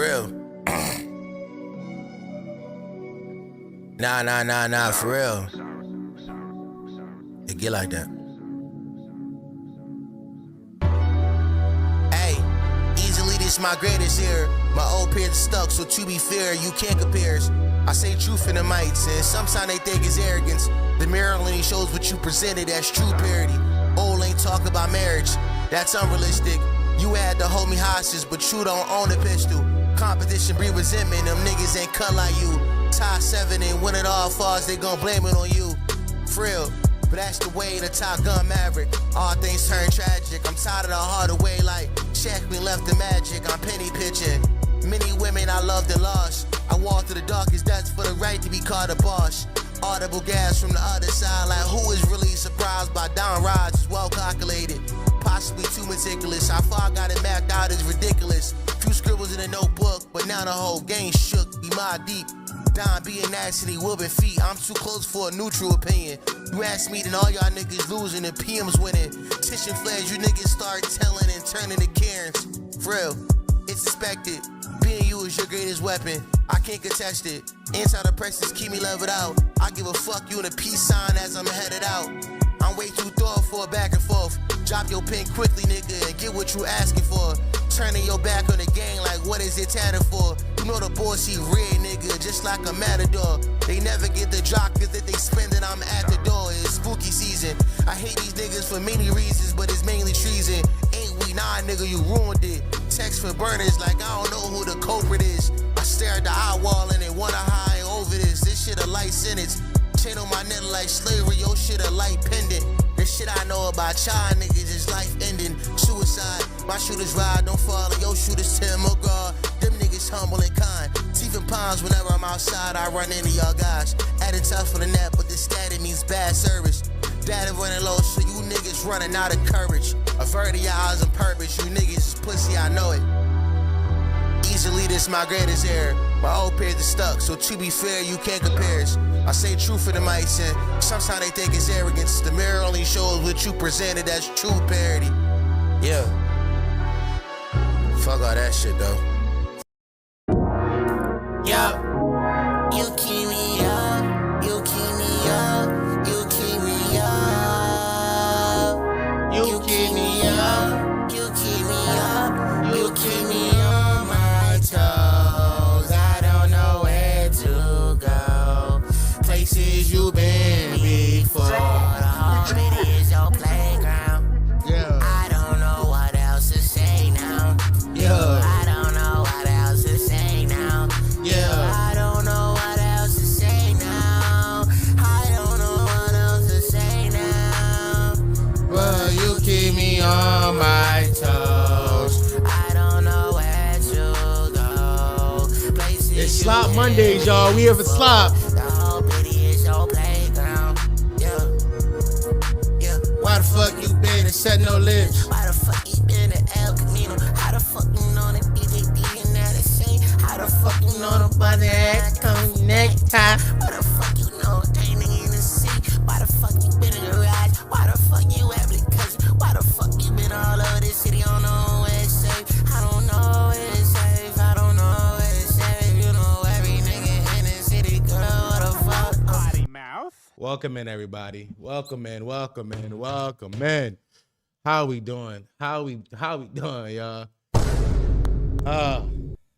For real. Nah, for real. It get like that. Hey, easily this my greatest year. My old peers stuck, so to be fair, you can't compare. I say truth in the mics, and sometimes they think it's arrogance. The mirror only shows what you presented as true parody. Old ain't talk about marriage, that's unrealistic. You had to hold me hostage, but you don't own a pistol. Competition breed resentment, them niggas ain't cut like you. Top 7 and when it all falls, they gon' blame it on you. For real, but that's the way the Top Gun Maverick. All things turn tragic, I'm tired of the harder way like check me left the magic, I'm penny pitching. Many women I loved and lost. I walked through the darkest depths for the right to be called a boss. Audible gas from the other side, like who is really surprised by Don Rods is well calculated. Possibly too meticulous, how far I got it mapped out is ridiculous. Few scribbles in a notebook, but now the whole game shook, be my deep. Don being nasty, whooping feet, I'm too close for a neutral opinion. You ask me, then all y'all niggas losing and PM's winning. Titian flares, you niggas start telling and turning to Karens. For real, it's expected. Being you is your greatest weapon, I can't contest it. Antidepressants keep me leveled out. I give a fuck you and a peace sign as I'm headed out. I'm way too thorough for a back and forth. Drop your pen quickly, nigga, and get what you asking for. Turning your back on the game like what is it tatted for? You know the boys see red, nigga, just like a matador. They never get the drop cause if they spend it, I'm at the door. It's spooky season. I hate these niggas for many reasons, but it's mainly treason. Ain't we? Nah, nigga, you ruined it. Text for burners like I don't know who the culprit is. I stare at the eye wall and they wonder how I ain't over this. This shit a light sentence. Chain on my neck like slavery, your shit a light pendant. The shit I know about y'all niggas is life ending. Suicide, my shooters ride, don't fall in your shooters Tim McGraw. Them niggas humble and kind. Teeth and palms whenever I'm outside, I run into y'all guys. Adding tough on the net, but this static means bad service. Data running low, so you niggas running out of courage. Averting your eyes on purpose, you niggas is pussy, I know it. Easily this my greatest error. My old peers are stuck, so to be fair, you can't compare us. I say truth for the mics, and sometimes they think it's arrogance. The mirror only shows what you presented as true parody. Yeah. Fuck all that shit, though. Yeah. You keep me up, you keep me up, you keep me up. You keep me up, you keep me up, you keep me on my toes. I don't know where to go. Places you've been before. The whole city is your playground. Yeah. I don't know what else to say now. Yeah. I don't know what else to say now. Yeah. I don't know what else to say now. I don't know what else to say now. Well, you keep me on my toes. I don't know where to go. Places it's Slop Mondays, y'all. We here for Slop. Why the fuck you been and said no lips? Why the fuck you been at El Camino? How the fuck you know that DJ and that is sing? How the fuck you know nobody act on necktie? Why the fuck you know ain't nigga in the sea? Why the fuck you been in the garage? Why the fuck you application? Why the fuck you been all over this city? I don't know where it's safe. I don't know where it's safe. I don't know where it's safe. You know every nigga in the city, girl, what the fuck? Potty mouth. Welcome in, everybody. Welcome in. How we doing? How we doing, y'all?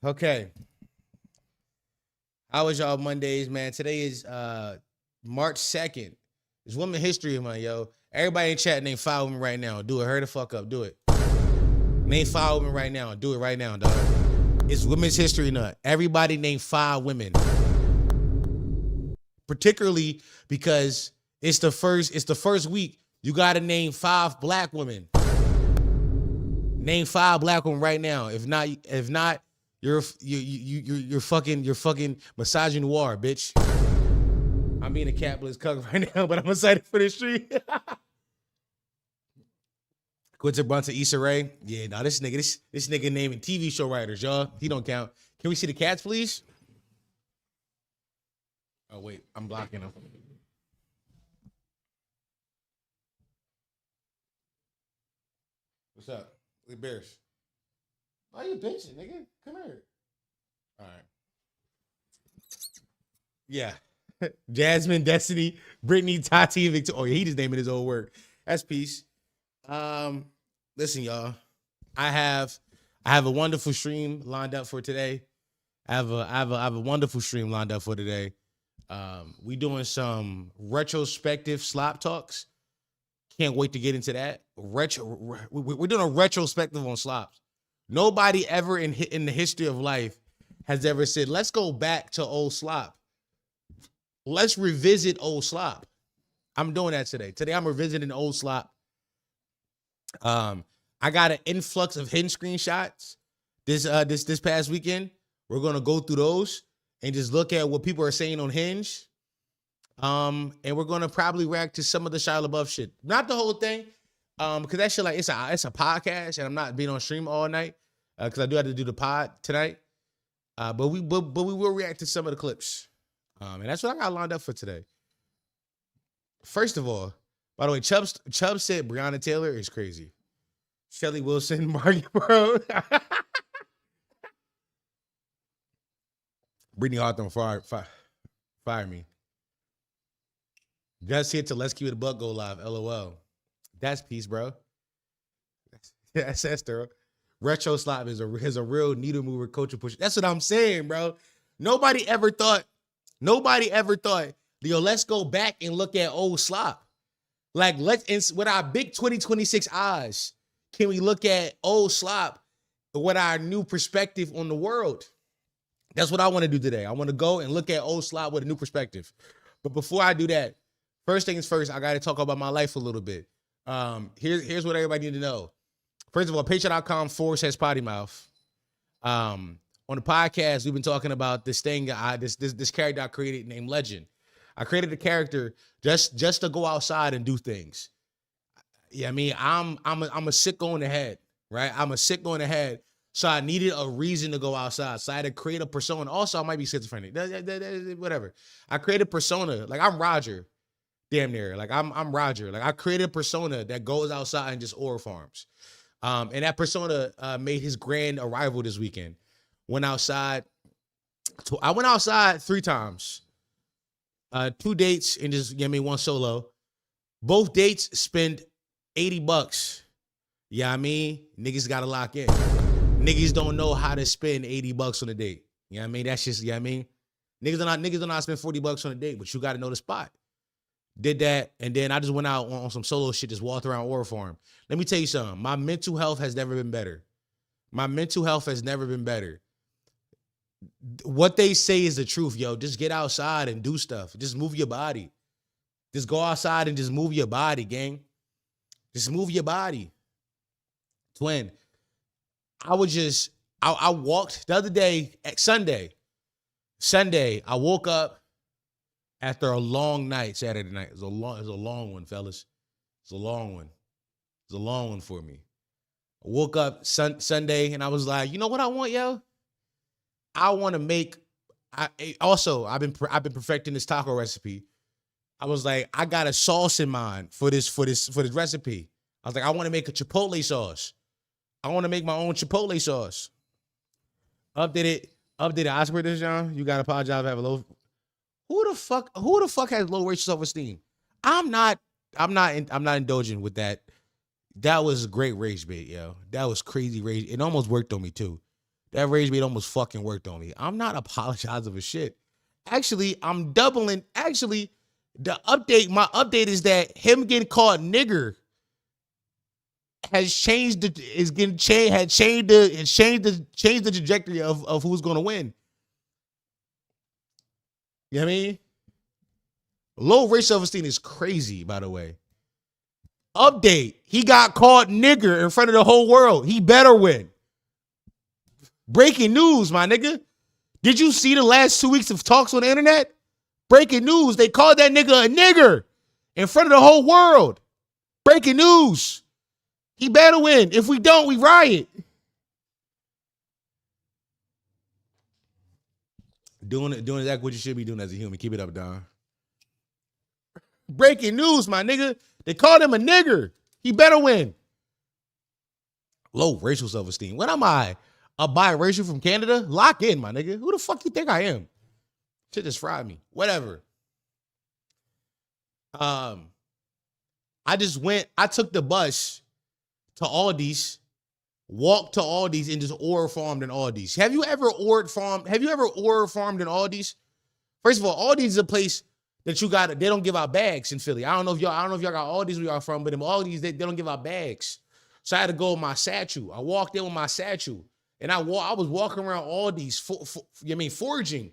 Okay. How was y'all Mondays, man? Today is March 2nd. It's Women History Month, yo. Everybody in chat name 5 women right now. Do it. Hurry the fuck up. Do it. Name 5 women right now. Do it right now, dog. It's Women's History Month. Everybody name 5 women. Particularly because it's the first week. You gotta name 5 black women. Name 5 black women right now. If not, you're fucking misogynoir, bitch. I'm being a capitalist cuck right now, but I'm excited for this street. Quinta Brunson, Issa Rae. Yeah, nah, this nigga naming TV show writers, y'all. He don't count. Can we see the cats, please? Oh, wait, I'm blocking them. What's up? We Bears. Why you bitching, nigga? Come here. All right. Yeah. Jasmine, Destiny, Brittany, Tati, and Victoria. Oh, yeah, he just naming his old work. That's peace. Listen, y'all. I have a wonderful stream lined up for today. I have a wonderful stream lined up for today. We doing some retrospective slop talks. Can't wait to get into that. We're doing a retrospective on slops. Nobody ever in the history of life has ever said, let's go back to old slop. Let's revisit old slop. I'm doing that today. Today I'm revisiting old slop. I got an influx of Hinge screenshots this past weekend. We're gonna go through those and just look at what people are saying on Hinge. And we're gonna probably react to some of the Shia Labouf shit. Not the whole thing. Because that shit, like, it's a podcast, and I'm not being on stream all night. Because I do have to do the pod tonight. But we will react to some of the clips. And that's what I got lined up for today. First of all, by the way, Chubb said Breonna Taylor is crazy. Shelly Wilson, Marty Bro. Brittany Hawthorne fire me. Just here to Let's Keep It a Buck go live. LOL. That's peace, bro. That's Esther. Retro Slop is a real needle mover, culture pusher. That's what I'm saying, bro. Nobody ever thought, yo, let's go back and look at old Slop. Like, with our big 2026 eyes, can we look at old Slop with our new perspective on the world? That's what I want to do today. I want to go and look at old Slop with a new perspective. But before I do that, first things first, I got to talk about my life a little bit. Here's what everybody need to know. First of all, patreon.com/pottymouth. On the podcast, we've been talking about this thing, this character I created named Legend. I created a character just to go outside and do things. Yeah, I mean, I'm a sicko in the head, right? I'm a sicko in the head. So I needed a reason to go outside. So I had to create a persona. Also, I might be schizophrenic. Whatever. I created a persona. Like, I'm Roger. Damn near. Like, I'm Roger. Like, I created a persona that goes outside and just aura farms. And that persona made his grand arrival this weekend. Went outside. I went outside 3 times. 2 dates and just give me 1 solo. Both dates spend $80. Yeah, I mean, niggas gotta lock in. Niggas don't know how to spend $80 on a date. You know what I mean? That's just, you know what I mean? Niggas don't know how to spend $40 on a date, but you gotta know the spot. Did that, and then I just went out on some solo shit, just walked around Aura Farm. Let me tell you something. My mental health has never been better. What they say is the truth, yo. Just get outside and do stuff. Just move your body. Just go outside and just move your body, gang. Just move your body. Twin, I walked the other day, at Sunday, I woke up after a long night, Saturday night. It was a long one, fellas. It's a long one. It's a long one for me. I woke up Sunday and I was like, you know what I want, yo? I want to make. I've been perfecting this taco recipe. I was like, I got a sauce in mind for this recipe. I was like, I want to make a chipotle sauce. I want to make my own chipotle sauce. Updated. I swear this, John. You gotta apologize. I have a low. Who the fuck has low racial self-esteem? I'm not indulging with that. That was great rage bait, yo. That was crazy rage. It almost worked on me too. That rage bait almost fucking worked on me. I'm not apologizing for shit. Actually, I'm doubling. Actually, my update is that him getting called nigger has changed the trajectory of who's gonna win. You know what I mean? Low racial self-esteem is crazy, by the way. Update. He got called nigger in front of the whole world. He better win. Breaking news, my nigga. Did you see the last 2 weeks of talks on the internet? Breaking news. They called that nigga a nigger in front of the whole world. Breaking news. He better win. If we don't, we riot. Doing exactly what you should be doing as a human. Keep it up, Don. Breaking news, my nigga. They called him a nigger. He better win. Low racial self-esteem. What am I? A biracial from Canada? Lock in, my nigga. Who the fuck you think I am? Shit just fried me. Whatever. I took the bus to Aldi's, walked to Aldi's, and just order farmed in Aldi's. Have you ever ordered farmed in Aldi's? First of all, Aldi's is a place that they don't give out bags in Philly. I don't know if y'all got Aldi's where y'all from, but in Aldi's, they don't give out bags. So I had to go with my satchel. I walked in with my satchel, and I was walking around Aldi's, foraging,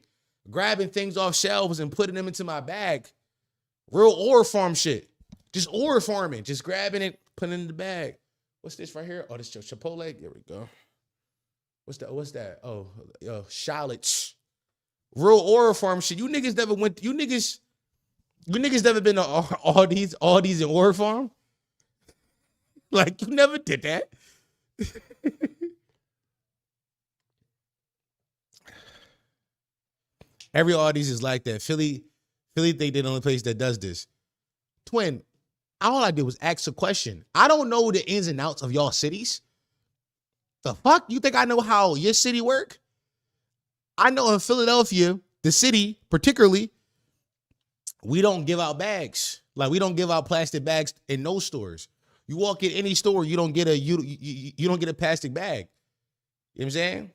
grabbing things off shelves and putting them into my bag. Real ore farm shit. Just ore farming. Just grabbing it, putting it in the bag. What's this right here? Oh, this is Chipotle. There we go. What's that? Oh, shallots. Real ore farm shit. You niggas never been to Aldi's and ore farm? Like, you never did that. Every Aldi's is like that. Philly think they're the only place that does this. Twin, all I did was ask a question. I don't know the ins and outs of y'all cities. The fuck? You think I know how your city work? I know in Philadelphia, the city particularly, we don't give out bags. Like, we don't give out plastic bags in no stores. You walk in any store, you don't get a plastic bag. You know what I'm saying?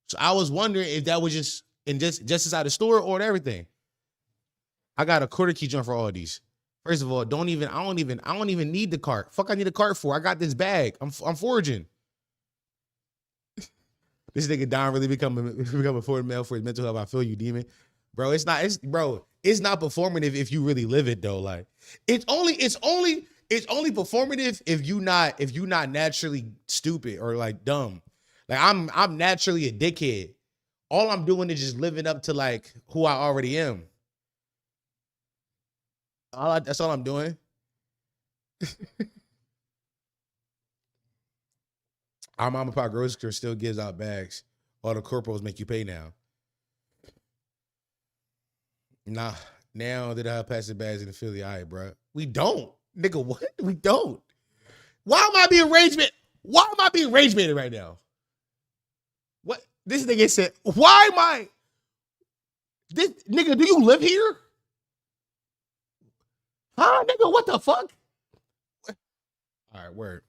So I was wondering if that was just inside the store or everything. I got a quarter key joint for all these. First of all, I don't even need the cart. Fuck, I need a cart for. I got this bag. I'm foraging. This nigga Don really become a forward male for his mental health. I feel you, demon. Bro, it's not performative if you really live it though. Like, it's only performative if you not naturally stupid or like dumb. Like, I'm naturally a dickhead. All I'm doing is just living up to like who I already am. That's all I'm doing. Our mom and pop grocery store still gives out bags. All the corporals make you pay now. Nah, now that I have plastic bags in the Philly, all right, bro. We don't. Nigga, what? We don't. Why am I being rage baited right now? What? This nigga said, why am I? This nigga, do you live here? Huh, nigga, what the fuck? All right, word.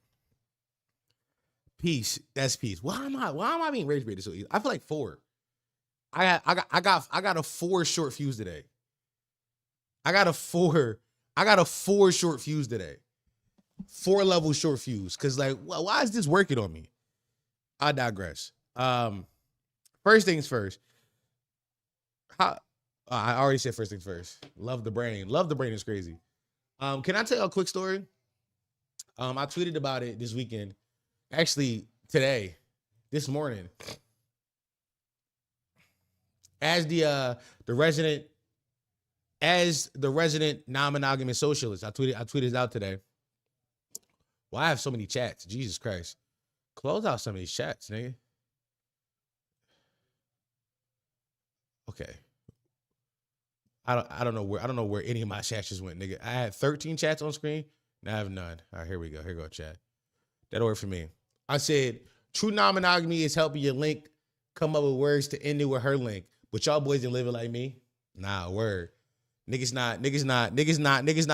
Peace. That's peace. Why am I being rage baited so easy? I feel like 4. I got a 4 short fuse today. I got a 4 short fuse today. 4 level short fuse. Cause like, why is this working on me? I digress. First things first. I already said first things first. Love the brain. Love the brain is crazy. Can I tell you a quick story? I tweeted about it this weekend. Actually, this morning. As the resident non-monogamous socialist, I tweeted out today. Well, I have so many chats. Jesus Christ. Close out some of these chats, nigga. Okay. I don't know where any of my chats just went, nigga. I had 13 chats on screen. Now I have none. All right, here we go. Here go, chat. That'll work for me. I said, true non-monogamy is helping your link come up with words to end it with her link. But y'all boys didn't live it like me. Nah, word. Niggas not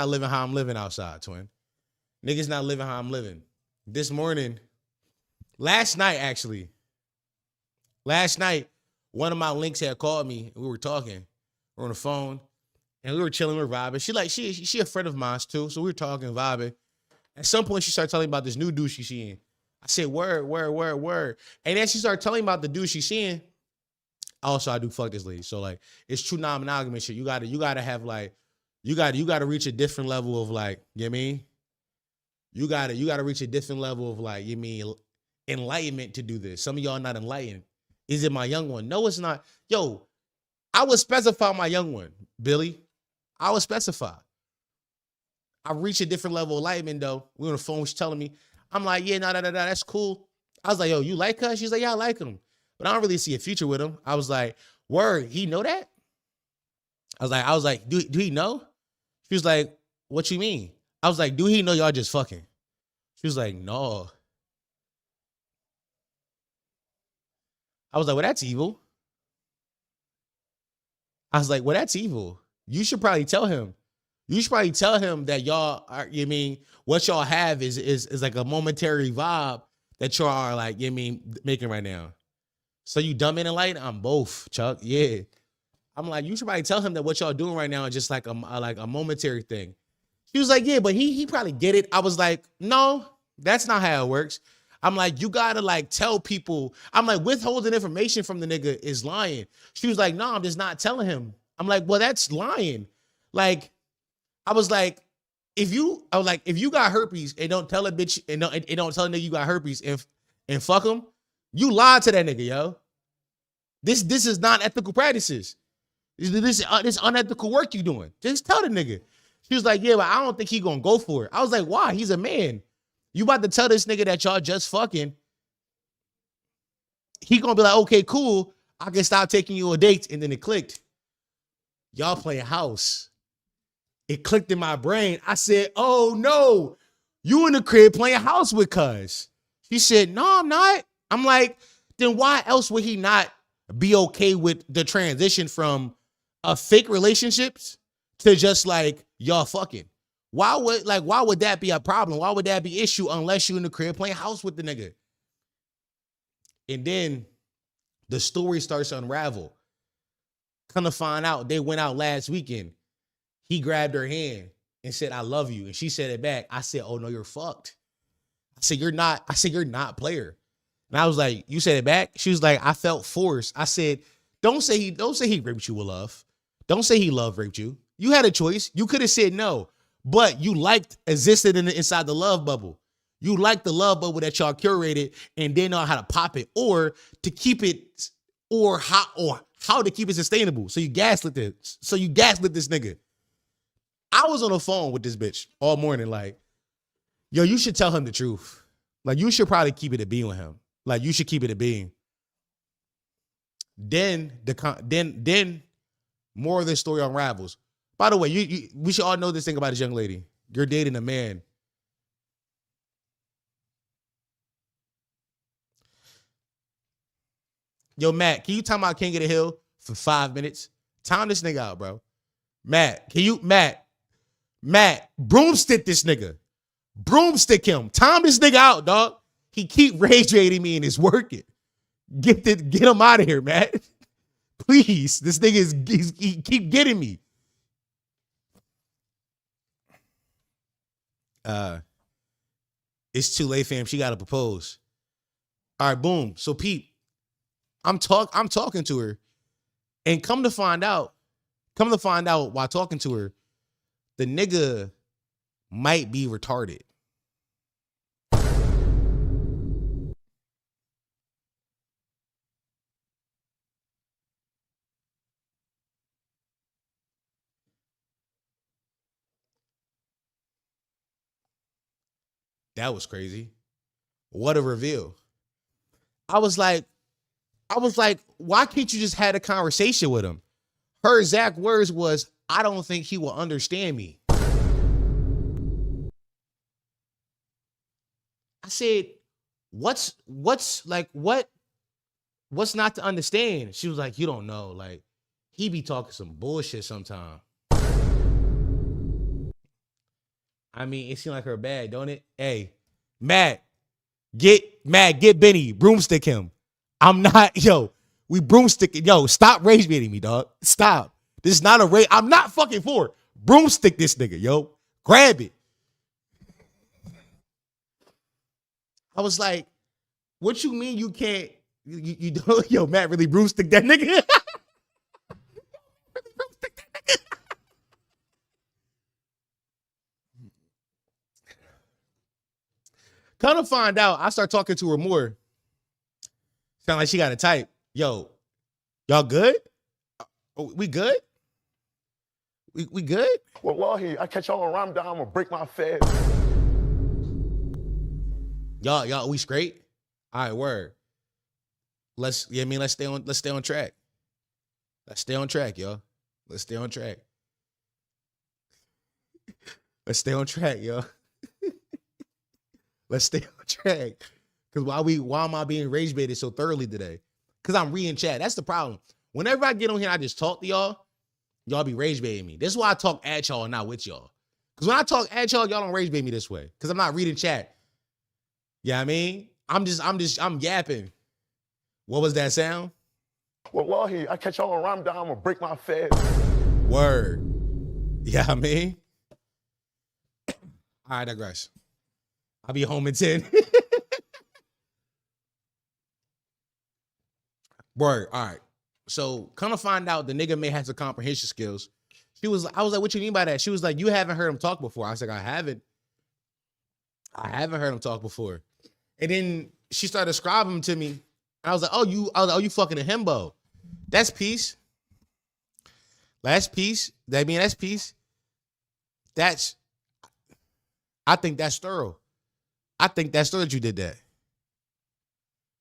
living how I'm living outside, twin. Niggas not living how I'm living. This morning, last night, one of my links had called me. We were talking. We're on the phone. And we were chilling, we were vibing. She a friend of mine too. So we were talking, vibing. At some point, she started telling me about this new dude she's seeing. I said, word. And then she started telling me about the dude she's seeing. Also, I do fuck this lady. So like, it's true non-monogamous shit. You gotta have like, you gotta reach a different level of like, you know what I mean? You gotta reach a different level of like, you mean enlightenment to do this. Some of y'all not enlightened. Is it my young one? No, it's not. Yo, I would specify my young one, Billy. I would specify. I reached a different level of enlightenment though. We on the phone, she's telling me. I'm like, yeah, no, that's cool. I was like, yo, you like her? She's like, yeah, I like him. But I don't really see a future with him. I was like, word, he know that? I was like, do he know? She was like, what you mean? I was like, do he know y'all just fucking? She was like, no. I was like, well, that's evil. I was like, well, that's evil. You should probably tell him. You should probably tell him that y'all are, you mean, what y'all have is like a momentary vibe that y'all are like, you mean, making right now. So you dumb in and light? I'm both, Chuck. Yeah. I'm like, you should probably tell him that what y'all doing right now is just like a momentary thing. She was like, yeah, but he probably get it. I was like, no, that's not how it works. I'm like, you gotta like tell people. I'm like, withholding information from the nigga is lying. She was like, no, I'm just not telling him. I'm like, well, that's lying. Like, I was like, if you got herpes and don't tell a bitch and don't tell a nigga you got herpes and fuck him, you lied to that nigga, yo. This is not ethical practices. This unethical work you doing. Just tell the nigga. She was like, yeah, but I don't think he gonna go for it. I was like, why? He's a man. You about to tell this nigga that y'all just fucking. He gonna be like, okay, cool. I can stop taking you on dates. And then it clicked. Y'all playing house. It clicked in my brain. I said, oh no, you in the crib playing house with cuz. She said, no, I'm not. I'm like, then why else would he not be okay with the transition from a fake relationships to just like y'all fucking? Why would that be a problem? Why would that be an issue unless you in the crib playing house with the nigga? And then the story starts to unravel. Come to find out, they went out last weekend. He grabbed her hand and said, I love you. And she said it back. I said, oh no, you're fucked. I said, you're not player. And I was like, you said it back? She was like, I felt forced. I said, don't say he raped you with love. Don't say he love raped you. You had a choice. You could have said no, but you liked existed inside the love bubble. You liked the love bubble that y'all curated and didn't know how to pop it or to keep it or how to keep it sustainable. So you gaslit this. So you gaslit this nigga. I was on the phone with this bitch all morning like, yo, you should tell him the truth. Like, you should probably keep it a being with him. Like, you should keep it a being. Then more of this story unravels. By the way, we should all know this thing about this young lady. You're dating a man. Yo, Matt, can you time out King of the Hill for 5 minutes? Time this nigga out, bro. Matt, broomstick this nigga. Broomstick him. Time this nigga out, dog. He keep rage rating me and it's working. Get him out of here, Matt. Please. This nigga he keep getting me. It's too late, fam. She gotta propose. All right, boom. So Pete, I'm talking to her, and come to find out while talking to her, the nigga might be retarded. That was crazy. What a reveal. I was like, why can't you just had a conversation with him? Her exact words was, I don't think he will understand me. I said, what's not to understand? She was like, you don't know. Like, he be talking some bullshit sometimes. I mean, it seemed like her bad, don't it? Hey, Matt, get Benny, broomstick him. I'm not, we broomstick, stop rage baiting me, dog. Stop. This is not a rage. I'm not fucking for it. Broomstick this nigga, yo. Grab it. I was like, what you mean you can't, you don't, Matt really broomstick that nigga? Come to find out, I start talking to her more. Sound like she got a type. Yo, y'all good? We good? We good? Wallahi, I catch y'all on Ramadan, I'm gonna break my fast. Y'all, we straight? All right, word. Let's stay on track. Let's stay on track, y'all. Let's stay on track. Let's stay on track, y'all. Let's stay on track. Because why am I being rage baited so thoroughly today? Because I'm reading chat. That's the problem. Whenever I get on here, I just talk to y'all. Y'all be rage baiting me. This is why I talk at y'all and not with y'all. Because when I talk at y'all don't rage bait me this way. Because I'm not reading chat. You know what I mean? I'm yapping. What was that sound? Wallahi, I catch y'all on Ramadan, I'm gonna break my fast. Word. Yeah, I mean. I digress. I'll be home in 10. Word. All right. So come to find out the nigga may have some comprehension skills. I was like, what you mean by that? She was like, you haven't heard him talk before. I was like, I haven't heard him talk before. And then she started describing him to me. And I was like, you fucking a himbo. That's peace. That's peace. That's peace. I think that's thorough. I think that's thorough that you did that.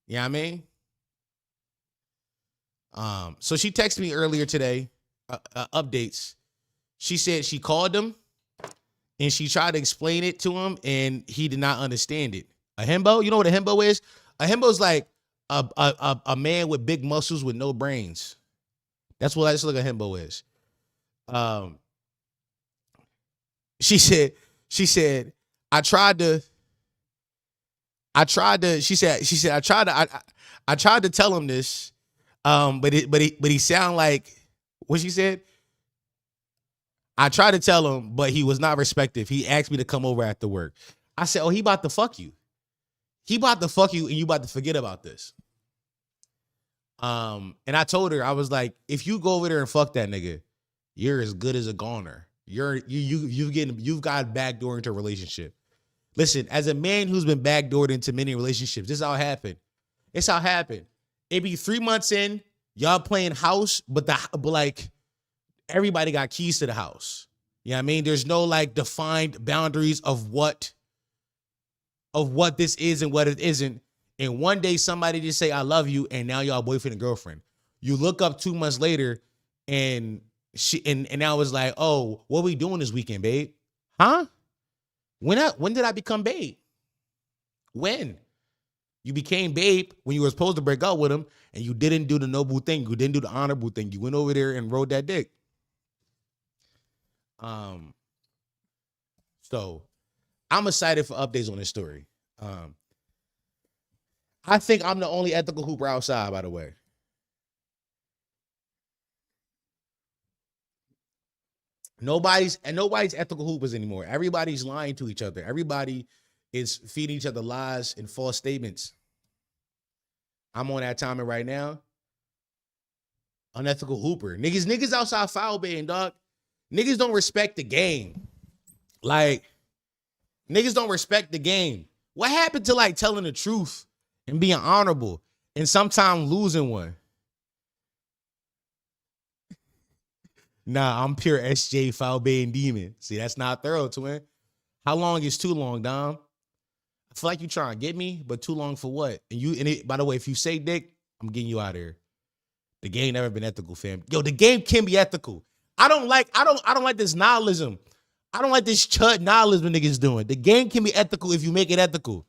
You know what I mean? So she texted me earlier today, updates. She said she called him and she tried to explain it to him and he did not understand it. A himbo? You know what a himbo is? A himbo is like a man with big muscles with no brains. That's what a himbo is. She said, I tried to tell him this. But he sound like what she said. I tried to tell him, but he was not respectful. He asked me to come over after work. I said, oh, he about to fuck you. He about to fuck you and you about to forget about this. And I told her, I was like, if you go over there and fuck that nigga, you're as good as a goner. You've got backdoor into a relationship. Listen, as a man who's been backdoored into many relationships, this is how it happened. It's how it happened. It be 3 months in, y'all playing house, but like everybody got keys to the house. You know what I mean? There's no like defined boundaries of what this is and what it isn't. And one day somebody just say, I love you. And now y'all boyfriend and girlfriend. You look up 2 months later and I was like, oh, what we doing this weekend, babe? Huh? When did I become babe? When? You became babe when you were supposed to break up with him and you didn't do the noble thing. You didn't do the honorable thing. You went over there and rode that dick. So I'm excited for updates on this story. I think I'm the only ethical hooper outside, by the way. Nobody's ethical hoopers anymore. Everybody's lying to each other. Everybody is feeding each other lies and false statements. I'm on that timing right now. Unethical hooper. Niggas outside foul baiting, dog. Niggas don't respect the game. Like, niggas don't respect the game. What happened to like telling the truth and being honorable and sometimes losing one? Nah, I'm pure SJ foul baiting demon. See, that's not thorough, twin. How long is too long, Dom? I feel like you trying to get me, but too long for what? By the way, if you say dick, I'm getting you out of here. The game never been ethical, fam. Yo, the game can be ethical. I don't like this nihilism. I don't like this chud nihilism niggas doing. The game can be ethical if you make it ethical.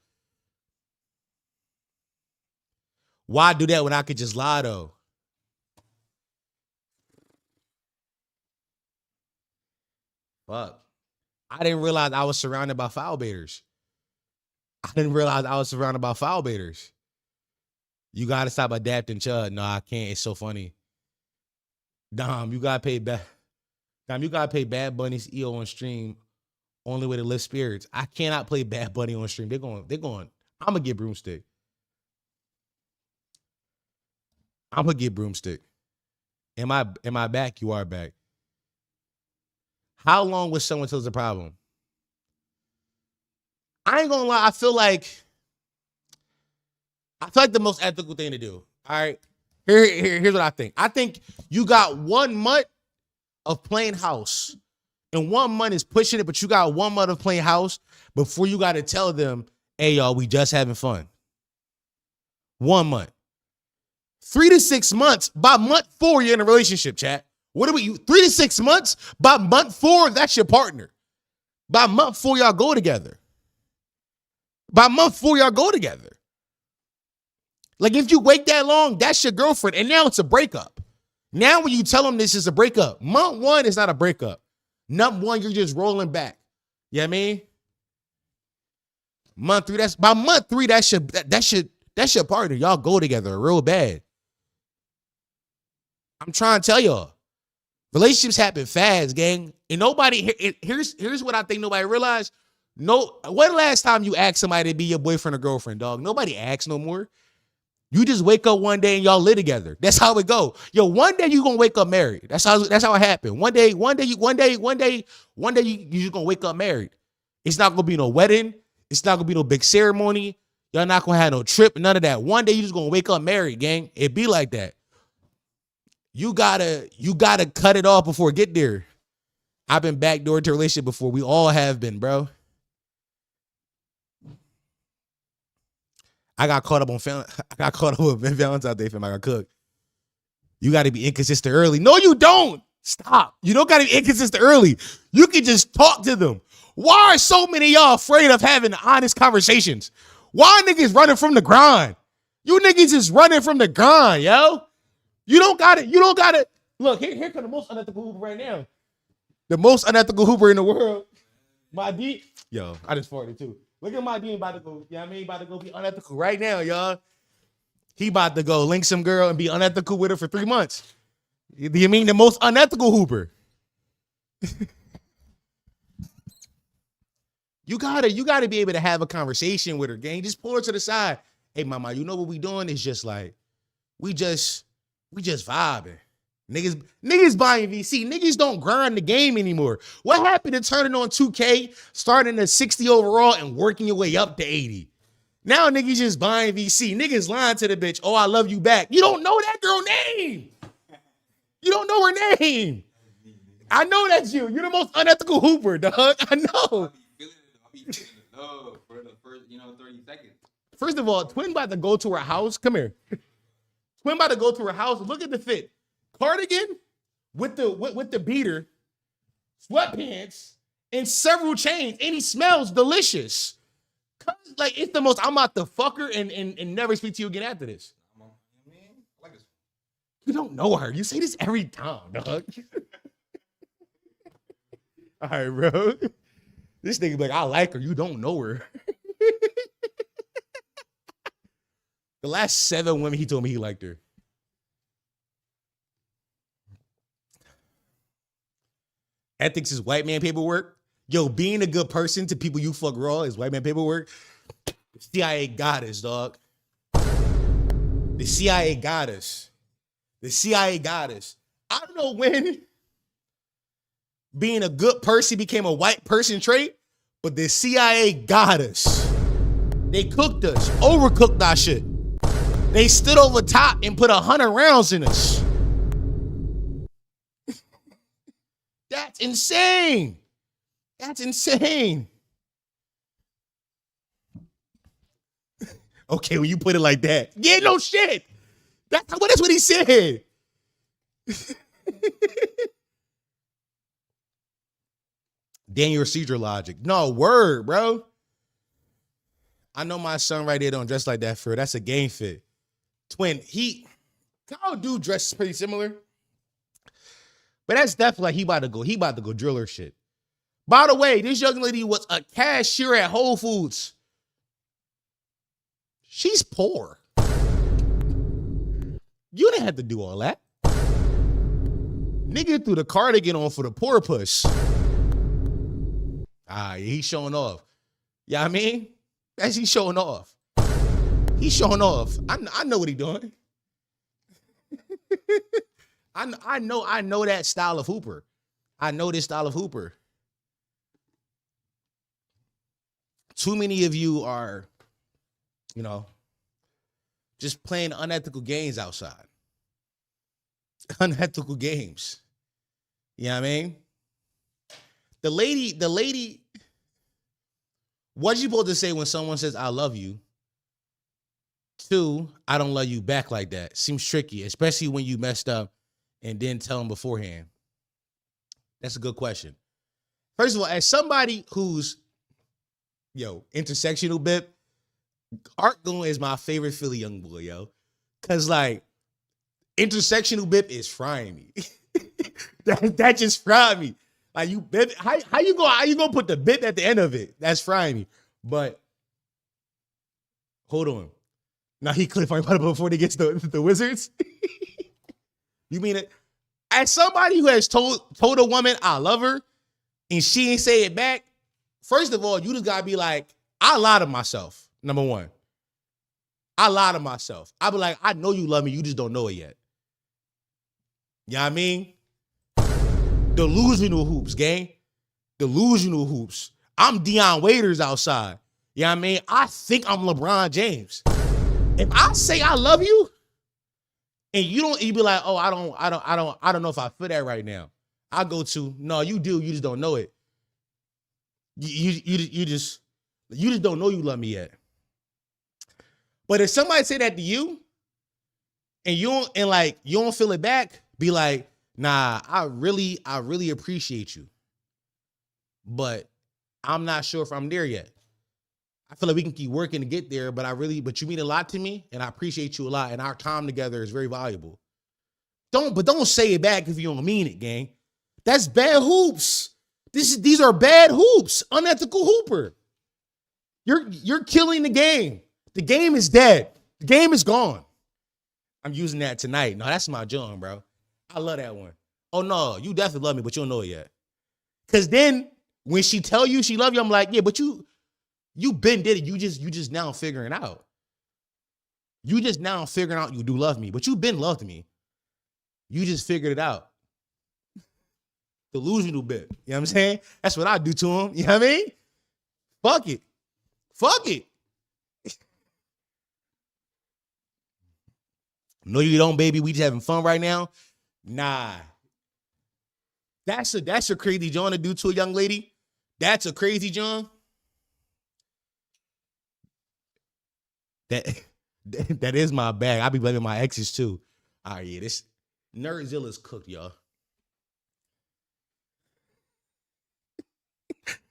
Why do that when I could just lie though? Fuck. I didn't realize I was surrounded by foul baiters. You gotta stop adapting, Chud. No, I can't. It's so funny. Dom, you gotta pay Bad Bunny's EO on stream. Only way to lift spirits. I cannot play Bad Bunny on stream. They're going. I'm gonna get broomstick. Am I back? You are back. How long was someone till it's a problem? I ain't gonna lie. I feel like the most ethical thing to do. All right. Here's what I think. I think you got 1 month of playing house. And 1 month is pushing it, but you got 1 month of playing house before you got to tell them, hey, y'all, we just having fun. 1 month. 3 to 6 months. By month 4, you're in a relationship, chat. What are we? 3 to 6 months? By month 4, that's your partner. By month 4, y'all go together. Like, if you wait that long, that's your girlfriend. And now it's a breakup. Now when you tell them this is a breakup, month one is not a breakup. Month one, you're just rolling back. You know what I mean? Month three, by month three, that's your partner. Y'all go together real bad. I'm trying to tell y'all. Relationships happen fast, gang. And nobody, here's what I think nobody realized. No, when the last time you asked somebody to be your boyfriend or girlfriend, dog? Nobody asks no more. You just wake up one day and y'all live together. That's how it go. Yo, one day you gonna wake up married. That's how it happened. One day you just gonna wake up married. It's not gonna be no wedding. It's not gonna be no big ceremony. Y'all not gonna have no trip, none of that. One day you just gonna wake up married, gang. It be like that. You gotta cut it off before it get there. I've been backdoored to a relationship before. We all have been, bro. I got caught up with Valentine's Day film. I got cooked. You got to be inconsistent early. No, you don't. Stop. You don't got to be inconsistent early. You can just talk to them. Why are so many of y'all afraid of having honest conversations? Why niggas running from the grind? You niggas is running from the grind, yo. You don't got it. Look, here comes the most unethical Hooper right now. The most unethical Hooper in the world. My D. Yo, I just farted too. Look at my D about to go. You know what I mean? About to go be unethical right now, y'all. He about to go link some girl and be unethical with her for 3 months. Do you mean the most unethical Hooper? You gotta be able to have a conversation with her, gang. Just pull her to the side. Hey, mama, you know what we doing? It's just like, we just vibing. Niggas buying VC. Niggas don't grind the game anymore. What happened to turning on 2K, starting at 60 overall and working your way up to 80? Now niggas just buying VC. Niggas lying to the bitch. Oh, I love you back. You don't know that girl name. You don't know her name. I know that's you. You're the most unethical Hooper, dog. I know. I'll be feeling the love for the first, 30 seconds. First of all, Twin about to go to her house. Come here. Twin about to go to her house. Look at the fit. Cardigan with the beater, sweatpants, and several chains, and he smells delicious. Like, it's the most, I'm about to fuck her and never speak to you again after this. I like this. You don't know her. You say this every time, dog. All right, bro. This nigga be like, I like her. You don't know her. The last 7 women he told me he liked her. Ethics is white man paperwork. Yo, being a good person to people you fuck raw is white man paperwork. The CIA got us, dog. The CIA got us. The CIA got us. I don't know when being a good person became a white person trait, but the CIA got us. They cooked us, overcooked our shit. They stood over top and put 100 rounds in us. That's insane. That's insane. Okay, when you put it like that. Yeah, no shit. That's what he said. Daniel Cedar logic. No, word, bro. I know my son right there don't dress like that for. That's a game fit. Twin, Kyle dude dresses pretty similar. But that's definitely like he about to go drill her shit. By the way, this young lady was a cashier at Whole Foods. She's poor. You didn't have to do all that. Nigga threw the cardigan on for the poor push. He's showing off. You know what I mean? He's showing off. He's showing off. I know what he's doing. I know that style of Hooper. I know this style of Hooper. Too many of you are, just playing unethical games outside. Unethical games. You know what I mean? The lady, what you supposed to say when someone says, I love you? 2, I don't love you back like that. Seems tricky, especially when you messed up and didn't tell them beforehand. That's a good question. First of all, as somebody who's, intersectional bit, Art Goon is my favorite Philly young boy, yo. Cause like intersectional bip is frying me. that just fried me. Like you bip, how you gonna put the bip at the end of it? That's frying me. But hold on. Now he clip right before they gets the Wizards. You mean it? As somebody who has told a woman I love her and she ain't say it back, first of all, you just gotta be like, I lie to myself. Number one. I lie to myself. I be like, I know you love me, you just don't know it yet. You know what I mean? Delusional hoops, gang. Delusional hoops. I'm Deion Waiters outside. You know what I mean? I think I'm LeBron James. If I say I love you, and you be like, oh, I don't know if I feel that right now. I go to, no, you do, you just don't know it. You just don't know you love me yet. But if somebody say that to you, and you don't feel it back, be like, nah, I really appreciate you. But I'm not sure if I'm there yet. I feel like we can keep working to get there, but you mean a lot to me, and I appreciate you a lot, and our time together is very valuable. Don't say it back if you don't mean it, gang. That's bad hoops. These are bad hoops. Unethical hooper. You're killing the game. The game is dead. The game is gone. I'm using that tonight. No, that's my John, bro. I love that one. Oh no, you definitely love me, but you don't know it yet. Cause then when she tell you she love you, I'm like, yeah, but you been did it. You just now figuring out. You just now figuring out you do love me, but you been loved me. You just figured it out. Delusional bit. You know what I'm saying? That's what I do to him. You know what I mean? Fuck it. Fuck it. No, you don't, baby. We just having fun right now. Nah. That's a crazy John to do to a young lady. That's a crazy John. That is my bag. I be blaming my exes too. All right, yeah, this Nerdzilla's cooked, y'all.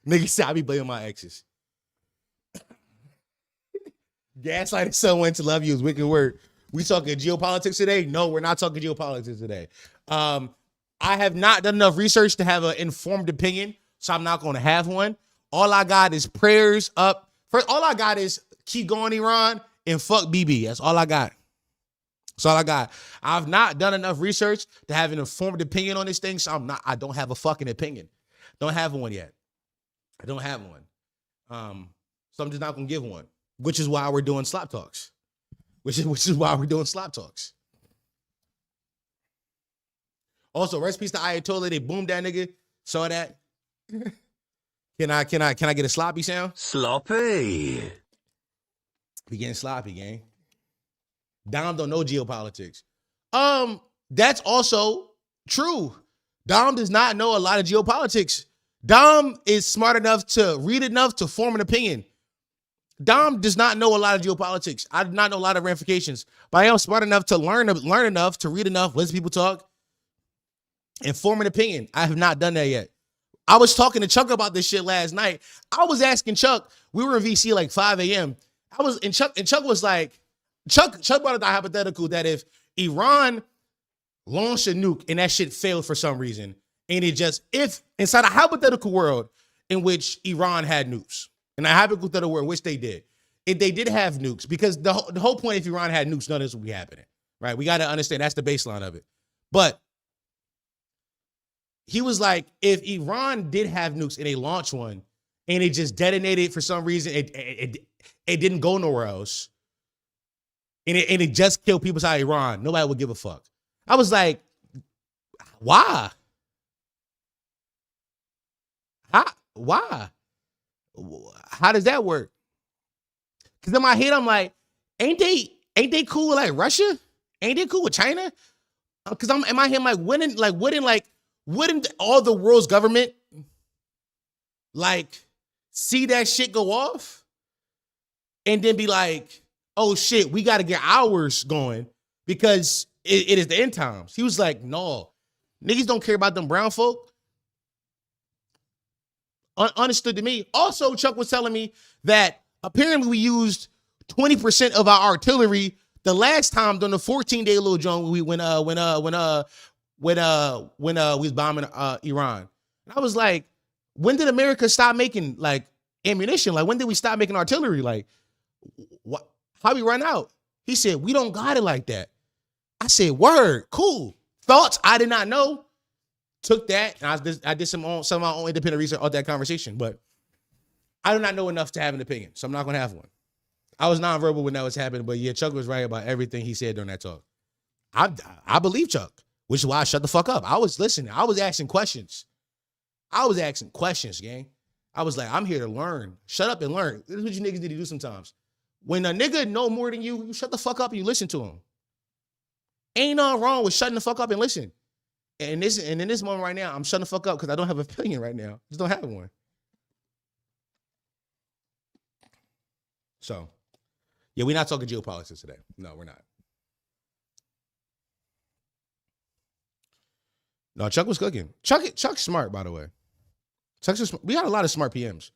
Nigga said I be blaming my exes. Gaslighting someone to love you is wicked word. We talking geopolitics today? No, we're not talking geopolitics today. I have not done enough research to have an informed opinion, so I'm not going to have one. All I got is prayers up. First, all I got is keep going, Iran, and fuck BB. That's all I got. That's all I got. I've not done enough research to have an informed opinion on this thing, so I don't have a fucking opinion. Don't have one yet. I don't have one. So I'm just not going to give one, which is why we're doing Slop Talks. Which is why we're doing Slop Talks. Also, rest in peace to Ayatollah. They boomed that nigga. Saw that. Can I get a sloppy sound? Sloppy. We getting sloppy, gang. Dom don't know geopolitics. That's also true. Dom does not know a lot of geopolitics. Dom is smart enough to read enough to form an opinion. Dom does not know a lot of geopolitics. I do not know a lot of ramifications, but I am smart enough to learn enough, to read enough, listen to people talk, and form an opinion. I have not done that yet. I was talking to Chuck about this shit last night. I was asking Chuck, we were in VC like 5 a.m. Chuck was like, Chuck brought up the hypothetical that if Iran launched a nuke and that shit failed for some reason, and if inside a hypothetical world in which Iran had nukes, and a hypothetical world, which they did, if they did have nukes, because the whole point, if Iran had nukes, none of this would be happening, right? We got to understand that's the baseline of it. But he was like, if Iran did have nukes and they launched one and it just detonated for some reason, it didn't go nowhere else, and it just killed people inside Iran, nobody would give a fuck. I was like, why? Why? How does that work? Because in my head, I'm like, ain't they cool with like Russia? Ain't they cool with China? Because in my head, I'm like, wouldn't all the world's government like see that shit go off and then be like, oh shit, we got to get ours going because it is the end times. He was like, no, niggas don't care about them brown folk. Understood to me. Also, Chuck was telling me that apparently we used 20% of our artillery the last time during the 14-day little joint when we was bombing Iran. And I was like, when did America stop making like ammunition? Like when did we stop making artillery? Like what? How we run out? He said, we don't got it like that. I said, word, cool. Thoughts I did not know. Took that and I did some of my own independent research on that conversation, but I do not know enough to have an opinion, so I'm not gonna have one. I was nonverbal when that was happening, but yeah, Chuck was right about everything he said during that talk. I believe Chuck, which is why I shut the fuck up. I was listening. I was asking questions. Gang. I was like, I'm here to learn. Shut up and learn. This is what you niggas need to do sometimes. When a nigga know more than you shut the fuck up and you listen to him. Ain't nothing wrong with shutting the fuck up and listen. And in this moment right now, I'm shutting the fuck up because I don't have an opinion right now. Just don't have one. So, yeah, we're not talking geopolitics today. No, we're not. No, Chuck was cooking. Chuck's smart, by the way. We got a lot of smart PMs.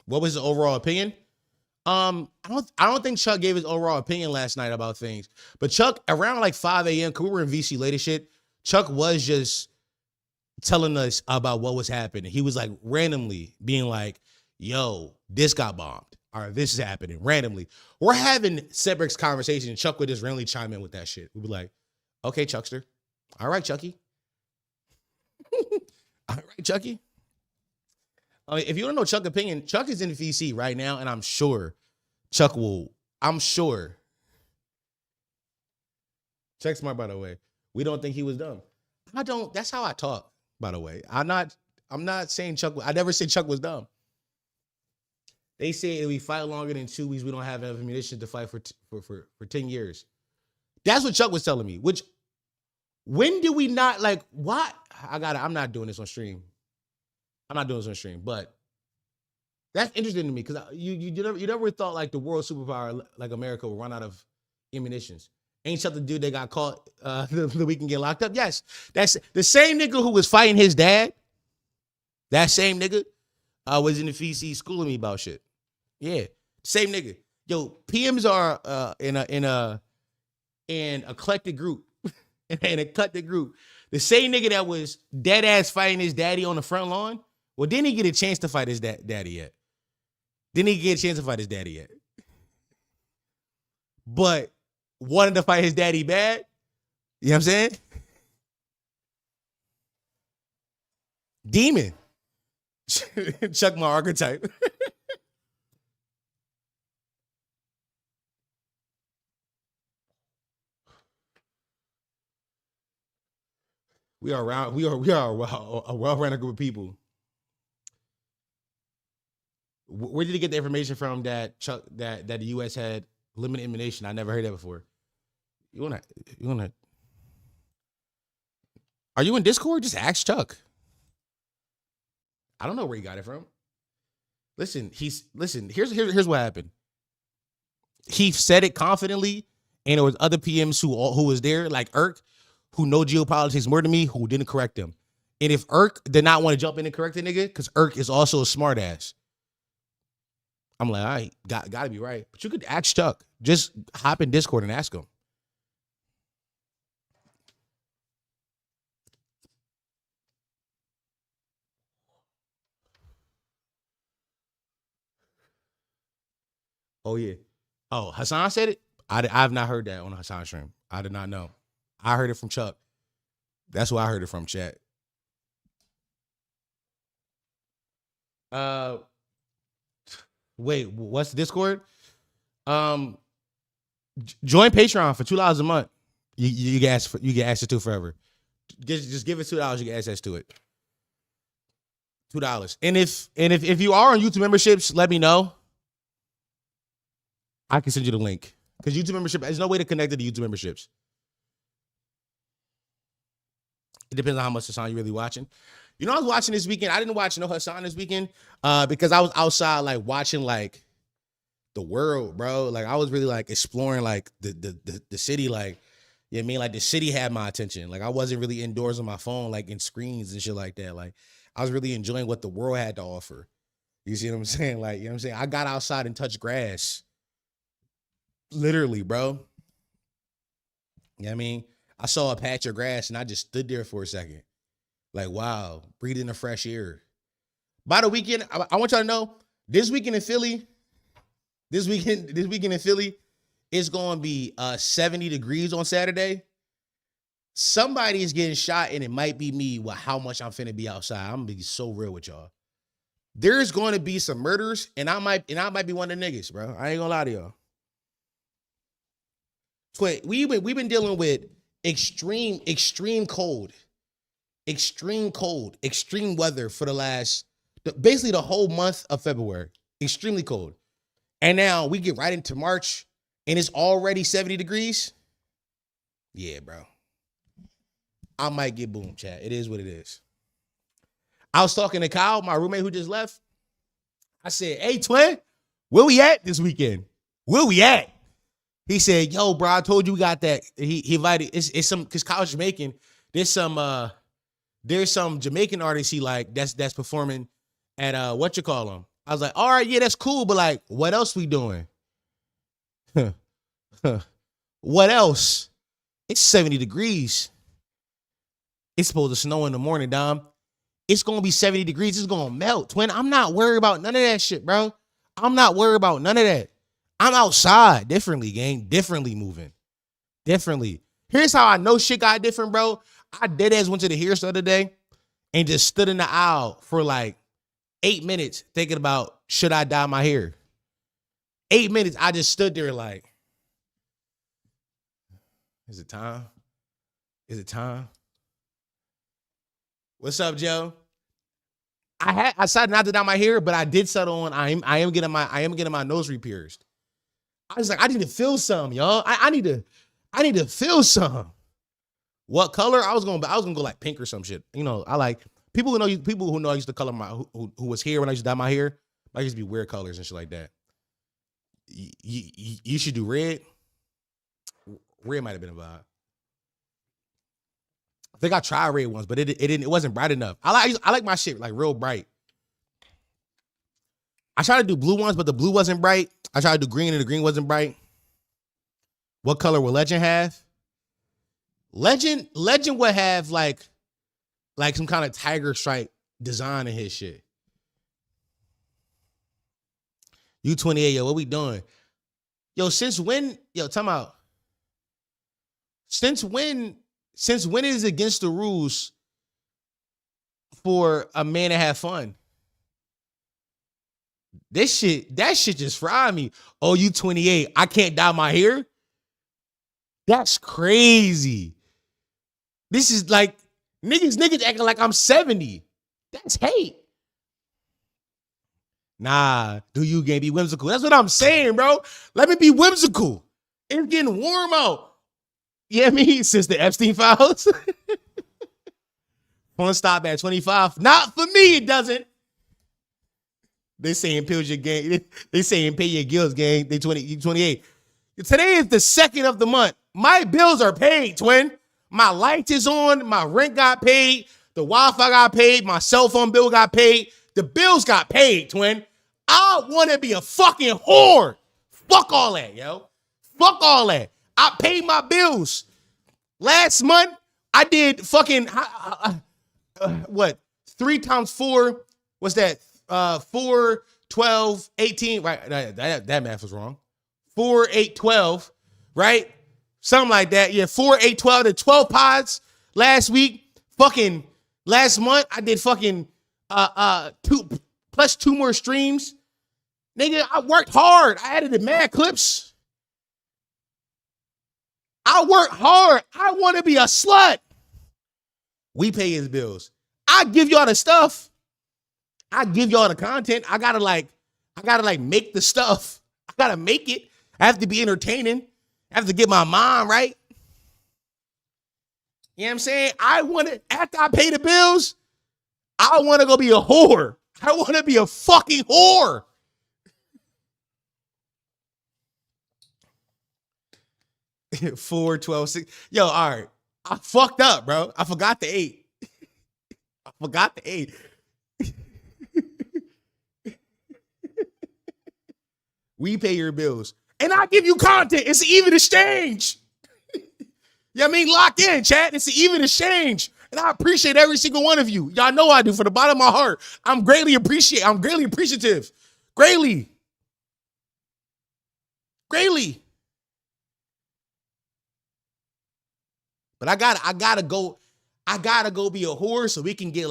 What was his overall opinion? I don't think Chuck gave his overall opinion last night about things. But Chuck, around like 5 a.m., because we were in VC late as shit, Chuck was just telling us about what was happening. He was like randomly being like, yo, this got bombed. Or this is happening randomly. We're having separate conversations. And Chuck would just randomly chime in with that shit. We'd be like, okay, Chuckster. All right, Chucky. All right, Chucky. I mean, if you don't know Chuck's opinion, Chuck is in VC right now, and I'm sure I'm sure. Chuck's smart, by the way. We don't think he was dumb. That's how I talk, by the way. I'm not saying I never said Chuck was dumb. They say if we fight longer than 2 weeks, we don't have enough ammunition to fight for 10 years. That's what Chuck was telling me, which, when did we not, like, what? I'm not doing this on stream. But that's interesting to me because you never thought like the world superpower like America would run out of ammunitions. Ain't Chuck the dude that got caught the weekend get locked up? Yes. That's the same nigga who was fighting his dad. That same nigga was in the VC schooling me about shit. Yeah. Same nigga. Yo, PMs are in an eclectic group. An eclectic group. The same nigga that was dead ass fighting his daddy on the front lawn. Well, didn't he get a chance to fight his daddy yet? But wanted to fight his daddy bad. You know what I'm saying? Demon. Chuck my archetype. We are a well-rounded group of people. Where did he get the information from that Chuck that the U.S. had limited ammunition? I never heard that before. You wanna? Are you in Discord? Just ask Chuck. I don't know where he got it from. Listen. Here's what happened. He said it confidently, and there was other PMs who was there, like Irk, who know geopolitics more than me, who didn't correct him. And if Irk did not want to jump in and correct the nigga, because Irk is also a smart ass, I'm like, all right, gotta be right. But you could ask Chuck. Just hop in Discord and ask him. Oh, yeah. Oh, Hassan said it? I've not heard that on the Hassan stream. I did not know. I heard it from Chuck. That's who I heard it from, chat. Wait, what's the Discord? Join Patreon for $2 a month. You get access to it forever. Just give it $2. You get access to it. $2. And if you are on YouTube memberships, let me know. I can send you the link. Because YouTube membership, there's no way to connect to the YouTube memberships. It depends on how much Hassan you're really watching. You know, I was watching this weekend. I didn't watch no Hassan this weekend because I was outside, like, watching, like, the world, bro. Like, I was really, like, exploring, like, the city, like, you know what I mean? Like, the city had my attention. Like, I wasn't really indoors on my phone, like, in screens and shit like that. Like, I was really enjoying what the world had to offer. You see what I'm saying? Like, you know what I'm saying? I got outside and touched grass. Literally, bro. You know what I mean? I saw a patch of grass and I just stood there for a second. Like, wow, breathing the fresh air. By the weekend, I want y'all to know, this weekend in Philly, it's going to be 70 degrees on Saturday. Somebody is getting shot, and it might be me with how much I'm finna be outside. I'm gonna be so real with y'all. There's going to be some murders, and I might be one of the niggas, bro. I ain't gonna lie to y'all. But we've been dealing with extreme cold, extreme weather for basically the whole month of February. Extremely cold. And now we get right into March and it's already 70 degrees. Yeah, bro. I might get boomed, chat. It is what it is. I was talking to Kyle, my roommate who just left. I said, hey, twin, where we at this weekend? Where we at? He said, yo, bro, I told you we got that. He invited, it's some, because Kyle's Jamaican. There's some Jamaican artists he like that's performing at what you call them. I was like, all right, yeah, that's cool, but like, what else we doing? What else? It's 70 degrees. It's supposed to snow in the morning, Dom. It's gonna be 70 degrees. It's gonna melt, twin. I'm not worried about none of that shit, bro. I'm not worried about none of that. I'm outside differently, gang. Differently moving. Differently. Here's how I know shit got different, bro. I dead ass went to the Hears the other day and just stood in the aisle for like 8 minutes thinking about, should I dye my hair? 8 minutes, I just stood there like, is it time? Is it time? What's up, Joe? I decided not to dye my hair, but I did settle on I am getting my nose re-pierced. I was like, I need to feel some, y'all. I need to feel some. What color? I was gonna go like pink or some shit. You know, I like people who know I used to color my who was here when I used to dye my hair. I used to be weird colors and shit like that. You should do red. Red might have been a vibe. I think I tried red once, but it wasn't bright enough. I like my shit like real bright. I tried to do blue ones, but the blue wasn't bright. I tried to do green and the green wasn't bright. What color will Legend have? Legend would have like some kind of tiger stripe design in his shit. U28, yo, what we doing? Yo, since when? Yo, time out. Since when is it against the rules for a man to have fun? That shit just fried me. Oh, you 28. I can't dye my hair? That's crazy. This is like niggas acting like I'm 70. That's hate. Nah, do you gonna be whimsical? That's what I'm saying, bro. Let me be whimsical. It's getting warm out. Yeah, me since the Epstein files. One stop at 25. Not for me, it doesn't. They saying pay your gang. They saying pay your guilds, gang. They 28. Today is the 2nd of the month. My bills are paid, twin. My light is on. My rent got paid. The Wi-Fi got paid. My cell phone bill got paid. The bills got paid, twin. I want to be a fucking whore. Fuck all that, yo. Fuck all that. I paid my bills. Last month, I did fucking, what? 3 times 4, what's that? 4, 12, 18, right? That math was wrong. 4, 8, 12, right? Something like that. Yeah, 4, 8, 12, the 12 pods last week. Fucking last month, I did fucking 2 plus 2 more streams. Nigga, I worked hard. I edited mad clips. I work hard. I want to be a slut. We pay his bills. I give y'all the stuff. I give y'all the content. I gotta make the stuff. I gotta make it. I have to be entertaining. I have to get my mind right. You know what I'm saying? After I pay the bills, I want to go be a whore. I want to be a fucking whore. Four, 12, 6. Yo, all right. I fucked up, bro. I forgot the 8. I forgot the 8. We pay your bills. And I give you content. It's an even exchange. You know what I mean? Lock in, chat. It's an even exchange. And I appreciate every single one of you. Y'all know I do from the bottom of my heart. I'm greatly appreciative. Greatly. But I gotta go be a whore so we can get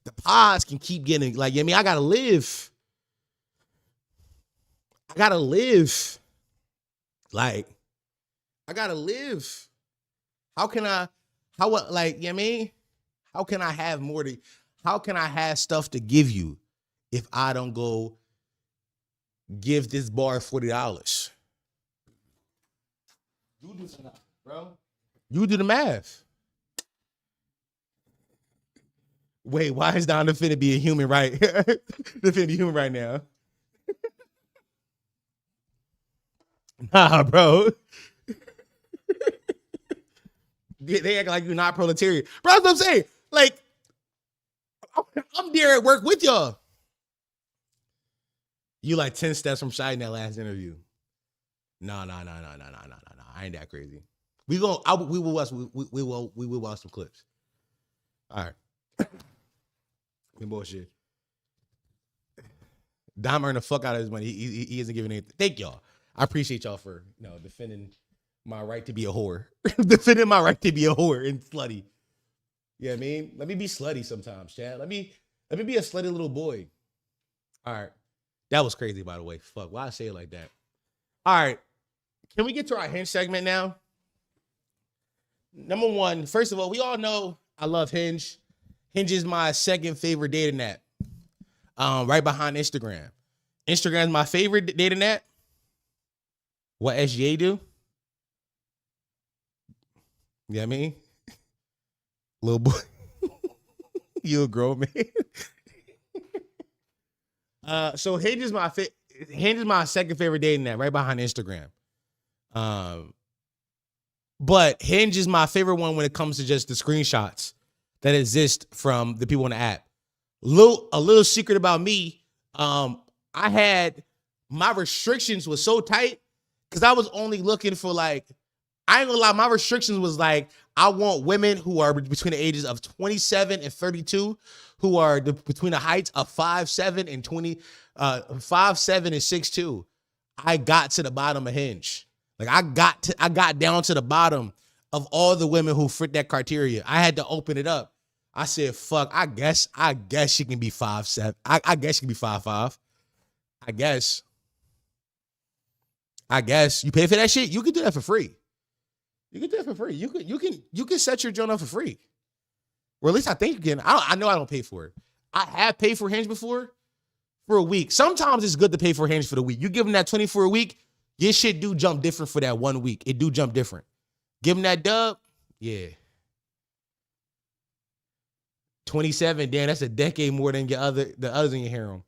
the pods can keep getting like, you know what I mean? I gotta live. Like, I gotta live. How can I have stuff to give you if I don't go give this bar $40? You do the math, bro. You do the math. Wait, why is Don finna be a human right? Finna be human right now. Nah, bro. They act like you're not proletariat. Bro, that's what I'm saying. Like, I'm there at work with y'all. You like 10 steps from Shia in that last interview. No. I ain't that crazy. We will watch some clips. All right. We bullshit. Dom earned the fuck out of his money. He isn't giving anything. Thank y'all. I appreciate y'all for defending my right to be a whore. Defending my right to be a whore and slutty. You know what I mean? Let me be slutty sometimes, Chad. Let me be a slutty little boy. All right. That was crazy, by the way. Fuck, why I say it like that? All right. Can we get to our Hinge segment now? Number one, first of all, we all know I love Hinge. Hinge is my second favorite dating app. Right behind Instagram. Instagram is my favorite dating app. What SGA do? You know what I mean? Little boy. You a grown man. So Hinge is my second favorite dating app, right behind Instagram. But Hinge is my favorite one when it comes to just the screenshots that exist from the people in the app. A little secret about me. I had my restrictions was so tight because I was only looking for I ain't gonna lie, my restrictions was I want women who are between the ages of 27 and 32, who are between the heights of 5'7" and 5'7" and 6'2". I got to the bottom of Hinge. I got down to the bottom of all the women who fit that criteria. I had to open it up. I said, fuck, I guess she can be 5'7". I guess she can be 5'5". I guess you pay for that shit. You can do that for free. You can set your joint up for free. Or at least I think you can. I know I don't pay for it. I have paid for Hinge before for a week. Sometimes it's good to pay for Hinge for the week. You give them that 20 for a week, your shit do jump different for that 1 week. It do jump different. Give them that dub, yeah. 27, damn, that's a decade more than the others in your harem.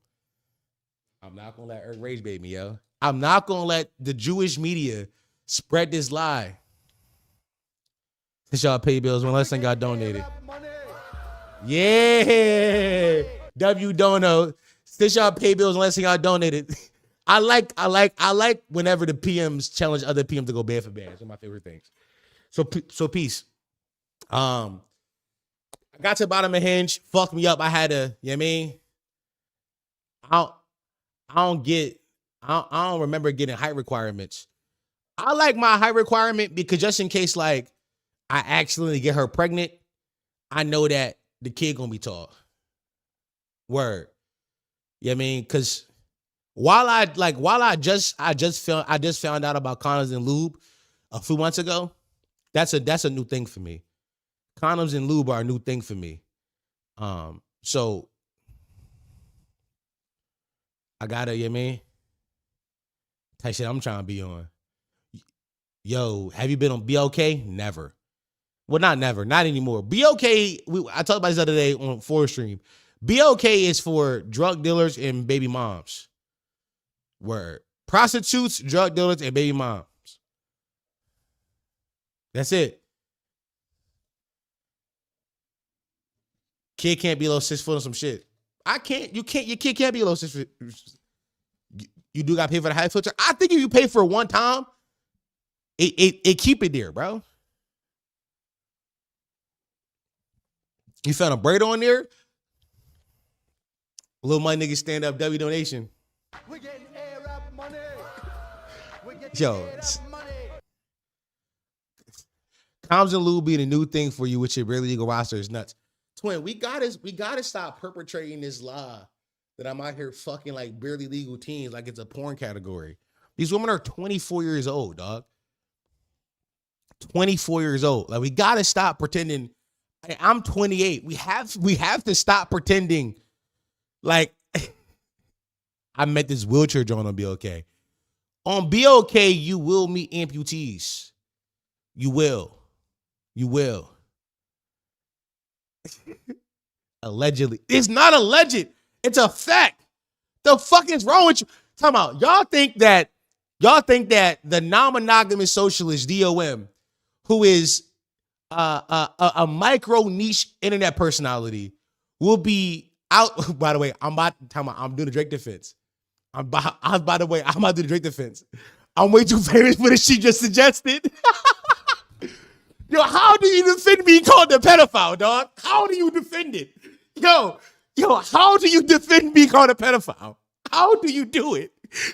I'm not gonna let Earth rage bait me, yo. I'm not gonna let the Jewish media spread this lie. Since y'all pay bills when less than got donated. Yeah. W Dono. Since y'all pay bills unless they got donated. I like whenever the PMs challenge other PMs to go band for band. It's one of my favorite things. So peace. I got to the bottom of Hinge, fucked me up. I had to, you know what I mean? I don't remember getting height requirements. I like my height requirement because just in case I accidentally get her pregnant, I know that the kid gonna be tall. Word. You know what I mean? Cause while I just found out about condoms and lube a few months ago, that's a new thing for me. Condoms and lube are a new thing for me. So I gotta, you know what I mean? Type shit I'm trying to be on. Yo, have you been on BOK? Never. Well, not never, not anymore. BOK, I talked about this the other day on Forest Stream. BOK is for drug dealers and baby moms. Word. Prostitutes, drug dealers, and baby moms. That's it. Kid can't be below 6 foot or some shit. I can't. You can't. Your kid can't be below 6 foot. you do got to pay for the height filter. I think if you pay for it one time, it keep it there, bro. You found a braid on there. Little money nigga stand up W donation. We getting Arab money. We getting Yo, Arab money. Coms and Lou being a new thing for you with your barely legal roster is nuts. Twin, we gotta stop perpetrating this lie that I'm out here fucking like barely legal teens like it's a porn category. These women are 24 years old, dog. 24 years old. Like we gotta stop pretending. I'm 28. We have to stop pretending like I met this wheelchair joint on BOK. On BOK, you will meet amputees. You will. You will. Allegedly. It's not alleged. It's a fact. The fuck is wrong with you? Talking about y'all think that the non-monogamous socialist DOM, who is a micro niche internet personality, will be out. By the way, I'm doing the Drake defense. I'm about to do the Drake defense. I'm way too famous for this. She just suggested. Yo, how do you defend being called a pedophile, dog? How do you defend it? Yo, how do you defend being called a pedophile? How do you do it?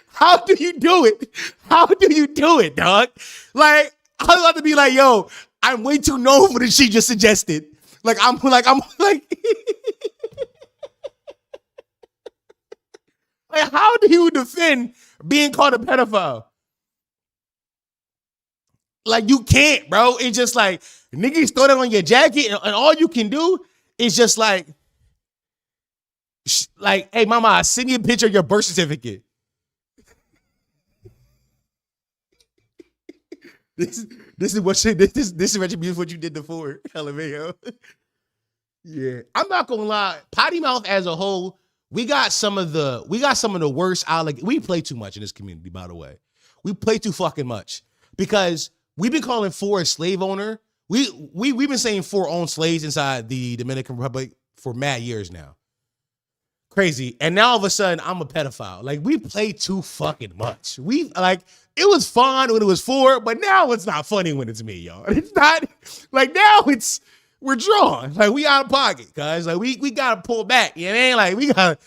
How do you do it? How do you do it, dog? Like, I was about to be like, yo, I'm way too known for this. She just suggested. I'm like, how do you defend being called a pedophile? Like, you can't, bro. It's just like, niggas throw that on your jacket, and all you can do is just like, hey, mama, send me a picture of your birth certificate. This is retribution what you did before. LMAO. Yeah. I'm not gonna lie. Potty mouth as a whole, we got some of the worst we play too much in this community, by the way. We play too fucking much. Because we've been calling for a slave owner. We've been saying for owned slaves inside the Dominican Republic for mad years now. Crazy. And now all of a sudden I'm a pedophile. Like, we play too fucking much. It was fun when it was four, but now it's not funny when it's me, y'all. It's not like now we're drawn. Like, we out of pocket, guys. Like, we gotta pull back. You know what I mean? Like, we gotta,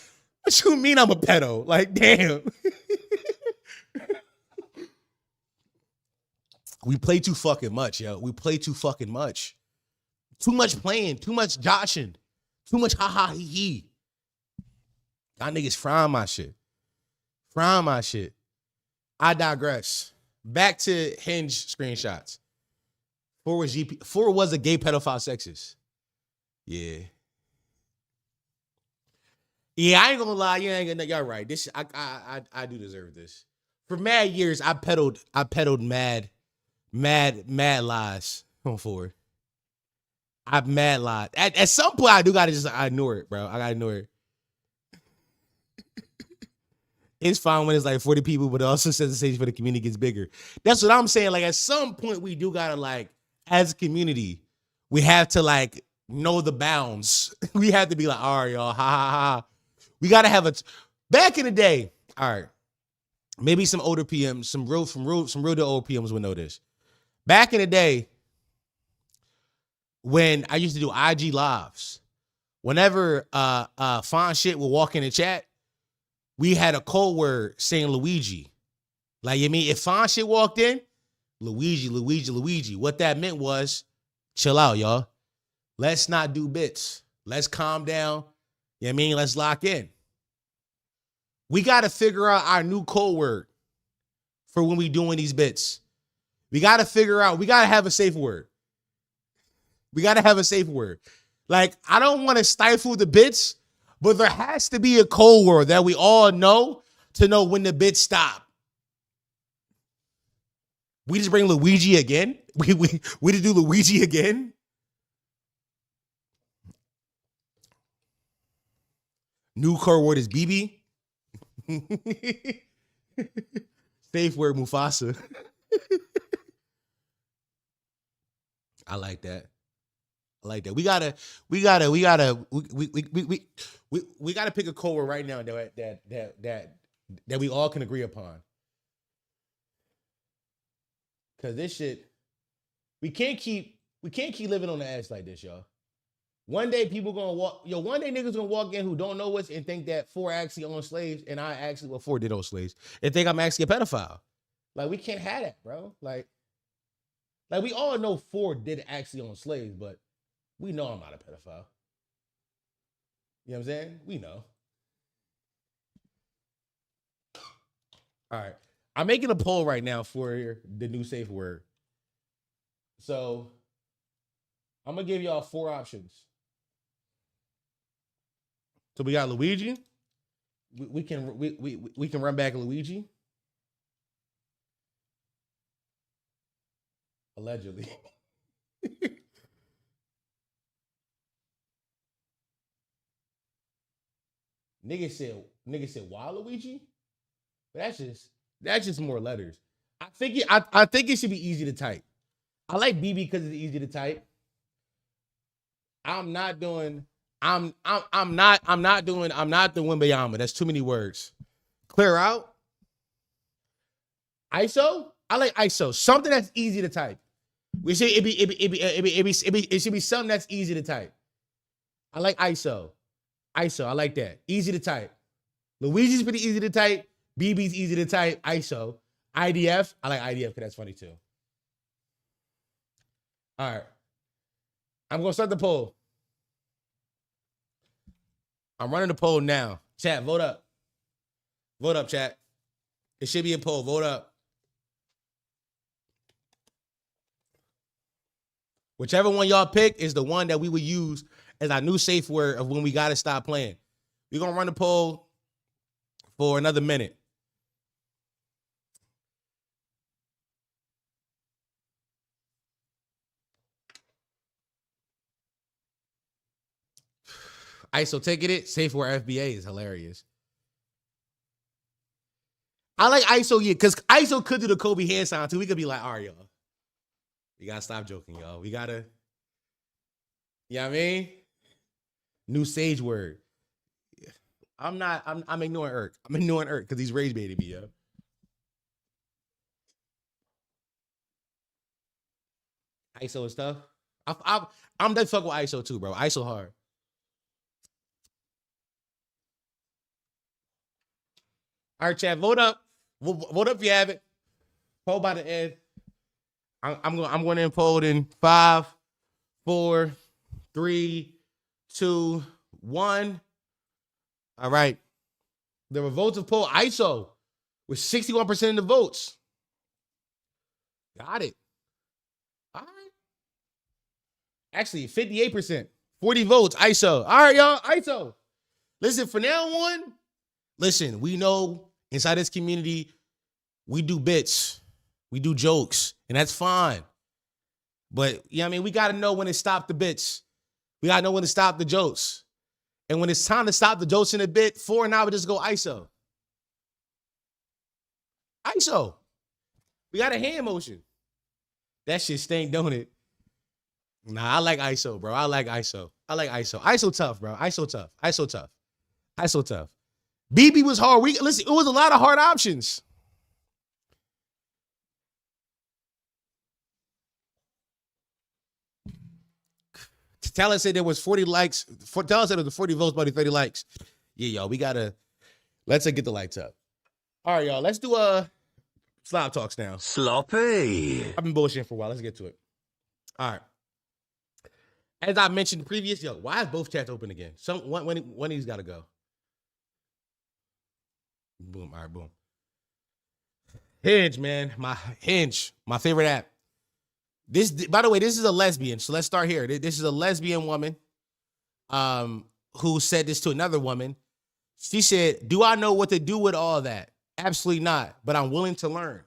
what you mean I'm a pedo? Like, damn. We play too fucking much, yo. We play too fucking much. Too much playing, too much joshing, too much ha-ha he. Y'all niggas frying my shit. Frying my shit. I digress. Back to Hinge screenshots. 4 was a gay pedophile sexist. Yeah. Yeah, I ain't gonna lie. Y'all right. This I do deserve this. For mad years, I peddled mad lies on 4. I mad lied. At some point, I do gotta just ignore it, bro. I gotta ignore it. It's fine when it's like 40 people, but it also sets the stage for the community gets bigger. That's what I'm saying. Like, at some point, we do gotta, like, as a community, we have to, like, know the bounds. We have to be like, all right, y'all, ha ha ha. We gotta have back in the day. All right, maybe some older PMs, some real to old PMs would know this. Back in the day, when I used to do IG lives, whenever fine shit would walk in the chat, we had a code word saying Luigi. Like, you mean, if fine shit walked in, Luigi. What that meant was, chill out, y'all. Let's not do bits. Let's calm down. You know what I mean? Let's lock in. We got to figure out our new code word for when we doing these bits. We got to have a safe word. Like, I don't want to stifle the bits, but there has to be a code word that we all know to know when the bits stop. We just bring Luigi again? We just do Luigi again? New code word is BB. Safe word Mufasa. I like that. We gotta pick a code word right now that that we all can agree upon. Cause this shit, we can't keep living on the ass like this, y'all. One day people gonna walk, one day niggas gonna walk in who don't know us and think that 4 actually own slaves and I actually, 4 did own slaves, and think I'm actually a pedophile. Like, we can't have that, bro. Like we all know 4 did actually own slaves, but we know I'm not a pedophile. You know what I'm saying? We know. All right. I'm making a poll right now for the new safe word. So I'm gonna give y'all 4 options. So we got Luigi. We can run back Luigi. Allegedly. Nigga said Waluigi? But that's just more letters. I think it should be easy to type. I like BB because it's easy to type. I'm not doing Wimbayama. That's too many words. Clear out. ISO? I like ISO. Something that's easy to type. We say it should be something that's easy to type. I like ISO. ISO, I like that. Easy to type. Luigi's pretty easy to type. BB's easy to type. ISO. IDF, I like IDF because that's funny too. All right. I'm going to start the poll. I'm running the poll now. Chat, vote up. Vote up, chat. It should be a poll. Vote up. Whichever one y'all pick is the one that we will use as our new safe word of when we got to stop playing. We're going to run the poll for another minute. ISO taking it. Safe word FBA is hilarious. I like ISO, yeah, because ISO could do the Kobe hand sign too. We could be like, all right, y'all. We got to stop joking, y'all. We got to, you know what I mean? New sage word. I'm ignoring Irk. I'm ignoring Irk because he's rage baiting me, yo. ISO and stuff. I'm done fuck with ISO too, bro. ISO hard. All right, chat, vote up. Vote up if you have it. Poll by the end. I'm going to poll in 5, 4, 3, 2, 1. All right. The votes of poll ISO with 61% of the votes. Got it. All right. Actually, 58%. 40 votes. ISO. All right, y'all. ISO. Listen, from now on, listen, we know inside this community, we do bits. We do jokes, and that's fine. But, you know what I mean? We got to know when to stop the bits. We got to know when to stop the jokes. And when it's time to stop the jokes in a bit, 4 and I would just go ISO. ISO. We got a hand motion. That shit stink, don't it? Nah, I like ISO, bro. I like ISO. I like ISO. ISO tough, bro. ISO tough. ISO tough. ISO tough. BB was hard. Listen, it was a lot of hard options. Tell us said there was 40 likes. Tell us that there was 40 votes, buddy, 30 likes. Yeah, y'all, let's get the lights up. All right, y'all, let's do Slop talks now. Sloppy. I've been bullshitting for a while. Let's get to it. All right. As I mentioned previous, why is both chats open again? One of these got to go. Boom. All right, boom. Hinge, man. My favorite app. This, by the way, this is a lesbian. So let's start here. This is a lesbian woman who said this to another woman. She said, do I know what to do with all that? Absolutely not, but I'm willing to learn.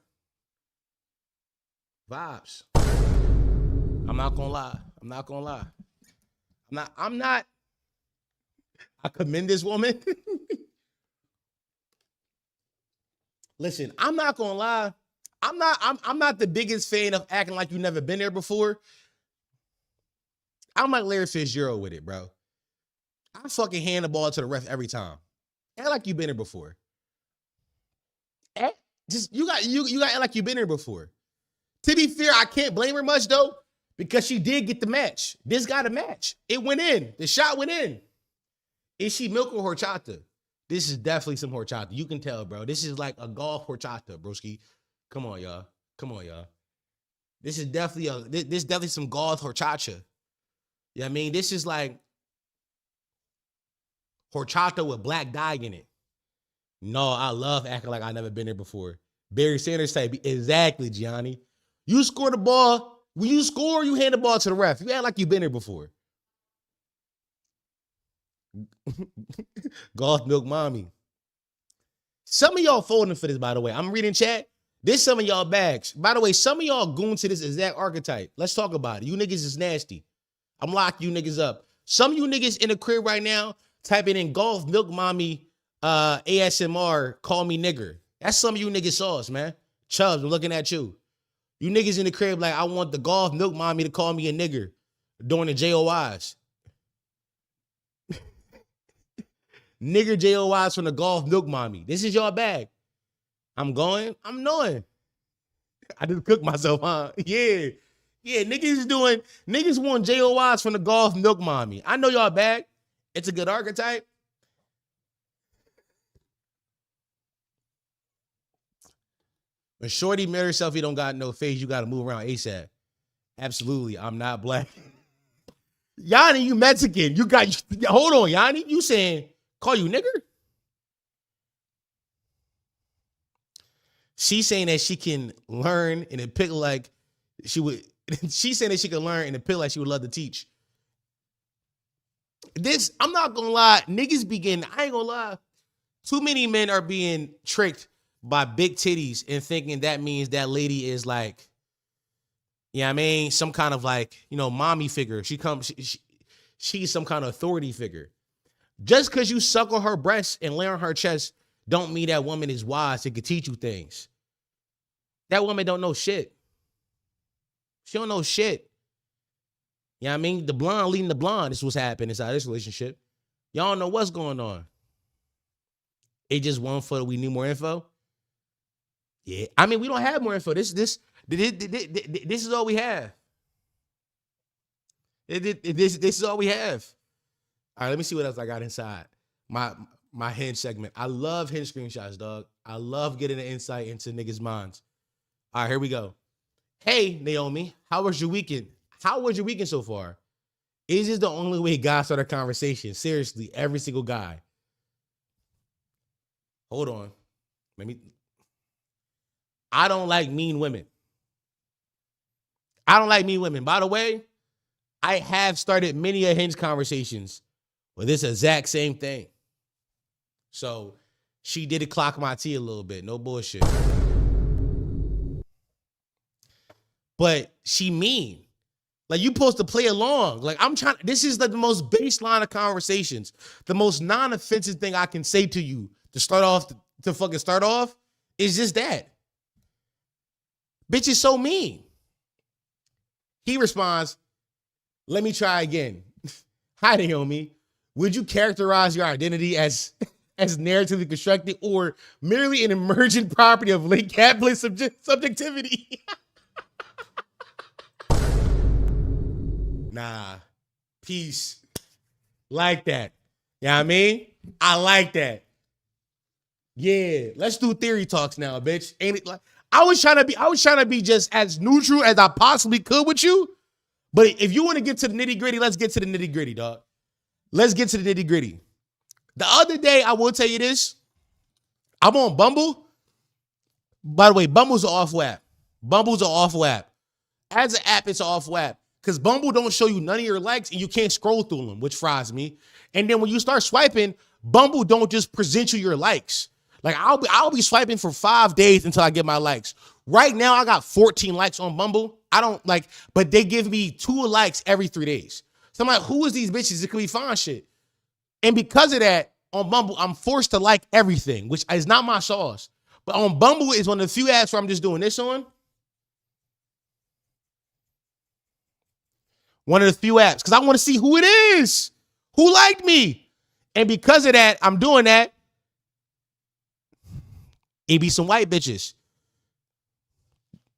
Vibes. I'm not gonna lie. I commend this woman. Listen, I'm not gonna lie. I'm not the biggest fan of acting like you've never been there before. I'm like Larry Fitzgerald with it, bro. I fucking hand the ball to the ref every time. Act like you've been there before. Just you got like you've been here before. To be fair, I can't blame her much though, because she did get the match. This got a match. It went in. The shot went in. Is she milk or horchata? This is definitely some horchata. You can tell, bro. This is like a golf horchata, broski. Come on, y'all. This is definitely some golf horchata. You know what I mean? This is like horchata with black dye in it. No, I love acting like I've never been there before. Barry Sanders type. Exactly, Gianni. You score the ball. When you score, you hand the ball to the ref. You act like you've been there before. Golf milk mommy. Some of y'all folding for this, by the way. I'm reading chat. This some of y'all bags. By the way, some of y'all goon to this exact archetype. Let's talk about it. You niggas is nasty. I'm locking you niggas up. Some of you niggas in the crib right now typing in golf milk mommy ASMR, call me nigger. That's some of you niggas sauce, man. Chubbs, I'm looking at you. You niggas in the crib like, I want the golf milk mommy to call me a nigger during the JOIs. Nigger JOIs from the golf milk mommy. This is y'all bag. I'm knowing. I just cooked myself, huh? Yeah, niggas want JOIs from the golf milk mommy. I know y'all bag. It's a good archetype. When shorty marry herself, he don't got no face. You got to move around ASAP. Absolutely. I'm not black. Yanni, you Mexican. Hold on, Yanni. You saying, call you nigger? She's saying that she can learn in a pick like she would. She's saying that she can learn in a pick like she would love to teach. This, I'm not going to lie. Niggas begin, I ain't going to lie. Too many men are being tricked by big titties and thinking that means that lady is like, you know what I mean? Some kind of like, mommy figure. She's some kind of authority figure. Just because you suckle her breasts and lay on her chest don't mean that woman is wise and can teach you things. That woman don't know shit. She don't know shit. You know what I mean? The blonde leading the blonde is what's happening inside this relationship. Y'all don't know what's going on. It just one foot. We need more info. Yeah, I mean, we don't have more info. This is all we have. This is all we have. All right, let me see what else I got inside my Hinge segment. I love Hinge screenshots, dog. I love getting an insight into niggas' minds. All right, here we go. Hey, Naomi, how was your weekend? How was your weekend so far? Is this the only way guys start a conversation? Seriously, every single guy. Hold on. I don't like mean women. By the way, I have started many a Hinge conversations with this exact same thing. So she did clock my tea a little bit. No bullshit. But she mean. Like, you supposed to play along. Like, this is like the most baseline of conversations. The most non-offensive thing I can say to you to start off is just that. Bitch is so mean. He responds, let me try again. Hi, Naomi. Would you characterize your identity as narratively constructed or merely an emergent property of late capitalist subjectivity? Nah. Peace. Like that. You know what I mean? I like that. Yeah. Let's do theory talks now, bitch. Ain't it like I was trying to be just as neutral as I possibly could with you. But if you want to get to the nitty-gritty, let's get to the nitty-gritty, dog. Let's get to the nitty-gritty. The other day, I will tell you this. I'm on Bumble. By the way, Bumble's an awful app. As an app, it's an awful app. Because Bumble don't show you none of your likes and you can't scroll through them, which fries me. And then when you start swiping, Bumble don't just present you your likes. Like, I'll be swiping for 5 days until I get my likes. Right now, I got 14 likes on Bumble. I don't like, but they give me 2 likes every 3 days. So I'm like, who is these bitches? It could be fine shit. And because of that, on Bumble, I'm forced to like everything, which is not my sauce. But on Bumble is one of the few apps where I'm just doing this on. One of the few apps, because I want to see who it is, who liked me. And because of that, I'm doing that. It be some white bitches.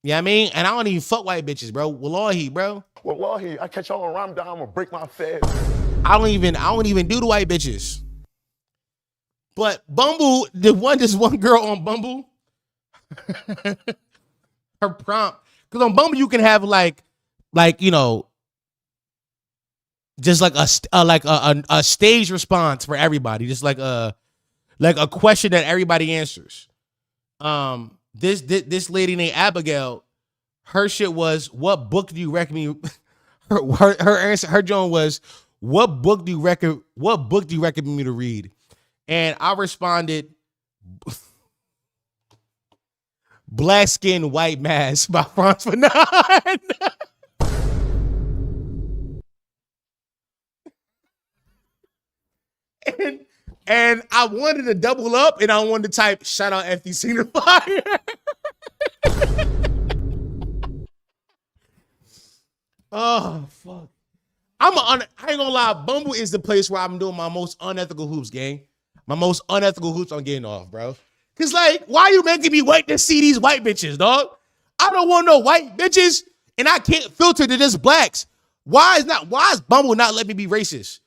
You know what I mean? And I don't even fuck white bitches, bro. Wallahi, bro. Wallahi, I catch y'all on Ramadan, I'm gonna break my fast. I don't even do the white bitches. But Bumble, this one girl on Bumble, her prompt, because on Bumble you can have like you know, just like a stage response for everybody, just like a question that everybody answers. This lady named Abigail, her shit was, what book do you recommend? Her answer, her joint was, what book do you recommend me to read? And I responded, Black Skin, White Mask by Franz Fanon. And I wanted to double up, and I wanted to type, shout out FTC to fire. Oh, fuck. I ain't gonna lie, Bumble is the place where I'm doing my most unethical hoops, gang. My most unethical hoops I'm getting off, bro. Cause like, why you making me wait to see these white bitches, dog? I don't want no white bitches, and I can't filter to just blacks. Why is Bumble not letting me be racist?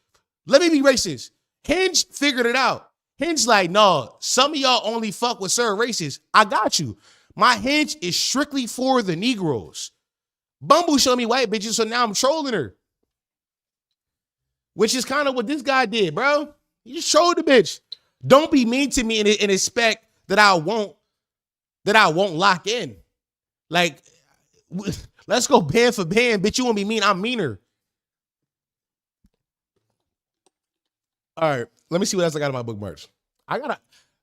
Let me be racist. Hinge figured it out. Hinge like, no, some of y'all only fuck with certain races. I got you. My Hinge is strictly for the Negroes. Bumble showed me white bitches, so now I'm trolling her. Which is kind of what this guy did, bro. He just trolled the bitch. Don't be mean to me and expect that I won't lock in. Like, let's go band for band, bitch. You want to be mean? I'm meaner. All right, let me see what else I got in my bookmarks.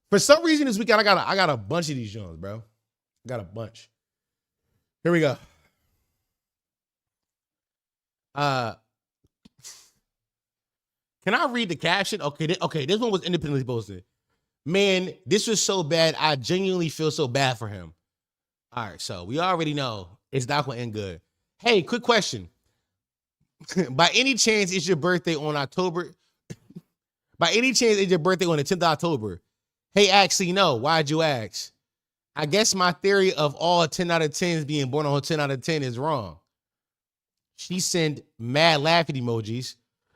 For some reason this weekend, I got a bunch of these joints, bro. I got a bunch. Here we go. Can I read the caption? Okay, this one was independently posted. Man, this was so bad. I genuinely feel so bad for him. All right, so we already know it's not going to end good. Hey, quick question. By any chance, it's your birthday on October? By any chance, it's your birthday on the 10th of October? Hey, actually, no. Why'd you ask? I guess my theory of all 10 out of 10s being born on 10 out of 10 is wrong. She sent mad laughing emojis.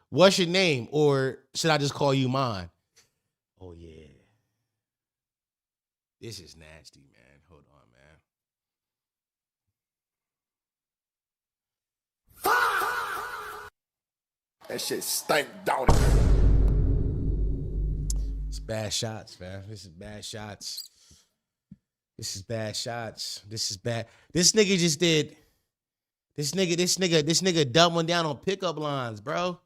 What's your name? Or should I just call you mine? Oh, yeah. This is nasty, man. Hold on, man. That shit stank down. It's bad shots, man. This is bad shots. This is bad shots. This is bad. This nigga just did. This nigga doubling down on pickup lines, bro.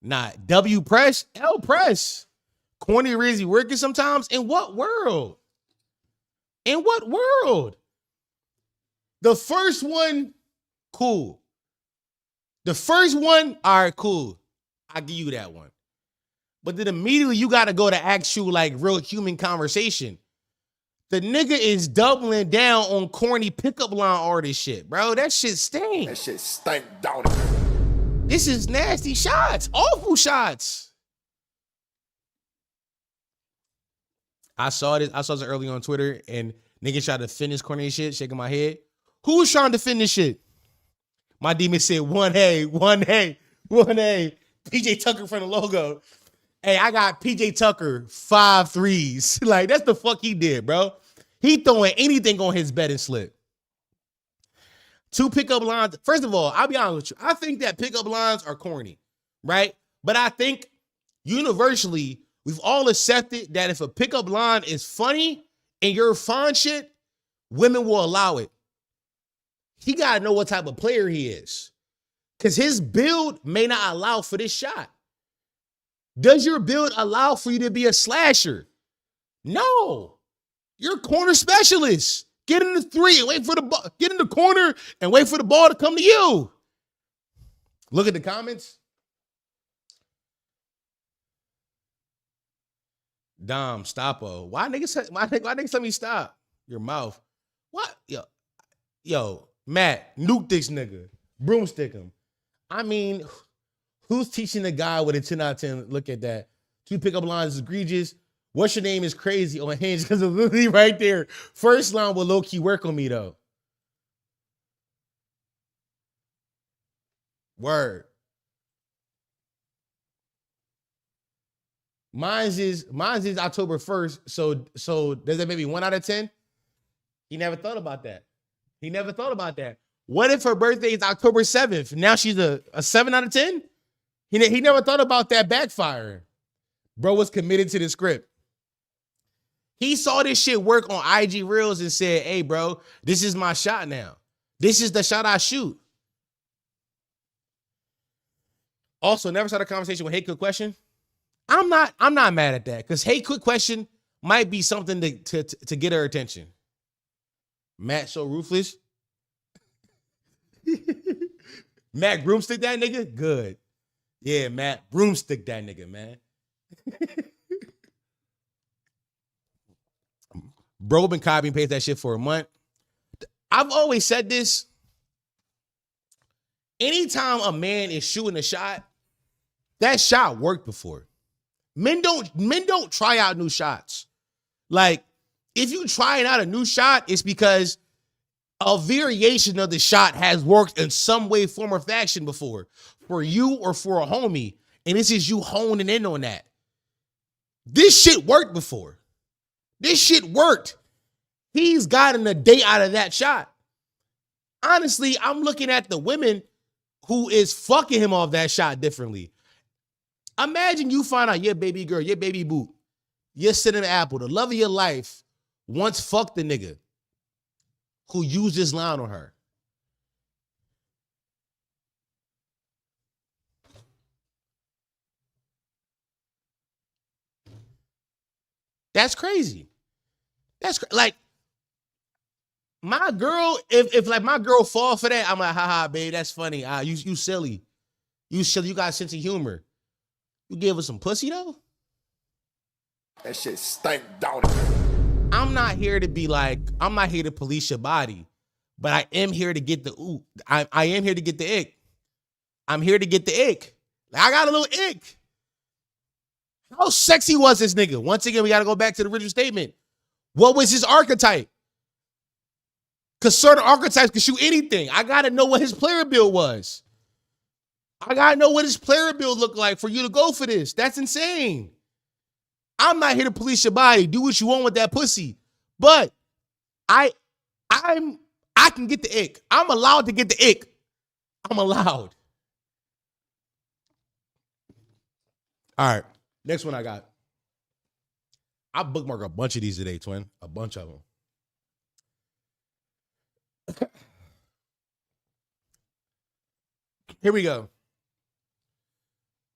Nah, W press, L press. Corny Rizzy working sometimes. In what world? In what world? The first one, cool. The first one, all right, cool. I'll give you that one. But then immediately you got to go to actual, like, real human conversation. The nigga is doubling down on corny pickup line artist shit, bro. That shit stinks. That shit stank down. This is nasty shots. Awful shots. I saw this early on Twitter, and niggas tried to finish corny shit, shaking my head. Who was trying to finish shit? My demon said 1A, 1A, 1A. PJ Tucker from the logo. Hey, I got PJ Tucker 5 threes. Like, that's the fuck he did, bro. He throwing anything on his betting slip. 2 pickup lines. First of all, I'll be honest with you. I think that pickup lines are corny, right? But I think universally, we've all accepted that if a pickup line is funny and you're fun shit, women will allow it. He got to know what type of player he is. Because his build may not allow for this shot. Does your build allow for you to be a slasher? No. You're a corner specialist. Get in the 3 and wait for the ball. Get in the corner and wait for the ball to come to you. Look at the comments. Dom, stoppo. Why niggas tell me stop? Your mouth. What? Yo, Matt, nuke this nigga. Broomstick him. I mean, who's teaching the guy with a 10 out of 10? Look at that. 2 pickup lines is egregious. What's your name is crazy on Hinge because it's literally right there. First line will low key work on me though. Word. Mine's is October 1st. So does that make me 1 out of 10? He never thought about that. What if her birthday is October 7th? Now she's a 7 out of 10? He never thought about that backfiring. Bro was committed to the script. He saw this shit work on IG Reels and said, hey, bro, this is my shot now. This is the shot I shoot. Also, never start a conversation with hey, quick question. I'm not mad at that because hey, quick question might be something to get her attention. Matt so ruthless. Matt broomstick that nigga? Good. Yeah, Matt broomstick that nigga, man. Bro been copying and paste that shit for a month. I've always said this. Anytime a man is shooting a shot, that shot worked before. Men don't try out new shots. Like, if you trying out a new shot, it's because a variation of the shot has worked in some way, form, or fashion before for you or for a homie. And this is you honing in on that. This shit worked before. This shit worked. He's gotten a day out of that shot. Honestly, I'm looking at the women who is fucking him off that shot differently. Imagine you find out your baby girl, your baby boo, your cinnamon apple, the love of your life, once fucked the nigga who used this line on her. That's crazy. Like, my girl, if like my girl fall for that, I'm like, haha, babe, that's funny. You silly. You silly. You got a sense of humor. You give her some pussy though? That shit stank, don't it? I'm not here to police your body, but I am here to get the ooh. I am here to get the ick. I'm here to get the ick. Like, I got a little ick. How sexy was this nigga? Once again, we got to go back to the original statement. What was his archetype? Because certain archetypes can shoot anything. I got to know what his player build was. I got to know what his player build looked like for you to go for this. That's insane. I'm not here to police your body. Do what you want with that pussy. But I can get the ick. I'm allowed to get the ick. I'm allowed. All right. Next one I got. I bookmarked a bunch of these today, twin. A bunch of them. Here we go.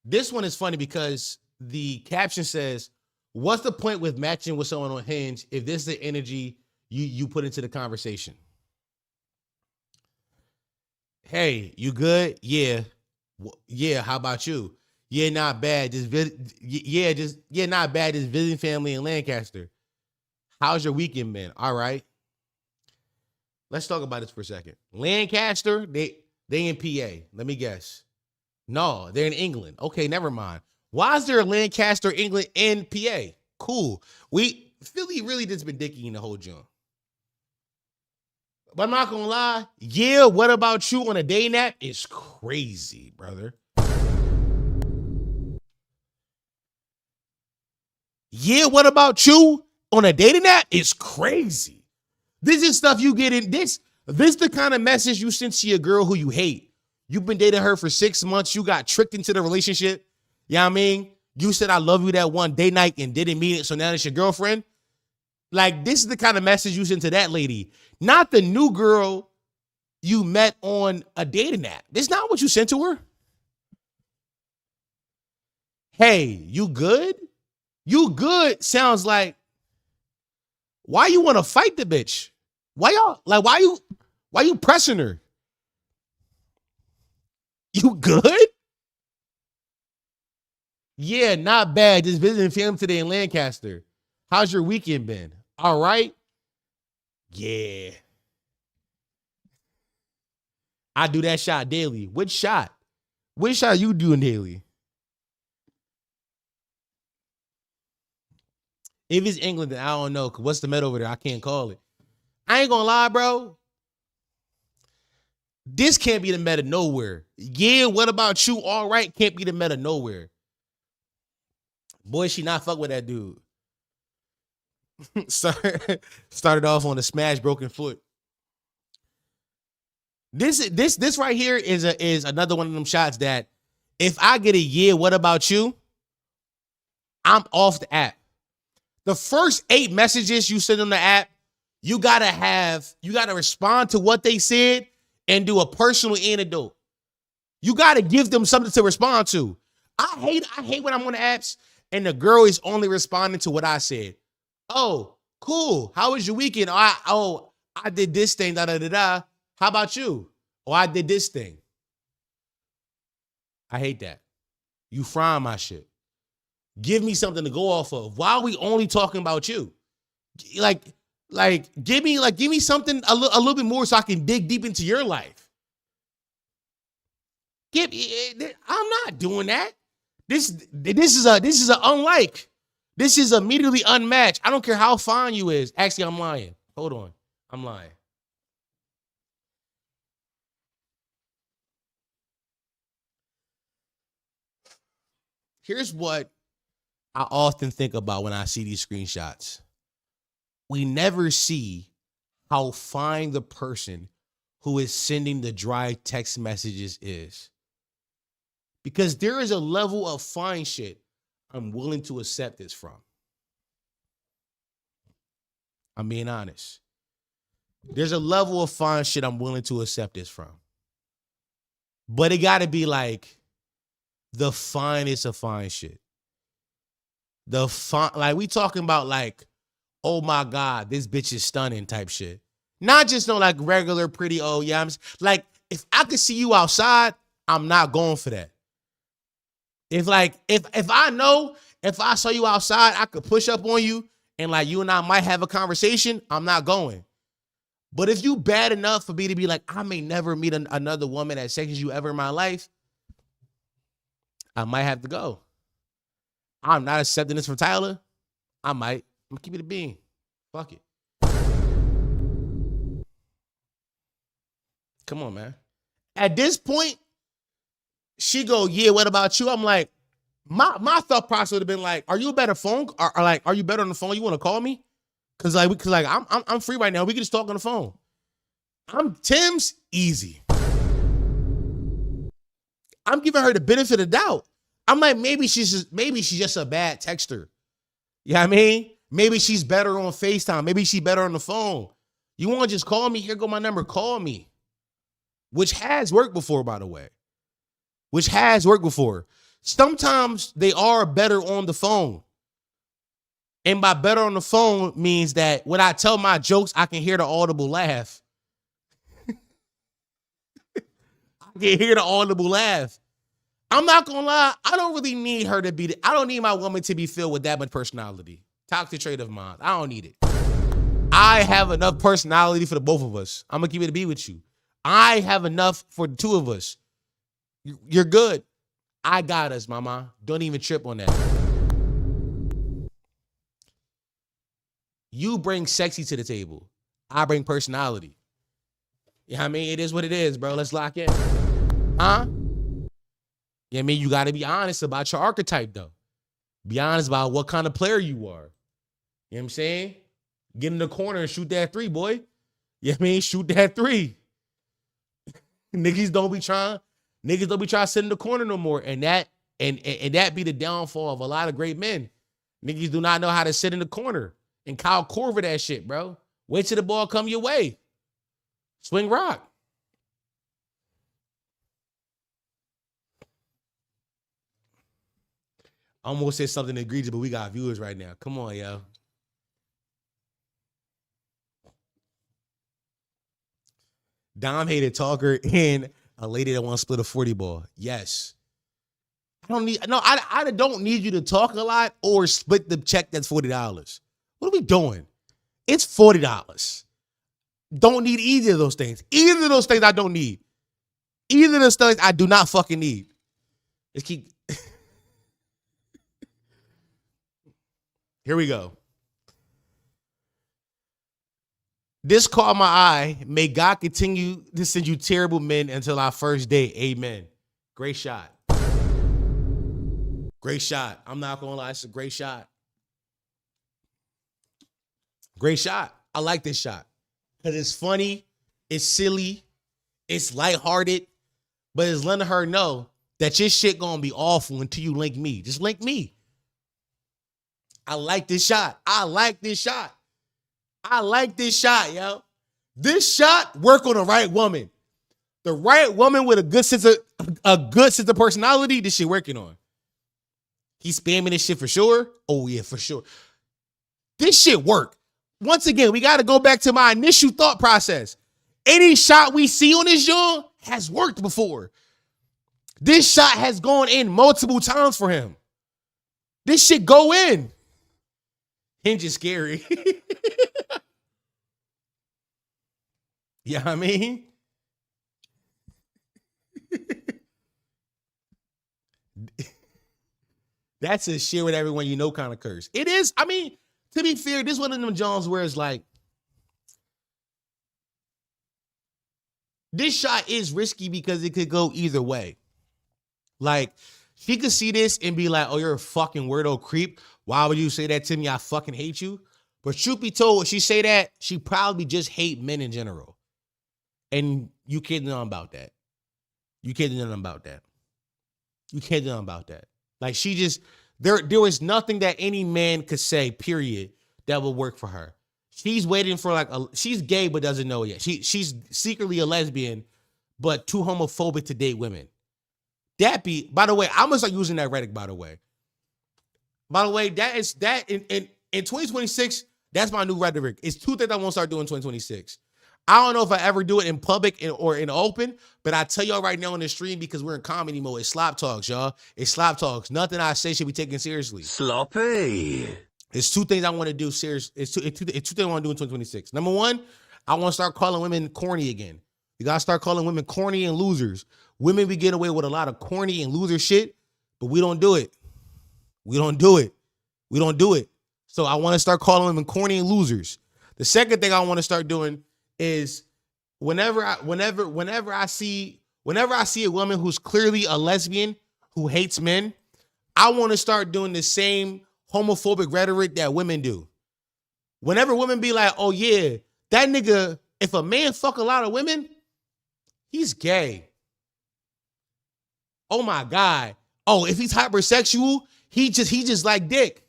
This one is funny because the caption says, what's the point with matching with someone on Hinge if this is the energy you put into the conversation? Hey, you good? Yeah. Yeah, how about you? Yeah, not bad. Just not bad. Just visiting family in Lancaster. How's your weekend been? All right. Let's talk about this for a second. Lancaster, they in PA. Let me guess. No, they're in England. Okay, never mind. Why is there a Lancaster, England, and PA? Cool. Philly really just been dicking the whole jump. But I'm not gonna lie. Yeah, what about you on a day nap? It's crazy, brother. Yeah, what about you on a dating app? It's crazy. This is stuff you get in. This the kind of message you send to your girl who you hate. You've been dating her for 6 months. You got tricked into the relationship. You know what I mean? You said, I love you that one day night and didn't mean it. So now it's your girlfriend. Like, this is the kind of message you send to that lady. Not the new girl you met on a dating app. This is not what you sent to her. Hey, you good? You good sounds like, why you want to fight the bitch? Why you pressing her? You good? Yeah, not bad. Just visiting family today in Lancaster. How's your weekend been? All right. Yeah. I do that shot daily. Which shot? Which shot you doing daily? If it's England, then I don't know. Cause what's the Met over there? I can't call it. I ain't gonna lie, bro. This can't be the Met of nowhere. Yeah, what about you? All right, can't be the Met of nowhere. Boy, she not fuck with that dude. Started off on a smash broken foot. This right here is another one of them shots that if I get a yeah, what about you? I'm off the app. The first 8 messages you send on the app, you gotta respond to what they said and do a personal anecdote. You gotta give them something to respond to. I hate when I'm on the apps and the girl is only responding to what I said. Oh, cool. How was your weekend? I did this thing, da da da da. How about you? Oh, I did this thing. I hate that. You frying my shit. Give me something to go off of. Why are we only talking about you? Like give me something a little bit more so I can dig deep into your life. I'm not doing that. This is a unlike. This is immediately unmatched. I don't care how fine you is. Actually, I'm lying. Hold on. I'm lying. Here's what I often think about when I see these screenshots. We never see how fine the person who is sending the dry text messages is. Because there is a level of fine shit I'm willing to accept this from. I'm being honest. There's a level of fine shit I'm willing to accept this from. But it got to be like the finest of fine shit. Like we talking about like, oh my God, this bitch is stunning type shit. Not just no like regular pretty, oh yeah, I'm like, if I could see you outside, I'm not going for that. If I know if I saw you outside, I could push up on you and like you and I might have a conversation, I'm not going. But if you bad enough for me to be like, I may never meet another woman as sexy as you ever in my life, I might have to go. I'm not accepting this from Tyler. I might. I'm gonna keep it a bean. Fuck it. Come on, man. At this point, she go, yeah, what about you? I'm like, my thought process would have been like, are you a better phone? Or like, are you better on the phone? You want to call me? Cause I'm free right now. We can just talk on the phone. I'm Tim's easy. I'm giving her the benefit of doubt. I'm like, maybe she's just a bad texter. You know what I mean? Maybe she's better on FaceTime. Maybe she's better on the phone. You want to just call me? Here go my number. Call me. Which has worked before, by the way. Which has worked before. Sometimes they are better on the phone. And by better on the phone means that when I tell my jokes, I can hear the audible laugh. I can hear the audible laugh. I'm not gonna lie, I don't really need her to be, I don't need my woman to be filled with that much personality. Toxic trait of mine. I don't need it. I have enough personality for the both of us. I'm gonna keep it to be with you. I have enough for the two of us. You're good. I got us, mama. Don't even trip on that. You bring sexy to the table. I bring personality. You know what I mean? It is what it is, bro. Let's lock in. Huh? Yeah, I mean, you got to be honest about your archetype, though. Be honest about what kind of player you are. You know what I'm saying? Get in the corner and shoot that 3, boy. You know what I mean? Shoot that 3. Niggas don't be trying to sit in the corner no more. And that be the downfall of a lot of great men. Niggas do not know how to sit in the corner. And Kyle Korver that shit, bro. Wait till the ball come your way. Swing rock. I almost said something egregious, but we got viewers right now. Come on, yo. Dom hated talker and a lady that wants to split a 40 ball. Yes. I don't need you to talk a lot or split the check that's $40. What are we doing? It's $40. Don't need either of those things. Either of those things I don't need. Either of those things I do not fucking need. Let's keep. Here we go. This caught my eye. May God continue to send you terrible men until our first date. Amen. Great shot. Great shot. I'm not gonna lie, it's a great shot. Great shot. I like this shot. Because it's funny, it's silly, it's lighthearted, but it's letting her know that your shit gonna be awful until you link me. Just link me. I like this shot. I like this shot. I like this shot, yo. This shot work on the right woman. The right woman with a good sense of personality, this shit working on. He's spamming this shit for sure. Oh yeah, for sure. This shit work. Once again, we got to go back to my initial thought process. Any shot we see on this joint has worked before. This shot has gone in multiple times for him. This shit go in. Hinge is scary. You know what I mean? That's a share with everyone you know kind of curse. It is, I mean, to be fair, this one of them Jones where it's like, this shot is risky because it could go either way. Like, she could see this and be like, oh, you're a fucking weirdo creep. Why would you say that to me? I fucking hate you. But truth be told, when she say that, she probably just hate men in general. And you can't do nothing about that. You can't do nothing about that. You can't do nothing about that. Like, she just, there was nothing that any man could say, period, that would work for her. She's waiting for like she's gay but doesn't know it yet. She's secretly a lesbian, but too homophobic to date women. That be, by the way, I'm gonna start using that rhetoric, by the way. By the way, that is that in 2026, that's my new rhetoric. It's two things I want to start doing in 2026. I don't know if I ever do it in public or in open, but I tell y'all right now on the stream because we're in comedy mode. It's Slop Talks, y'all. It's Slop Talks. Nothing I say should be taken seriously. Sloppy. It's two things I want to do serious. It's two things I want to do in 2026. Number one, I want to start calling women corny again. You got to start calling women corny and losers. Women be getting away with a lot of corny and loser shit, but we don't do it. We don't do it. We don't do it. So I want to start calling women corny and losers. The second thing I want to start doing is whenever I see a woman who's clearly a lesbian who hates men, I want to start doing the same homophobic rhetoric that women do. Whenever women be like, oh yeah, that nigga, if a man fuck a lot of women, he's gay. Oh my God. Oh, if he's hypersexual, he just like dick.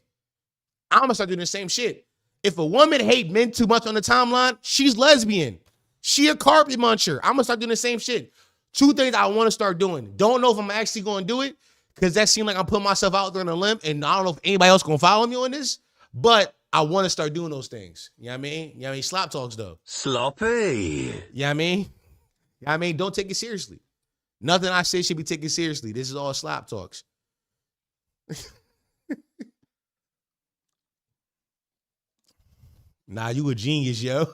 I'm gonna start doing the same shit. If a woman hate men too much on the timeline, she's lesbian. She a carpet muncher. I'm gonna start doing the same shit. Two things I want to start doing. Don't know if I'm actually gonna do it, because that seems like I'm putting myself out there on a limb, and I don't know if anybody else gonna follow me on this, but I want to start doing those things. You know what I mean? You know what I mean? Slop Talks, though. Sloppy. You know what I mean? You know what I mean? Don't take it seriously. Nothing I say should be taken seriously. This is all Slop Talks. Nah, you a genius, yo.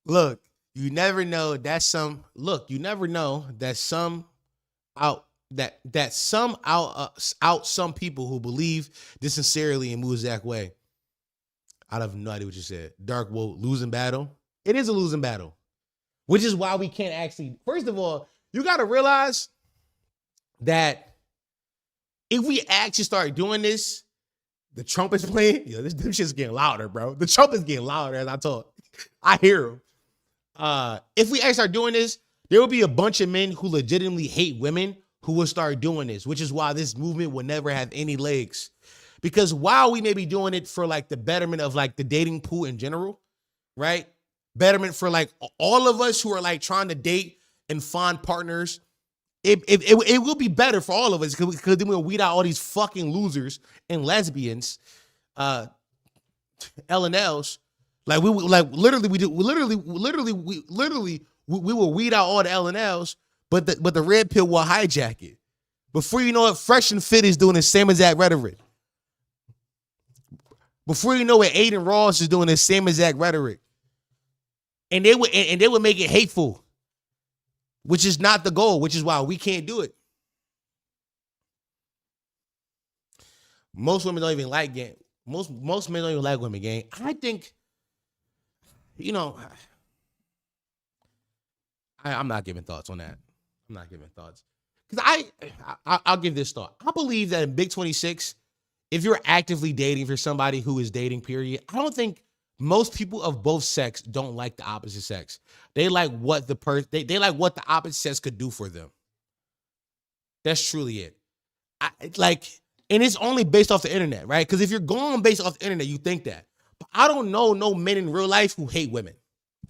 Look, you never know that some some people who believe this sincerely and moves that way. I have no idea what you said. Dark woke, losing battle. It is a losing battle, which is why we can't actually, first of all, you got to realize that if we actually start doing this, the trumpet's playing. Yo, this shit's getting louder, bro. The trumpet's getting louder as I talk. I hear him. If we actually start doing this, there will be a bunch of men who legitimately hate women who will start doing this, which is why this movement will never have any legs. Because while we may be doing it for like the betterment of like the dating pool in general, right? Betterment for like all of us who are like trying to date and find partners, it will be better for all of us because then we'll weed out all these fucking losers and lesbians, L&Ls. Like we will weed out all the L&Ls, but the red pill will hijack it. Before you know it, Fresh and Fit is doing the same exact rhetoric. Before you know it, Aiden Ross is doing the same exact rhetoric. And they would make it hateful, which is not the goal, which is why we can't do it. Most women don't even like gang. Most men don't even like women, gang. I think, you know, I'm not giving thoughts on that. I'm not giving thoughts. Because I'll give this thought. I believe that in Big 26, if you're actively dating for somebody who is dating, period, I don't think most people of both sex don't like the opposite sex. They like what they like what the opposite sex could do for them. That's truly it. And it's only based off the internet, right? Because if you're going based off the internet, you think that. But I don't know no men in real life who hate women,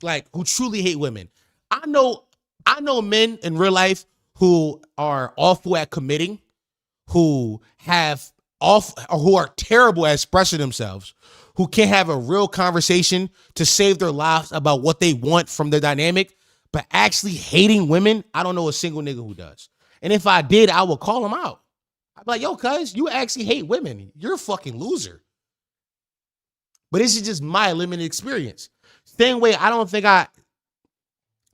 like who truly hate women. I know men in real life who are awful at committing, who are terrible at expressing themselves, who can't have a real conversation to save their lives about what they want from their dynamic, but actually hating women. I don't know a single nigga who does. And if I did, I would call them out. I'd be like, yo, cuz, you actually hate women. You're a fucking loser. But this is just my limited experience. Same way, I don't think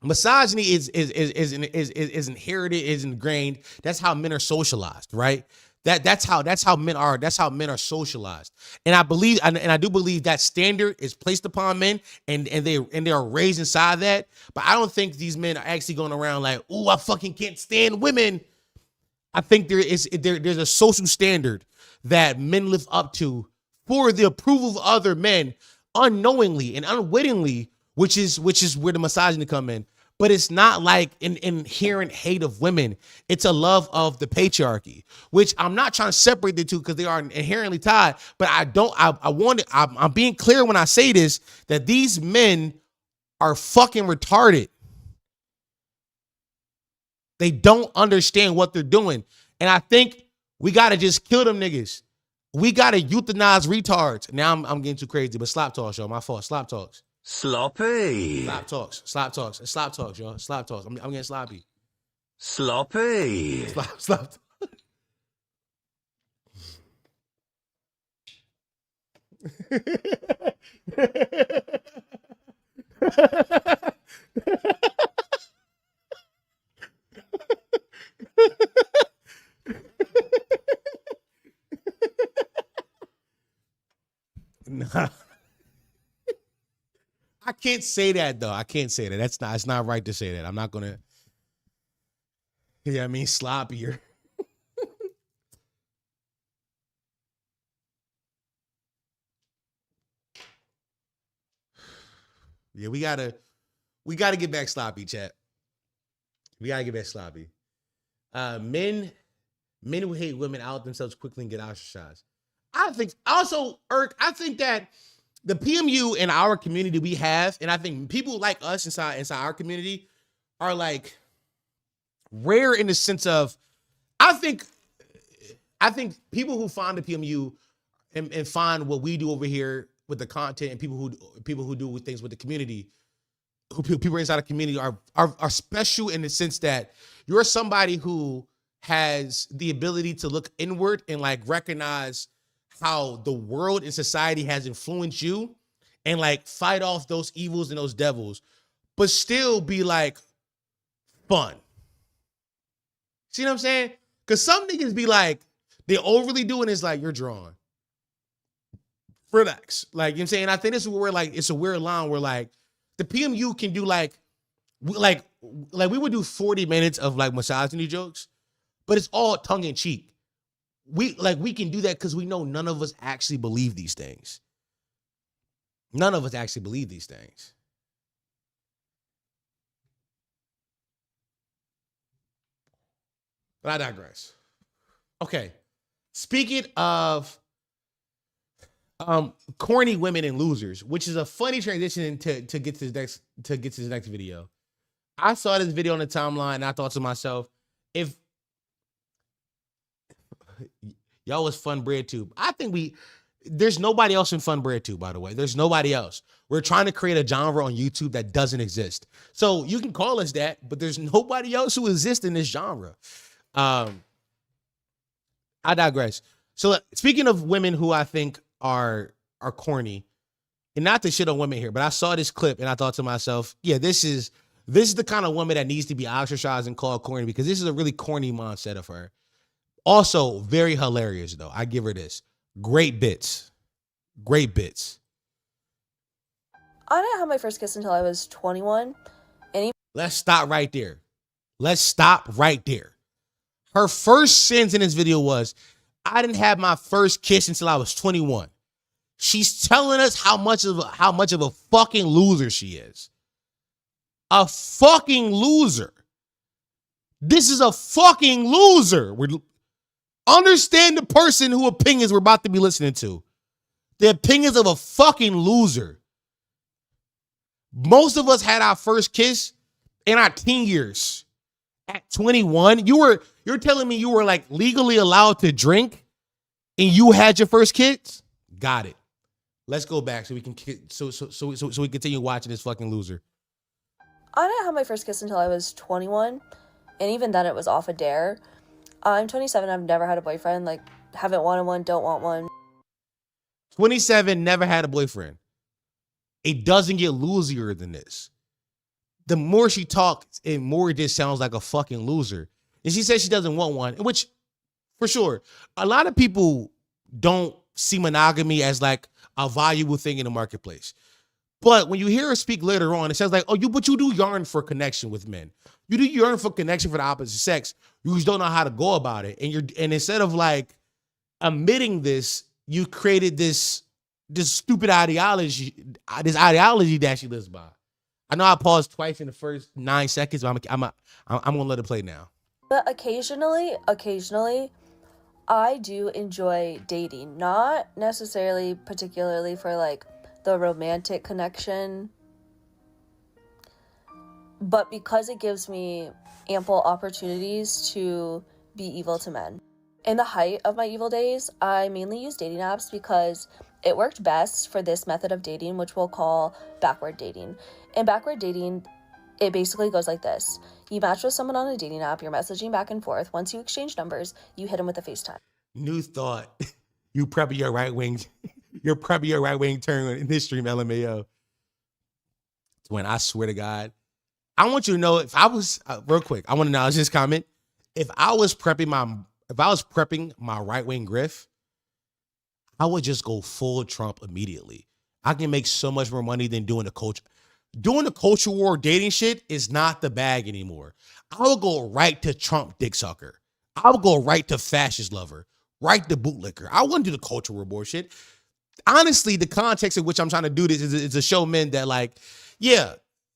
misogyny is inherited, is ingrained. That's how men are socialized, right? That's how men are socialized. And I do believe that standard is placed upon men and they are raised inside that. But I don't think these men are actually going around like, oh, I fucking can't stand women. I think there's a social standard that men live up to for the approval of other men unknowingly and unwittingly, which is where the misogyny come in. But it's not like an inherent hate of women. It's a love of the patriarchy, which I'm not trying to separate the two because they are inherently tied. But I'm being clear when I say this, that these men are fucking retarded. They don't understand what they're doing. And I think we got to just kill them niggas. We got to euthanize retards. Now I'm getting too crazy, but Slop talks, y'all. My fault. Slop talks. Sloppy. Slop talks, y'all. Slop talks. I'm getting sloppy. Sloppy. Slop. Nah. I can't say that though. I can't say that. It's not right to say that. I'm not gonna. Yeah, I mean sloppier. Yeah, we gotta get back sloppy, chat. We gotta get back sloppy. Men who hate women out themselves quickly and get ostracized. I think also, Irk, I think that the PMU in our community we have, and I think people like us inside our community are like rare in the sense of, I think people who find the PMU and find what we do over here with the content and people who do things with the community, people inside the community are special in the sense that you're somebody who has the ability to look inward and like recognize how the world and society has influenced you and like fight off those evils and those devils, but still be like fun. See what I'm saying? Because some niggas be like, they're overly doing this like you're drawing. Relax. Like, you know what I'm saying? I think this is where like, it's a weird line where like the PMU can do like we would do 40 minutes of like misogyny jokes, but it's all tongue in cheek. We can do that because we know none of us actually believe these things. None of us actually believe these things. But I digress. Okay. Speaking of corny women and losers, which is a funny transition to get to this next video. I saw this video on the timeline and I thought to myself, if y'all was Fun Bread Tube, I think there's nobody else in Fun Bread Tube, by the way. There's nobody else. We're trying to create a genre on YouTube that doesn't exist. So you can call us that, but there's nobody else who exists in this genre. I digress. So speaking of women who I think are corny, and not to shit on women here, but I saw this clip and I thought to myself, yeah, this is the kind of woman that needs to be ostracized and called corny, because this is a really corny mindset of her. Also, very hilarious, though. I give her this. Great bits. Great bits. I didn't have my first kiss until I was 21. Let's stop right there. Let's stop right there. Her first sentence in this video was, I didn't have my first kiss until I was 21. She's telling us how much of a fucking loser she is. A fucking loser. This is a fucking loser. Understand the person whose opinions we're about to be listening to. The opinions of a fucking loser. Most of us had our first kiss in our teen years. At 21, you're telling me you were like legally allowed to drink and you had your first kiss? Got it. Let's go back so we can we continue watching this fucking loser. I didn't have my first kiss until I was 21, and even then it was off a dare. I'm 27. I've never had a boyfriend. Like, haven't wanted one, don't want one. 27, never had a boyfriend. It doesn't get losier than this. The more she talks, the more it just sounds like a fucking loser. And she says she doesn't want one, which, for sure, a lot of people don't see monogamy as like a valuable thing in the marketplace. But when you hear her speak later on, it says like, but you do yearn for connection with men. You do yearn for connection for the opposite sex. You just don't know how to go about it. And instead of like admitting this, you created this stupid ideology, that she lives by. I know I paused twice in the first 9 seconds, but I'm gonna let it play now. But occasionally, I do enjoy dating. Not necessarily particularly for like the romantic connection, but because it gives me ample opportunities to be evil to men. In the height of my evil days, I mainly use dating apps because it worked best for this method of dating, which we'll call backward dating. In backward dating, it basically goes like this. You match with someone on a dating app, you're messaging back and forth. Once you exchange numbers, you hit them with a FaceTime. New thought. You prepping your right wing. You're prepping your right wing turn in this stream, LMAO. When I swear to God, I want you to know, if I was real quick, I want to acknowledge this comment. If I was prepping my right wing griff, I would just go full Trump immediately. I can make so much more money than doing the culture. Doing the culture war dating shit is not the bag anymore. I would go right to Trump dick sucker. I would go right to fascist lover, right to bootlicker. I wouldn't do the culture war bullshit. Honestly, the context in which I'm trying to do this is to show men that, like, yeah,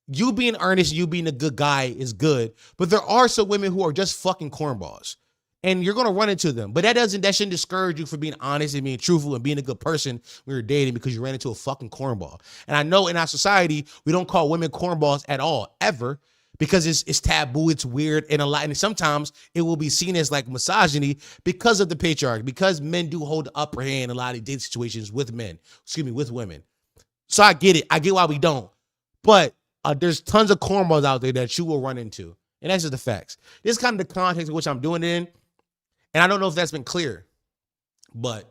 you being earnest, you being a good guy is good, but there are some women who are just fucking cornballs. And you're going to run into them. But that shouldn't discourage you from being honest and being truthful and being a good person when you're dating because you ran into a fucking cornball. And I know in our society, we don't call women cornballs at all, ever, because it's taboo, it's weird, and sometimes it will be seen as like misogyny because of the patriarchy, because men do hold the upper hand in a lot of dating situations with women. So I get it. I get why we don't. But there's tons of cornballs out there that you will run into. And that's just the facts. This is kind of the context in which I'm doing it in. And I don't know if that's been clear, but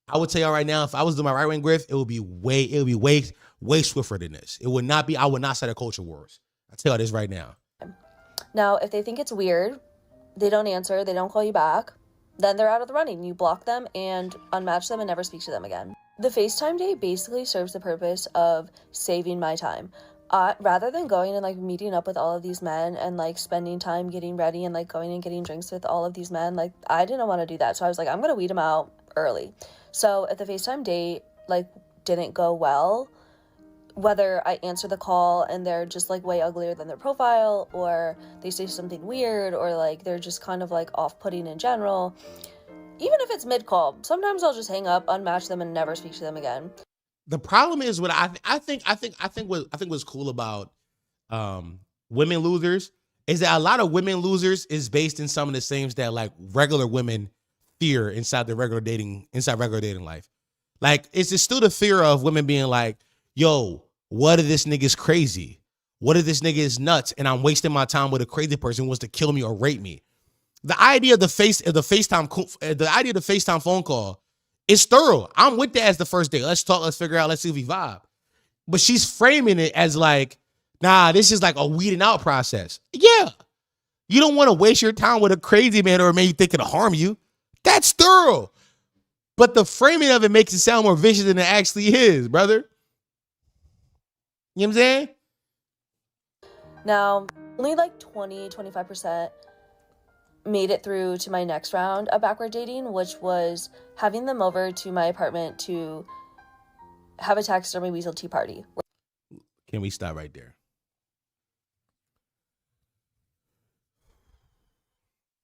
I would tell y'all right now, if I was doing my right wing grift, it would be way swifter than this. It would not be. I would not start a culture wars. I tell you this right now. Now, if they think it's weird, they don't answer, they don't call you back, then they're out of the running. You block them and unmatch them and never speak to them again. The FaceTime date basically serves the purpose of saving my time. Rather than going and like meeting up with all of these men and like spending time getting ready and like going and getting drinks with all of these men, like I didn't want to do that. So I was like, I'm going to weed them out early. So if the FaceTime date like didn't go well, whether I answer the call and they're just like way uglier than their profile, or they say something weird, or like they're just kind of like off-putting in general, even if it's mid-call, sometimes I'll just hang up, unmatch them, and never speak to them again. The problem is what I think what's cool about women losers is that a lot of women losers is based in some of the things that like regular women fear inside regular dating life. Like it's still the fear of women being like, yo, what if this nigga's crazy? What if this nigga is nuts and I'm wasting my time with a crazy person who wants to kill me or rape me? The idea of the FaceTime phone call is thorough. I'm with that as the first date. Let's talk, let's figure out, let's see if we vibe. But she's framing it as like, nah, this is like a weeding out process. Yeah. You don't want to waste your time with a crazy man or a man you think could harm you. That's thorough. But the framing of it makes it sound more vicious than it actually is, brother. You know what I'm saying? Now, only like 20-25% made it through to my next round of backward dating, which was having them over to my apartment to have a taxidermy weasel tea party. Can we stop right there?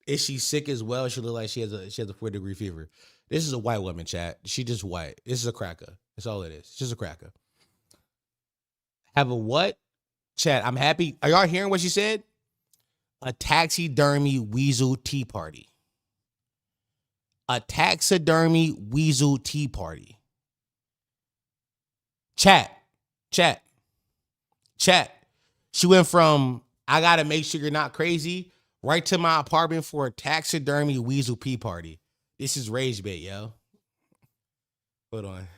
Is she sick as well? She look like she has a 4-degree fever. This is a white woman, chat. She just white. This is a cracker. That's all it is. It's just a cracker. Have a what? Chat, I'm happy. Are y'all hearing what she said? A taxidermy weasel tea party. A taxidermy weasel tea party. Chat. She went from, I gotta make sure you're not crazy, right to my apartment for a taxidermy weasel pee party. This is rage bait, yo. Hold on.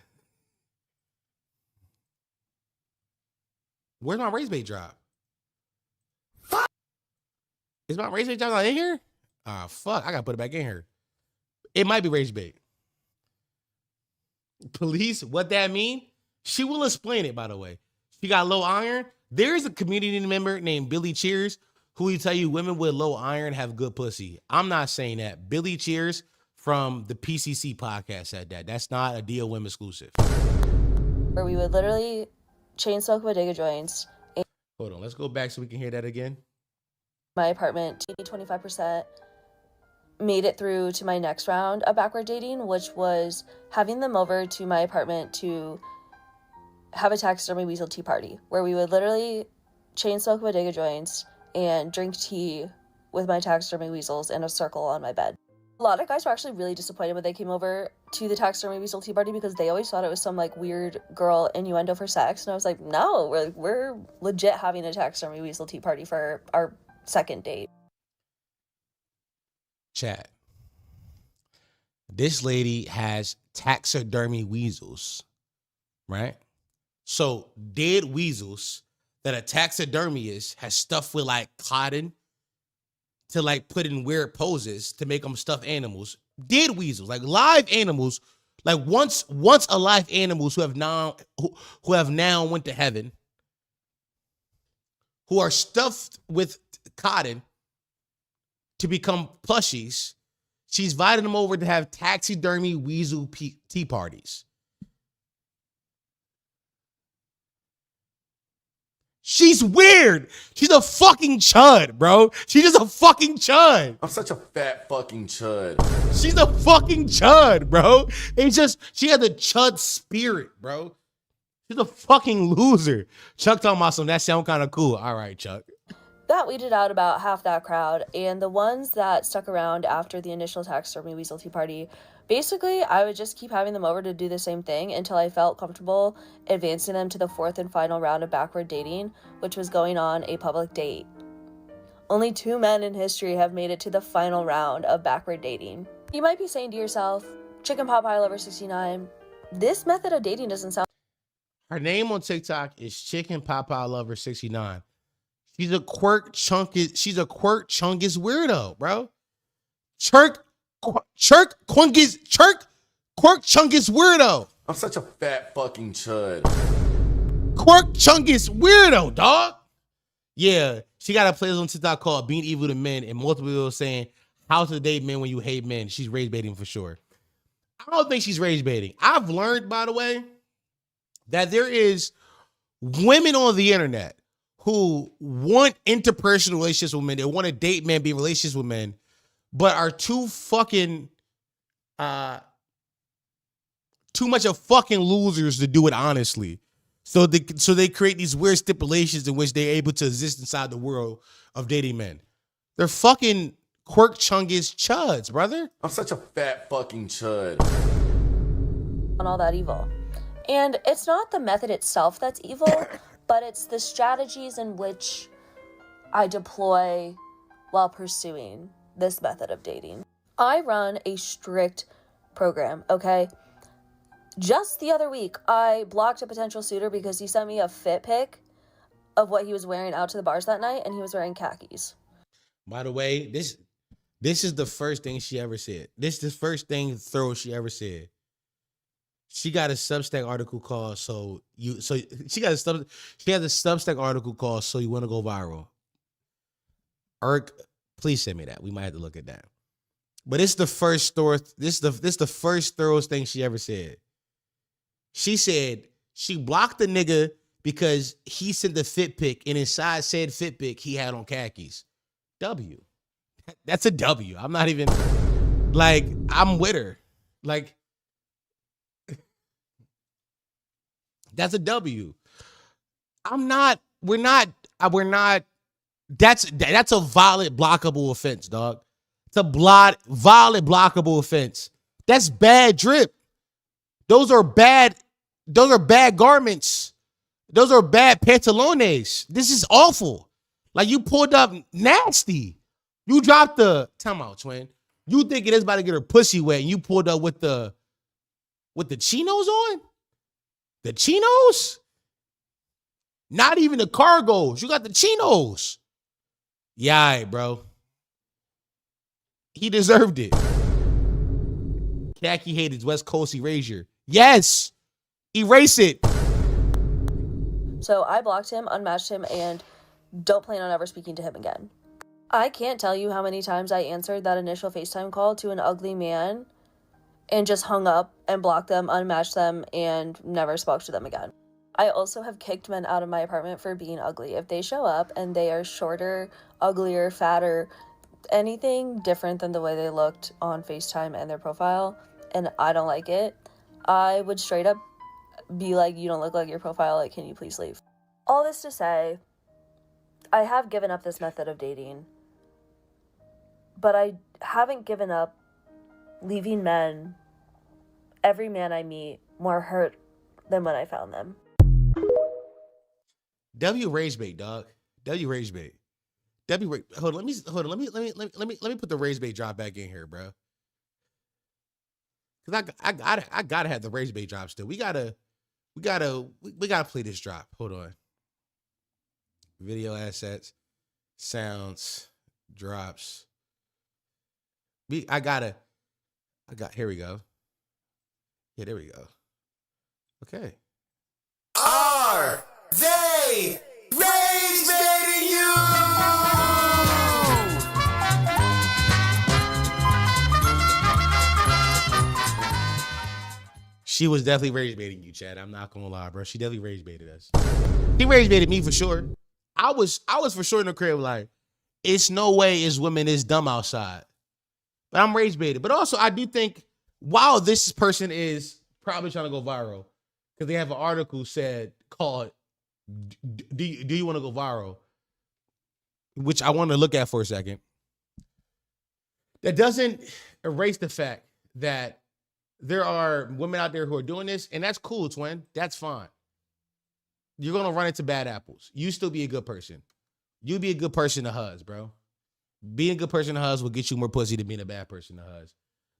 Where's my rage bait drop? Is my rage bait drop not in here? Ah, fuck. I gotta put it back in here. It might be rage bait. Police, what that mean? She will explain it, by the way. She got low iron. There is a community member named Billy Cheers who will tell you women with low iron have good pussy. I'm not saying that. Billy Cheers from the PCC podcast said that. That's not a Deal Women exclusive. Where we would literally chain smoke bodega joints. Hold on. Let's go back so we can hear that again. My apartment, 25% made it through to my next round of backward dating, which was having them over to my apartment to have a taxidermy weasel tea party, where we would literally chain smoke bodega joints and drink tea with my taxidermy weasels in a circle on my bed. A lot of guys were actually really disappointed when they came over to the taxidermy weasel tea party because they always thought it was some like weird girl innuendo for sex, and I was like, no, we're legit having a taxidermy weasel tea party for our second date. Chat. This lady has taxidermy weasels, right? So dead weasels that a taxidermist has stuffed with like cotton to like put in weird poses to make them stuffed animals. Dead weasels, like live animals, like once alive animals who have now went to heaven, who are stuffed with cotton to become plushies. She's invited them over to have taxidermy weasel tea parties. She's weird. She's a fucking chud, bro. She's just a fucking chud. I'm such a fat fucking chud. She's a fucking chud, bro. It's just, she has a chud spirit, bro. She's a fucking loser. Chuck talking about some, that sound kind of cool. All right, Chuck. That weeded out about half that crowd, and the ones that stuck around after the initial taxidermy weasel tea party, basically, I would just keep having them over to do the same thing until I felt comfortable advancing them to the fourth and final round of backward dating, which was going on a public date. Only 2 men in history have made it to the final round of backward dating. You might be saying to yourself, Chicken Pot Pie Lover 69, this method of dating doesn't sound... Her name on TikTok is Chicken Pot Pie Lover 69. She's a quirk chungus weirdo, bro. Quirk chungus weirdo. I'm such a fat fucking chud. Quirk chungus weirdo, dog. Yeah, she got a playlist on TikTok called Being Evil to Men, and multiple people saying how to date men when you hate men. She's rage baiting for sure. I don't think she's rage baiting. I've learned, by the way, that there is women on the internet who want interpersonal relationships with men. They want to date men, be in relationships with men, but are too fucking, too much of fucking losers to do it honestly. So they create these weird stipulations in which they're able to exist inside the world of dating men. They're fucking quirk chungus chuds, brother. I'm such a fat fucking chud. on all that evil. And it's not the method itself that's evil, but it's the strategies in which I deploy while pursuing this method of dating. I run a strict program, okay? Just the other week, I blocked a potential suitor because he sent me a fit pic of what he was wearing out to the bars that night, and he was wearing khakis. By the way, this is the first thing she ever said. This is the first thing thorough she ever said. She got a Substack article called she has a Substack article called So You Want to Go Viral. Irk, please send me that. We might have to look at that. But it's the first the first thorough thing she ever said. She said she blocked the nigga because he sent the fit pic, and inside said fit pic he had on khakis. W. That's a W. I'm not even like, I'm with her. Like, that's a W. We're not, that's a violent blockable offense, dog. It's a violent blockable offense. That's bad drip. Those are bad garments. Those are bad pantalones. This is awful. Like, you pulled up nasty. You dropped the time out, twin. You thinking it's about to get her pussy wet, and you pulled up with the chinos on? The chinos? Not even the cargos. You got the chinos. Yeah, all right, bro. He deserved it. Khaki hated West Coast erasure. Yes. Erase it. So I blocked him, unmatched him, and don't plan on ever speaking to him again. I can't tell you how many times I answered that initial FaceTime call to an ugly man and just hung up and blocked them, unmatched them, and never spoke to them again. I also have kicked men out of my apartment for being ugly. If they show up and they are shorter, uglier, fatter, anything different than the way they looked on FaceTime and their profile, and I don't like it, I would straight up be like, you don't look like your profile, like, can you please leave? All this to say, I have given up this method of dating, but I haven't given up leaving men, every man I meet, more hurt than when I found them. W rage bait, dog. W rage bait. Hold on. Let me put the rage bait drop back in here, bro. Cause I gotta have the rage bait drop still. We gotta play this drop. Hold on. Video assets, sounds, drops. Here we go. Yeah, there we go. Okay. Are they rage baiting you? She was definitely rage baiting you, Chad. I'm not gonna lie, bro. She definitely rage baited us. She rage baited me for sure. I was for sure in the crib like, it's no way is women is dumb outside. But I'm rage baited. But also, I do think, wow, this person is probably trying to go viral because they have an article called "Do you want to go viral?" which I want to look at for a second. That doesn't erase the fact that there are women out there who are doing this, and that's cool, twin. That's fine. You're gonna run into bad apples. You still be a good person. You be a good person to huzz, bro. Being a good person to huzz will get you more pussy than being a bad person to huzz.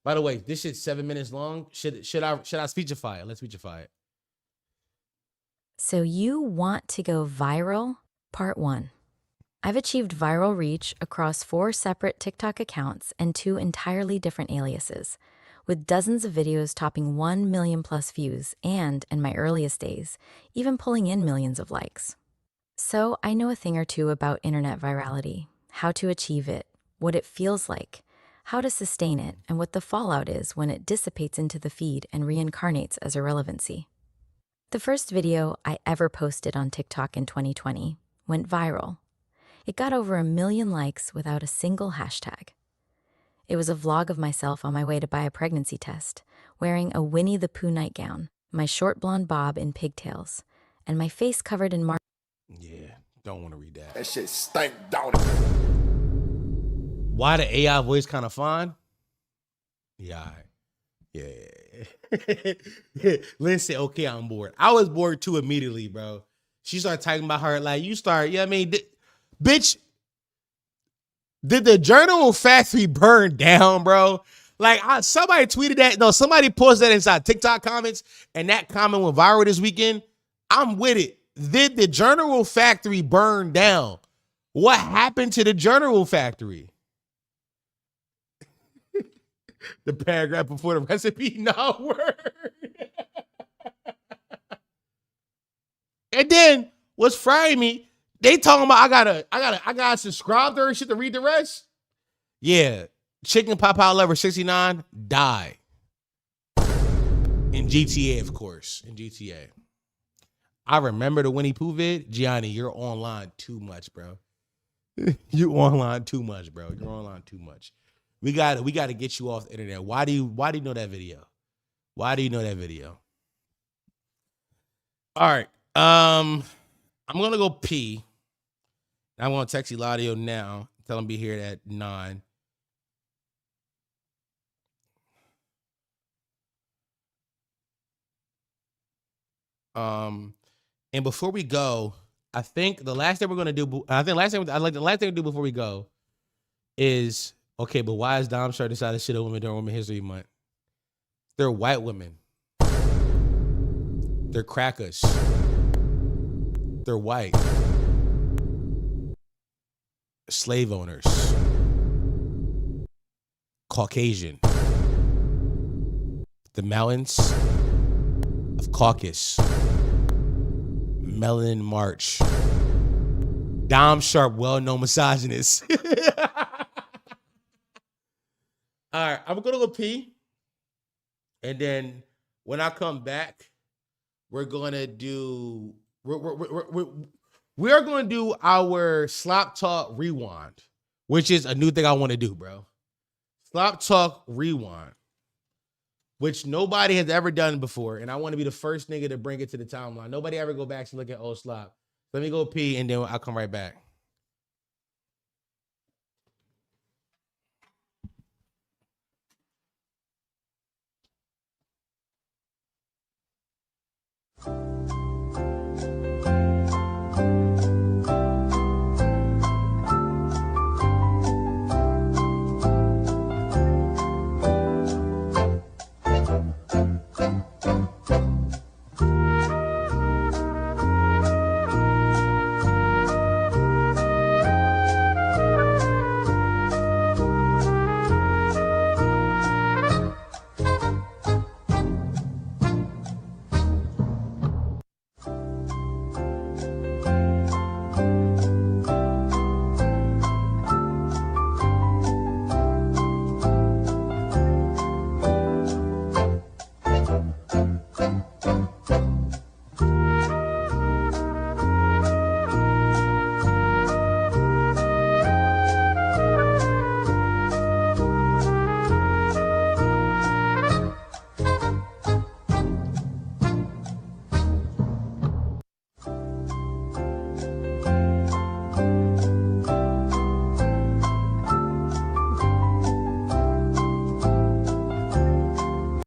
By the way, this shit's 7 minutes long. Should I speechify it? Let's speechify it. So you want to go viral? Part 1. I've achieved viral reach across 4 separate TikTok accounts and 2 entirely different aliases, with dozens of videos topping 1 million plus views and, in my earliest days, even pulling in millions of likes. So I know a thing or two about internet virality, how to achieve it, what it feels like, how to sustain it, and what the fallout is when it dissipates into the feed and reincarnates as irrelevancy. The first video I ever posted on TikTok in 2020 went viral. It got over 1 million likes without a single hashtag. It was a vlog of myself on my way to buy a pregnancy test, wearing a Winnie the Pooh nightgown, my short blonde bob in pigtails, and my face covered in Yeah, don't want to read that. That shit stank, don't it? Why the AI voice kind of fine? Yeah, all right. Yeah. Lynn said, okay, I'm bored. I was bored too immediately, bro. She started talking about her, like, you start, yeah, I mean, bitch, did the journal factory burn down, bro? Like, somebody tweeted that. No, somebody posted that inside TikTok comments, and that comment went viral this weekend. I'm with it. Did the journal factory burn down? What happened to the journal factory? The paragraph before the recipe, no word. And then what's frying me, they talking about I gotta subscribe to her shit to read the rest. Yeah. Chicken Pop Out Lover 69 died. In GTA, of course. In GTA. I remember the Winnie Pooh vid. Gianni, you're online too much, bro. You online too much, bro. You're online too much. We got to get you off the internet. Why do you know that video? Why do you know that video? All right. I'm gonna go pee. I'm gonna text Eladio now. Tell him to be here at 9. And before we go, I think the last thing we're gonna do. The last thing we do before we go is okay. But why is Dom Star decided to shit on women during Women's History Month? They're white women. They're crackers. They're white. Slave owners. Caucasian. The mountains of Caucasus. Melanin March. Dom Sharp, well-known misogynist. All right, I'm gonna go pee. And then when I come back, we're gonna do we're gonna do our Slop Talk Rewind, which is a new thing I want to do, bro. Slop Talk Rewind, which nobody has ever done before, and I want to be the first nigga to bring it to the timeline. Nobody ever go back to look at old Slop. Let me go pee, and then I'll come right back.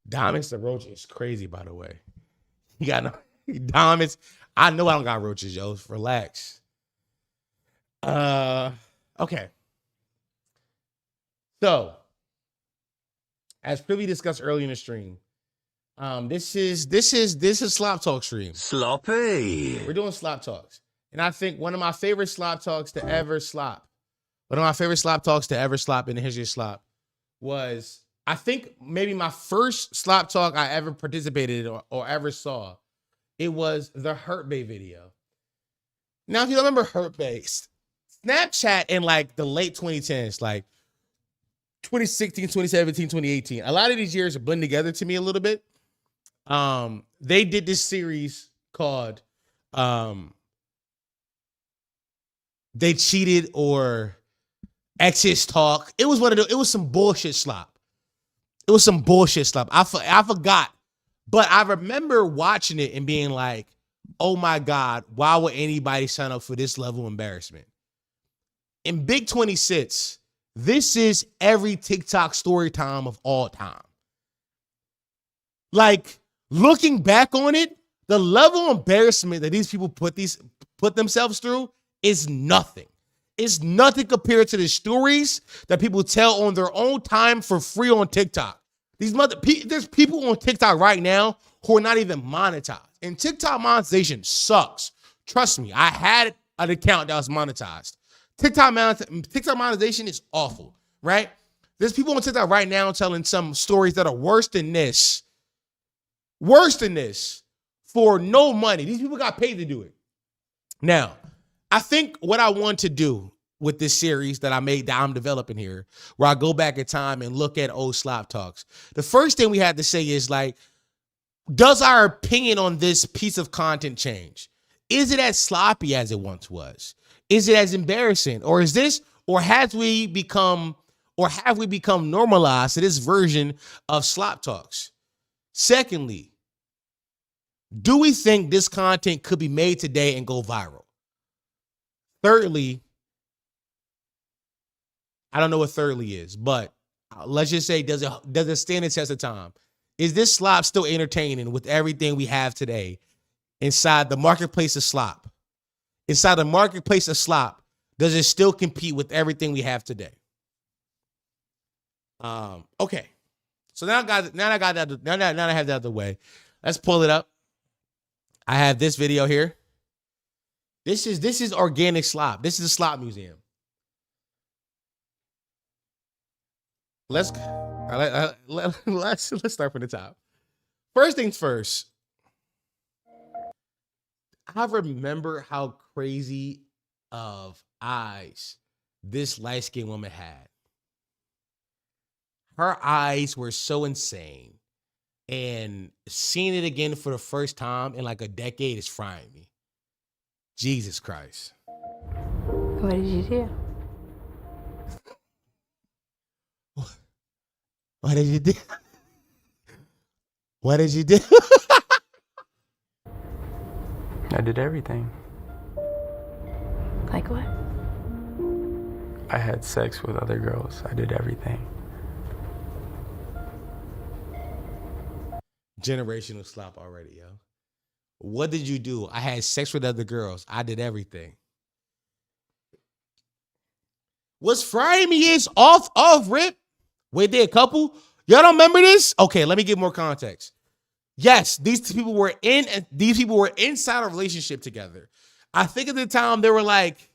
Diamonds the roach is crazy, by the way. You got no diamonds. I know I don't got roaches, yo. Relax. Okay. So, as previously discussed earlier in the stream, this is Slop Talk stream. Sloppy. We're doing Slop Talks. And I think one of my favorite Slop Talks to ever slop. One of my favorite Slop Talks to ever slop in the history of Slop was, I think maybe my first Slop Talk I ever participated in or ever saw. It was the Hurt Bay video. Now, if you don't remember Hurt Bay, Snapchat in like the late 2010s, like 2016, 2017, 2018, a lot of these years blend together to me a little bit. They did this series called They Cheated or Exes Talk. It was it was some bullshit slop. It was some bullshit slop. I forgot. But I remember watching it and being like, oh my God, why would anybody sign up for this level of embarrassment? In Big 26, this is every TikTok story time of all time. Like, looking back on it, the level of embarrassment that these people put themselves through is nothing. It's nothing compared to the stories that people tell on their own time for free on TikTok. There's people on TikTok right now who are not even monetized. And TikTok monetization sucks. Trust me, I had an account that was monetized. TikTok monetization is awful, right? There's people on TikTok right now telling some stories that are worse than this, for no money. These people got paid to do it. Now, I think what I want to do with this series that I'm developing here, where I go back in time and look at old Slop talks. The first thing we have to say is like, does our opinion on this piece of content change? Is it as sloppy as it once was? Is it as embarrassing? Or have we become normalized to this version of Slop talks? Secondly, do we think this content could be made today and go viral? Thirdly, I don't know what thirdly is, but let's just say, does it stand the test of time? Is this Slop still entertaining with everything we have today inside the marketplace of Slop? Inside the marketplace of Slop, does it still compete with everything we have today? Okay. So now I have that out of the way. Let's pull it up. I have this video here. This is organic Slop. This is a Slop museum. Let's start from the top. First things first. I remember how crazy of eyes this light-skinned woman had. Her eyes were so insane. And seeing it again for the first time in like a decade is frying me. Jesus Christ. What did you do? What did you do? What did you do? I did everything. Like what? I had sex with other girls. I did everything. Generational Slop already, yo. What did you do? I had sex with other girls. I did everything. What's frying me is off rip. Wait, they a couple? Y'all don't remember this? Okay, let me give more context. Yes, these people were inside a relationship together. I think at the time they were like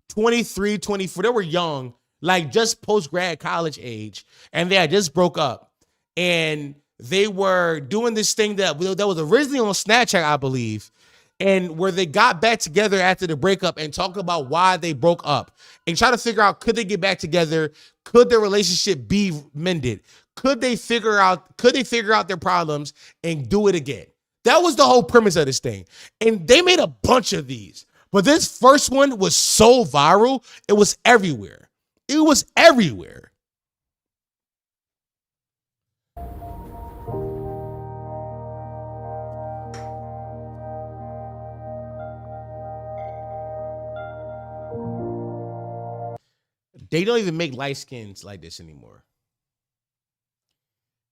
23, 24. They were young, like just post-grad college age, and they had just broke up. And they were doing this thing that was originally on Snapchat, I believe, and where they got back together after the breakup and talked about why they broke up and try to figure out, could they get back together? Could their relationship be mended? Could they figure out their problems and do it again? That was the whole premise of this thing. And they made a bunch of these. But this first one was so viral, it was everywhere. It was everywhere. They don't even make light skins like this anymore.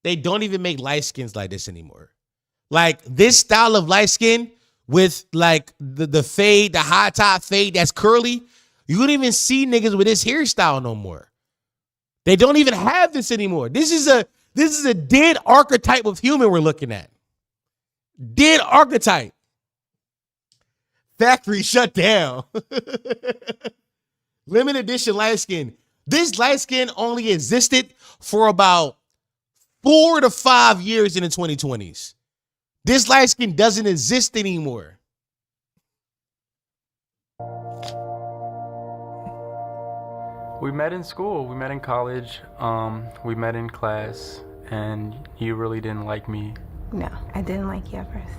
They don't even make light skins like this anymore. Like this style of light skin with like the fade, the high top fade that's curly, you don't even see niggas with this hairstyle no more. They don't even have this anymore. This is a dead archetype of human we're looking at. Dead archetype. Factory shut down. Limited edition light skin. This light skin only existed for about 4 to 5 years in the 2020s. This light skin doesn't exist anymore. We met in school. We met in college. We met in class, and you really didn't like me. No, I didn't like you at first.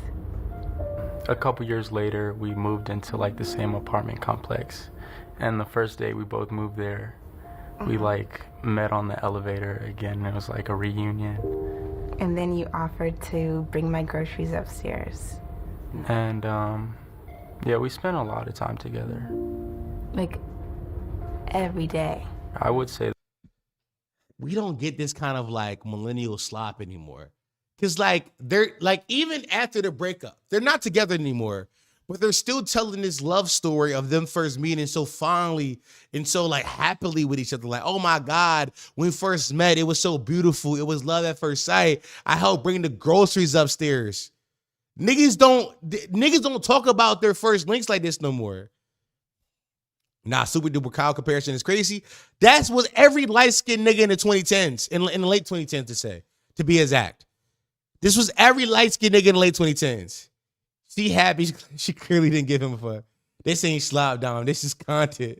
A couple years later, we moved into like the same apartment complex. And the first day we both moved there, we like met on the elevator again. It was like a reunion. And then you offered to bring my groceries upstairs. And yeah, we spent a lot of time together. Like every day. I would say we don't get this kind of like millennial Slop anymore. Cause like they're like, even after the breakup, they're not together anymore. But they're still telling this love story of them first meeting so fondly and so like happily with each other. Like, oh my God, when we first met, it was so beautiful. It was love at first sight. I helped bring the groceries upstairs. Niggas don't talk about their first links like this no more. Nah, super duper Kyle comparison is crazy. That's what every light-skinned nigga in the 2010s, in the late 2010s to say, to be exact. This was every light-skinned nigga in the late 2010s. She happy. She clearly didn't give him a fuck. This ain't Slop Dom. This is content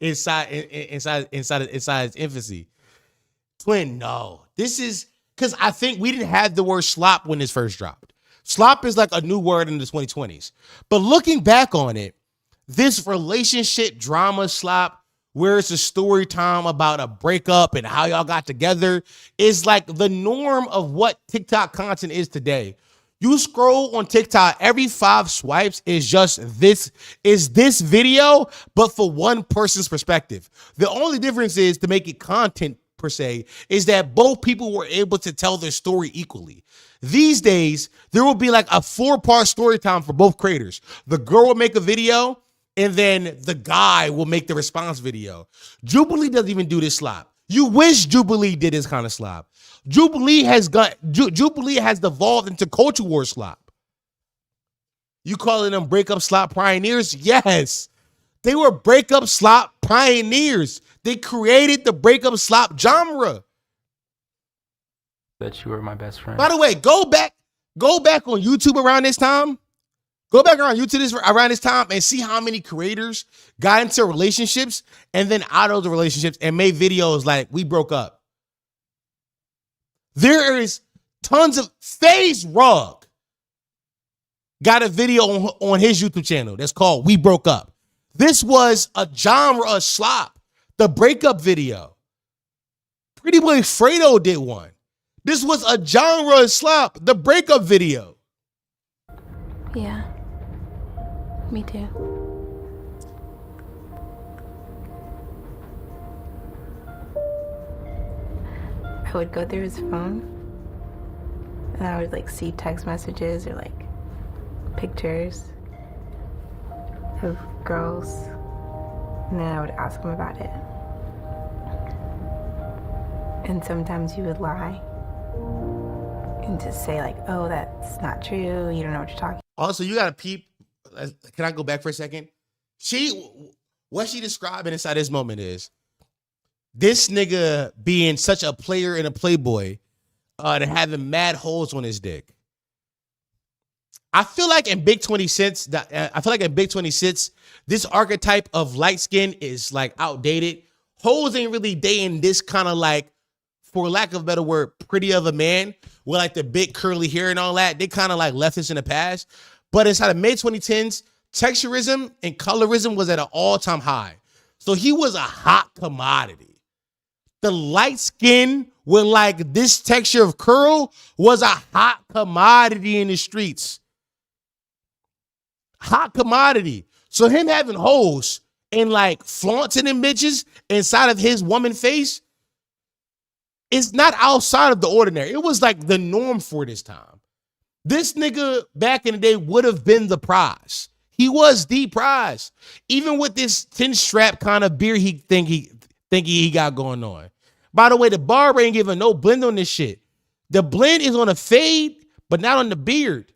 inside its infancy. Twin, no. This is because I think we didn't have the word slop when this first dropped. Slop is like a new word in the 2020s. But looking back on it, this relationship drama slop, where it's a story time about a breakup and how y'all got together, is like the norm of what TikTok content is today. You scroll on TikTok, every 5 swipes is just this video, but for one person's perspective. The only difference is, to make it content per se, is that both people were able to tell their story equally. These days, there will be like a 4-part story time for both creators. The girl will make a video, and then the guy will make the response video. Jubilee doesn't even do this slop. You wish Jubilee did this kind of slop. Jubilee has devolved into culture war slop. You calling them breakup slop pioneers? Yes. They were breakup slop pioneers. They created the breakup slop genre. That you were my best friend. By the way, go back on YouTube around this time. Go back around YouTube around this time and see how many creators got into relationships and then out of the relationships and made videos like, we broke up. There is tons of FaZe Rug got a video on his YouTube channel that's called We Broke Up. This was a genre of slop, the breakup video. Pretty Boy Fredo did one. This was a genre of slop, the breakup video. Yeah, me too. I would go through his phone and I would like see text messages or like pictures of girls, and then I would ask him about it. And sometimes he would lie and just say like, oh, that's not true, you don't know what you're talking about. Also, you gotta peep. Can I go back for a second? What she describing inside this moment is this nigga being such a player and a playboy to having mad holes on his dick. I feel like in Big 26, this archetype of light skin is like outdated. Hoes ain't really dating this kind of like, for lack of a better word, pretty of a man with like the big curly hair and all that. They kind of like left this in the past. But inside the mid 2010s, texturism and colorism was at an all-time high. So he was a hot commodity. The light skin with like this texture of curl was a hot commodity in the streets. Hot commodity. So him having hoes and like flaunting them bitches inside of his woman face is not outside of the ordinary. It was like the norm for this time. This nigga back in the day would have been the prize. He was the prize. Even with this 10-strap kind of beard he got going on. By the way, the barber ain't giving no blend on this shit. The blend is on a fade, but not on the beard.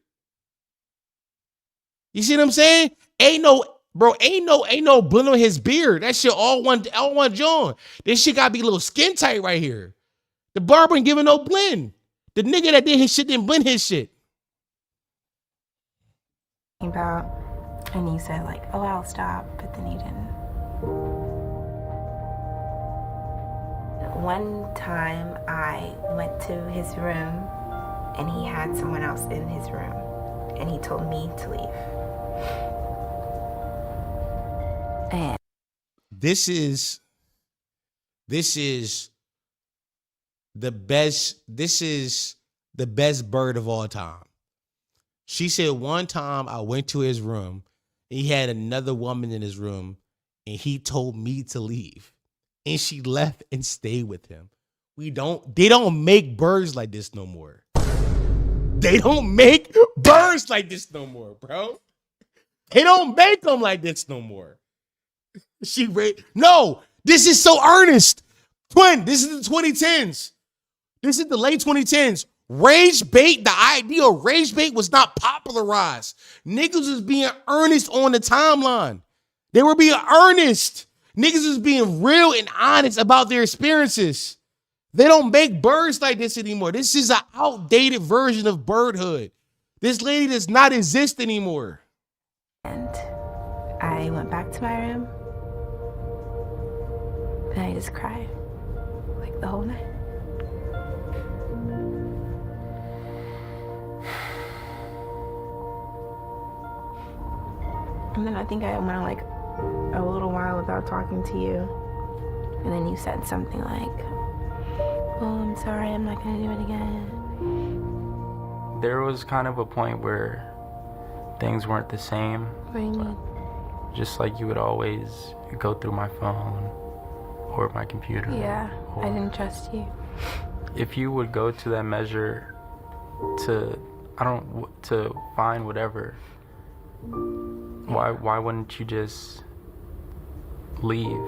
You see what I'm saying? Ain't no blend on his beard. That shit all one joint. This shit gotta be a little skin tight right here. The barber ain't giving no blend. The nigga that did his shit didn't blend his shit. About, and he said like, oh, I'll stop, but then he didn't. One time I went to his room and he had someone else in his room and he told me to leave. And This is the best bird of all time. She said one time I went to his room, and he had another woman in his room, and he told me to leave. And she left and stayed with him. They don't make birds like this no more. They don't make birds like this no more, bro. They don't make them like this no more. No, this is so earnest. Twin, this is the 2010s. This is the late 2010s. Rage bait, the idea of rage bait was not popularized. Niggas was being earnest on the timeline. They were being earnest. Niggas was being real and honest about their experiences. They don't make birds like this anymore. This is an outdated version of birdhood. This lady does not exist anymore. And to my room. And I just cried, like the whole night. And then I think I went like a little while without talking to you. And then you said something like, oh, I'm sorry, I'm not gonna do it again. There was kind of a point where things weren't the same. What do you mean? Just like you would always go through my phone or my computer. Yeah, I didn't trust you. If you would go to that measure to find whatever, why wouldn't you just leave?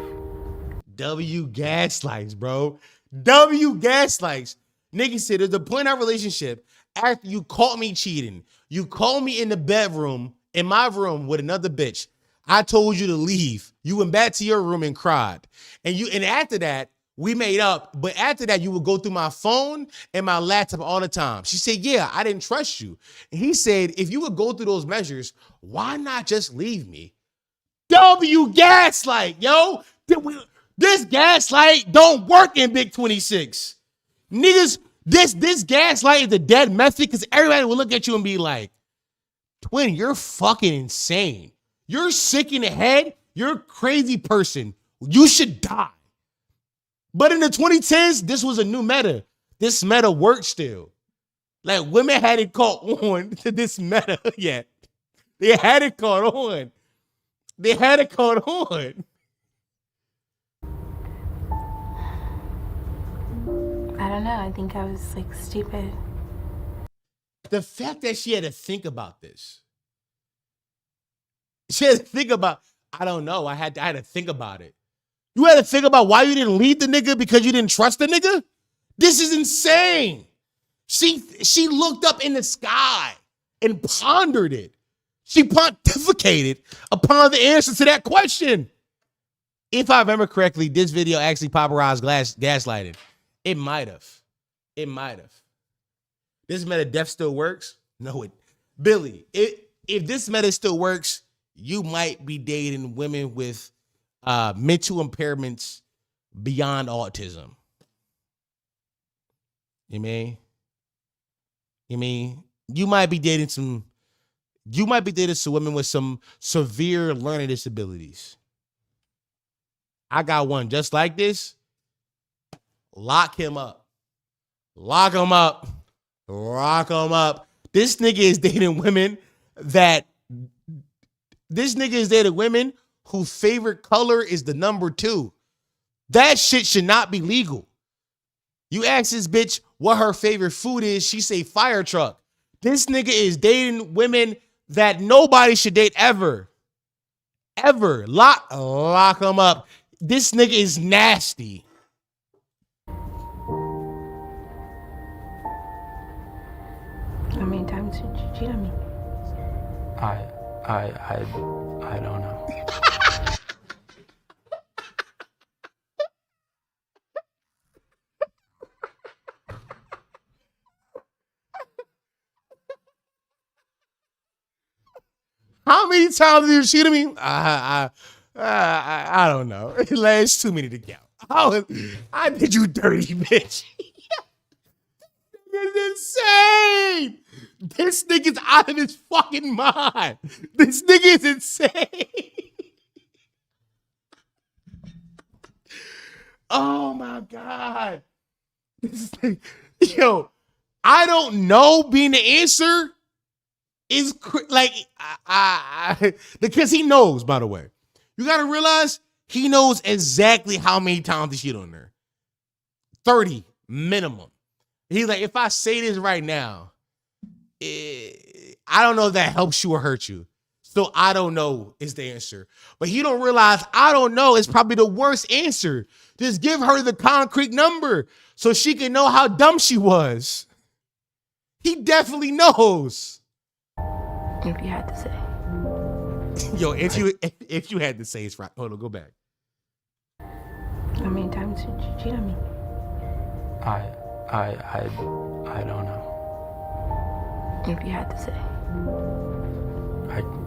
W gaslights, bro. W gaslights. Nigga said there's a point in our relationship after you caught me cheating. You called me in the bedroom, in my room with another bitch. I told you to leave. You went back to your room and cried. And after that, we made up. But after that, you would go through my phone and my laptop all the time. She said, yeah, I didn't trust you. And he said, if you would go through those measures, why not just leave me? W gaslight, yo. This gaslight don't work in Big 26. Niggas, this gaslight is a dead method because everybody will look at you and be like, Twin, you're fucking insane. You're sick in the head. You're a crazy person. You should die. But in the 2010s, this was a new meta. This meta worked still. Like, women hadn't caught on to this meta yet. They hadn't caught on. They hadn't caught on. I don't know. I think I was like stupid. The fact that she had to think about this. She had to think about, I don't know. I had to think about it. You had to think about why you didn't leave the nigga because you didn't trust the nigga? This is insane. She looked up in the sky and pondered it. She pontificated upon the answer to that question. If I remember correctly, this video actually popularized gaslighting. It might have. It might have. This meta death still works? No, Billy, if this meta still works, you might be dating women with mental impairments beyond autism. You mean? You might be dating some women with some severe learning disabilities. I got one just like this. Lock him up. Lock him up. Lock him up. This nigga is dating women whose favorite color is the number 2. That shit should not be legal. You ask this bitch what her favorite food is, she say fire truck. This nigga is dating women that nobody should date ever. Ever. Lock him up. This nigga is nasty. How many times did you cheat on me? I don't know. How many times did you cheat on me? I don't know. It's too many to count. I did you dirty bitch. It's insane. This nigga's out of his fucking mind. This nigga is insane. Oh my God. Yo, I don't know being the answer is like, because he knows, by the way. You got to realize he knows exactly how many times to shit on her. 30 minimum. He's like, if I say this right now, I don't know if that helps you or hurts you. So I don't know is the answer. But he don't realize I don't know is probably the worst answer. Just give her the concrete number so she can know how dumb she was. He definitely knows. If you had to say. Yo, if you had to say, it's right. Hold on, go back. How many times did you cheat on me? I don't know. If you had to say.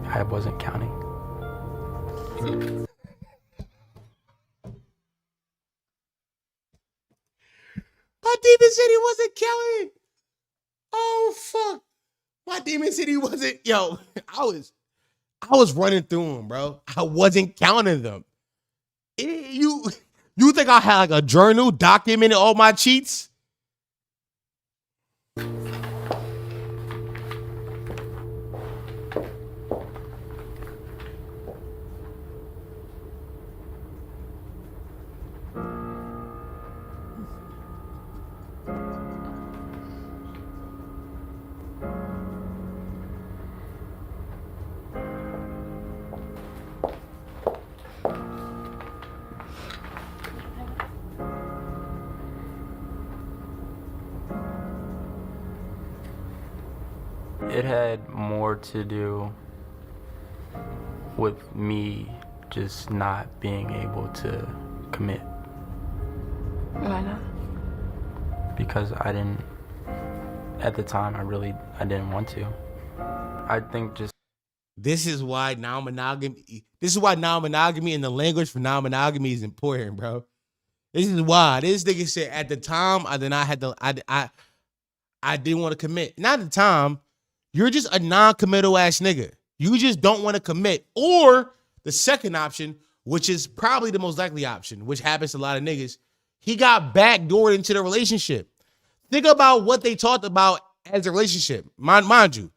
I wasn't counting. My demon said he wasn't counting. Oh fuck. My demon said he wasn't. Yo, I was running through them, bro. I wasn't counting them. You think I had like a journal documenting all my cheats? It had more to do with me just not being able to commit. Why not? Because I didn't, at the time, I didn't want to. I think just... This is why non-monogamy in the language for non-monogamy is important, bro. This is why. This nigga said at the time I didn't want to commit. Not at the time. You're just a non-committal ass nigga. You just don't want to commit. Or the second option, which is probably the most likely option, which happens to a lot of niggas, he got backdoored into the relationship. Think about what they talked about as a relationship. Mind you,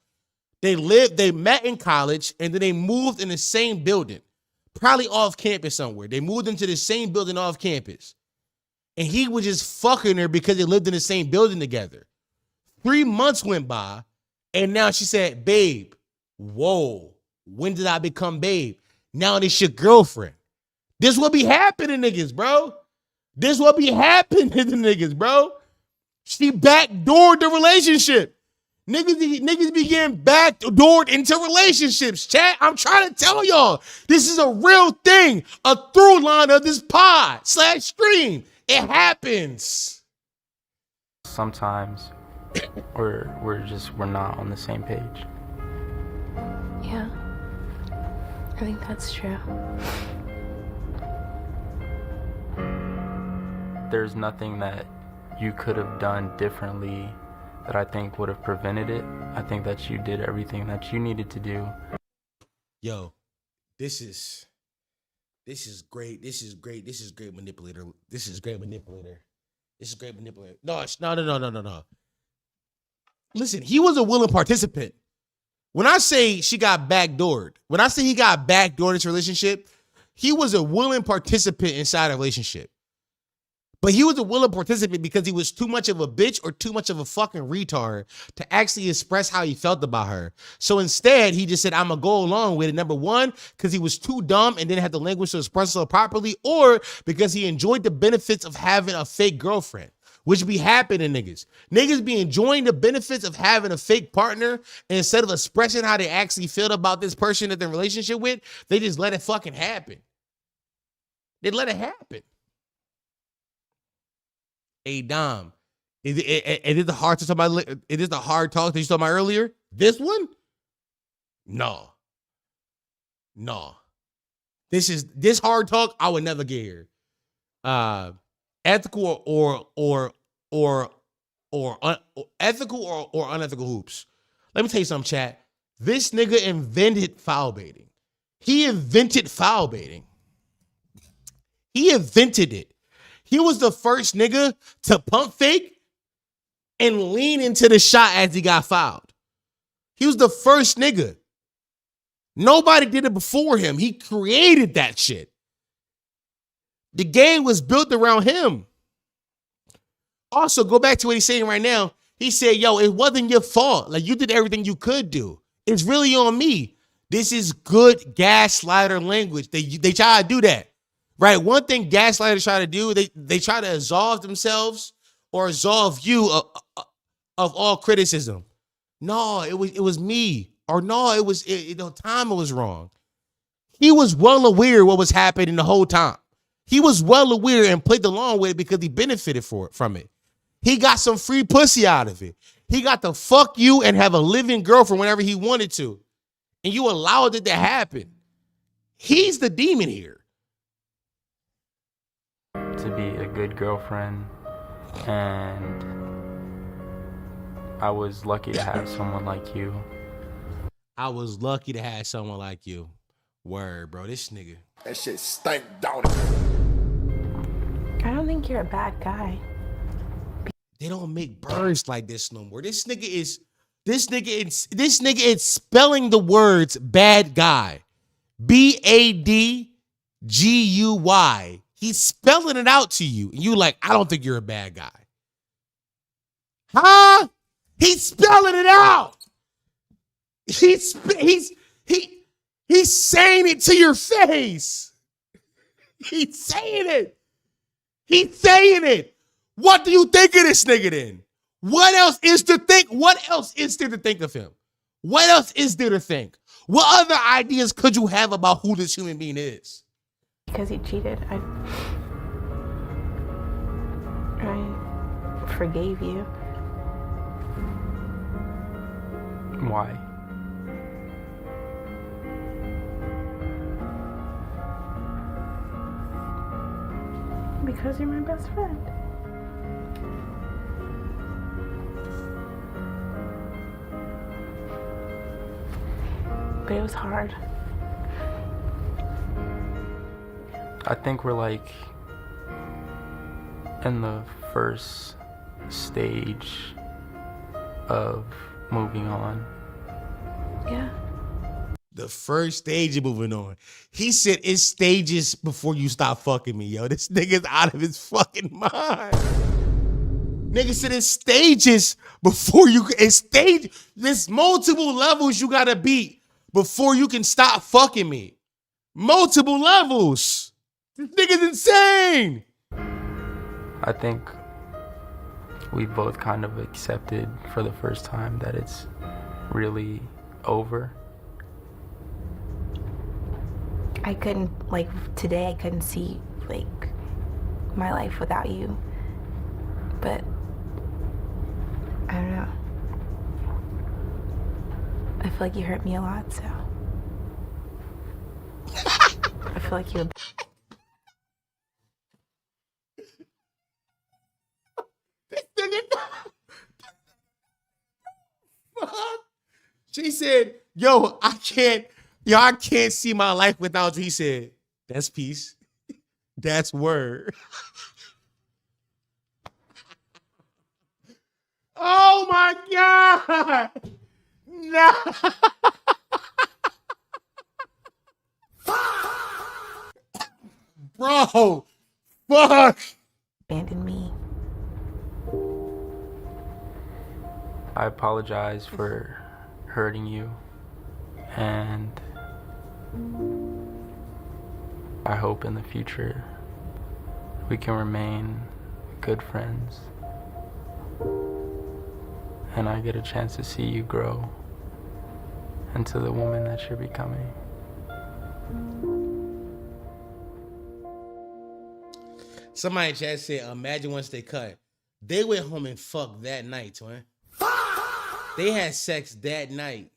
they met in college and then they moved in the same building, probably off campus somewhere. They moved into the same building off campus. And he was just fucking her because they lived in the same building together. 3 months went by. And now she said, babe, whoa, when did I become babe? Now it's your girlfriend. This what be happening to niggas, bro. This what be happening to niggas, bro. She backdoored the relationship. Niggas be getting backdoored into relationships, chat. I'm trying to tell y'all, this is a real thing, a through line of this pod/stream. It happens. Sometimes we're not on the same page. Yeah, I think that's true. There's nothing that you could have done differently that I think would have prevented it. I think that you did everything that you needed to do. Yo, this is great. This is great manipulator. No. Listen, he was a willing participant. When I say she got backdoored, when I say he got backdoored in this relationship, he was a willing participant inside a relationship. But he was a willing participant because he was too much of a bitch or too much of a fucking retard to actually express how he felt about her. So instead, he just said, I'm going to go along with it. Number one, because he was too dumb and didn't have the language to express himself properly, or because he enjoyed the benefits of having a fake girlfriend, which be happening niggas. Niggas be enjoying the benefits of having a fake partner, and instead of expressing how they actually feel about this person that they're in a relationship with, they just let it fucking happen. They let it happen. Hey, Dom, is it the hard talk about? Is this the hard talk that you talking about earlier? This one? No. This hard talk I would never get here. Ethical or ethical or unethical hoops. Let me tell you something, chat. This nigga invented foul baiting. He invented foul baiting. He invented it. He was the first nigga to pump fake and lean into the shot as he got fouled. He was the first nigga. Nobody did it before him. He created that shit. The game was built around him. Also, go back to what he's saying right now. He said, yo, it wasn't your fault. Like, you did everything you could do. It's really on me. This is good gaslighter language. They try to do that. Right? One thing gaslighters try to do, they try to absolve themselves or absolve you of all criticism. No, it was me. Or no, time was wrong. He was well aware what was happening the whole time. He was well aware and played along with it because he benefited from it. He got some free pussy out of it. He got to fuck you and have a living girlfriend whenever he wanted to. And you allowed it to happen. He's the demon here. To be a good girlfriend, and I was lucky to have someone like you. I was lucky to have someone like you. Word, bro. This nigga. That shit stank, don't it? I don't think you're a bad guy. They don't make birds like this no more. This nigga is spelling the words bad guy. BADGUY. He's spelling it out to you. And you like, I don't think you're a bad guy. Huh? He's spelling it out. He's saying it to your face. He's saying it. He's saying it. What do you think of this nigga then? What else is to think? What else is there to think of him? What else is there to think? What other ideas could you have about who this human being is? Because he cheated. I forgave you. Why? Because you're my best friend. But it was hard. I think we're like in the first stage of moving on. Yeah. The first stage of moving on. He said it's stages before you stop fucking me, yo. This nigga's out of his fucking mind. Nigga said it's stages before you can. There's multiple levels you gotta beat before you can stop fucking me. Multiple levels. This nigga's insane. I think we both kind of accepted for the first time that it's really over. I couldn't, like, today I couldn't see, like, my life without you. But, I don't know. I feel like you hurt me a lot, so. I feel like you're... She said, I can't see my life without you. He said, that's peace. That's word. Oh my God. No. Bro, fuck. Abandoned me. I apologize for hurting you, and I hope in the future we can remain good friends and I get a chance to see you grow into the woman that you're becoming. Somebody in chat said, imagine once they cut. They went home and fucked that night, twin. They had sex that night.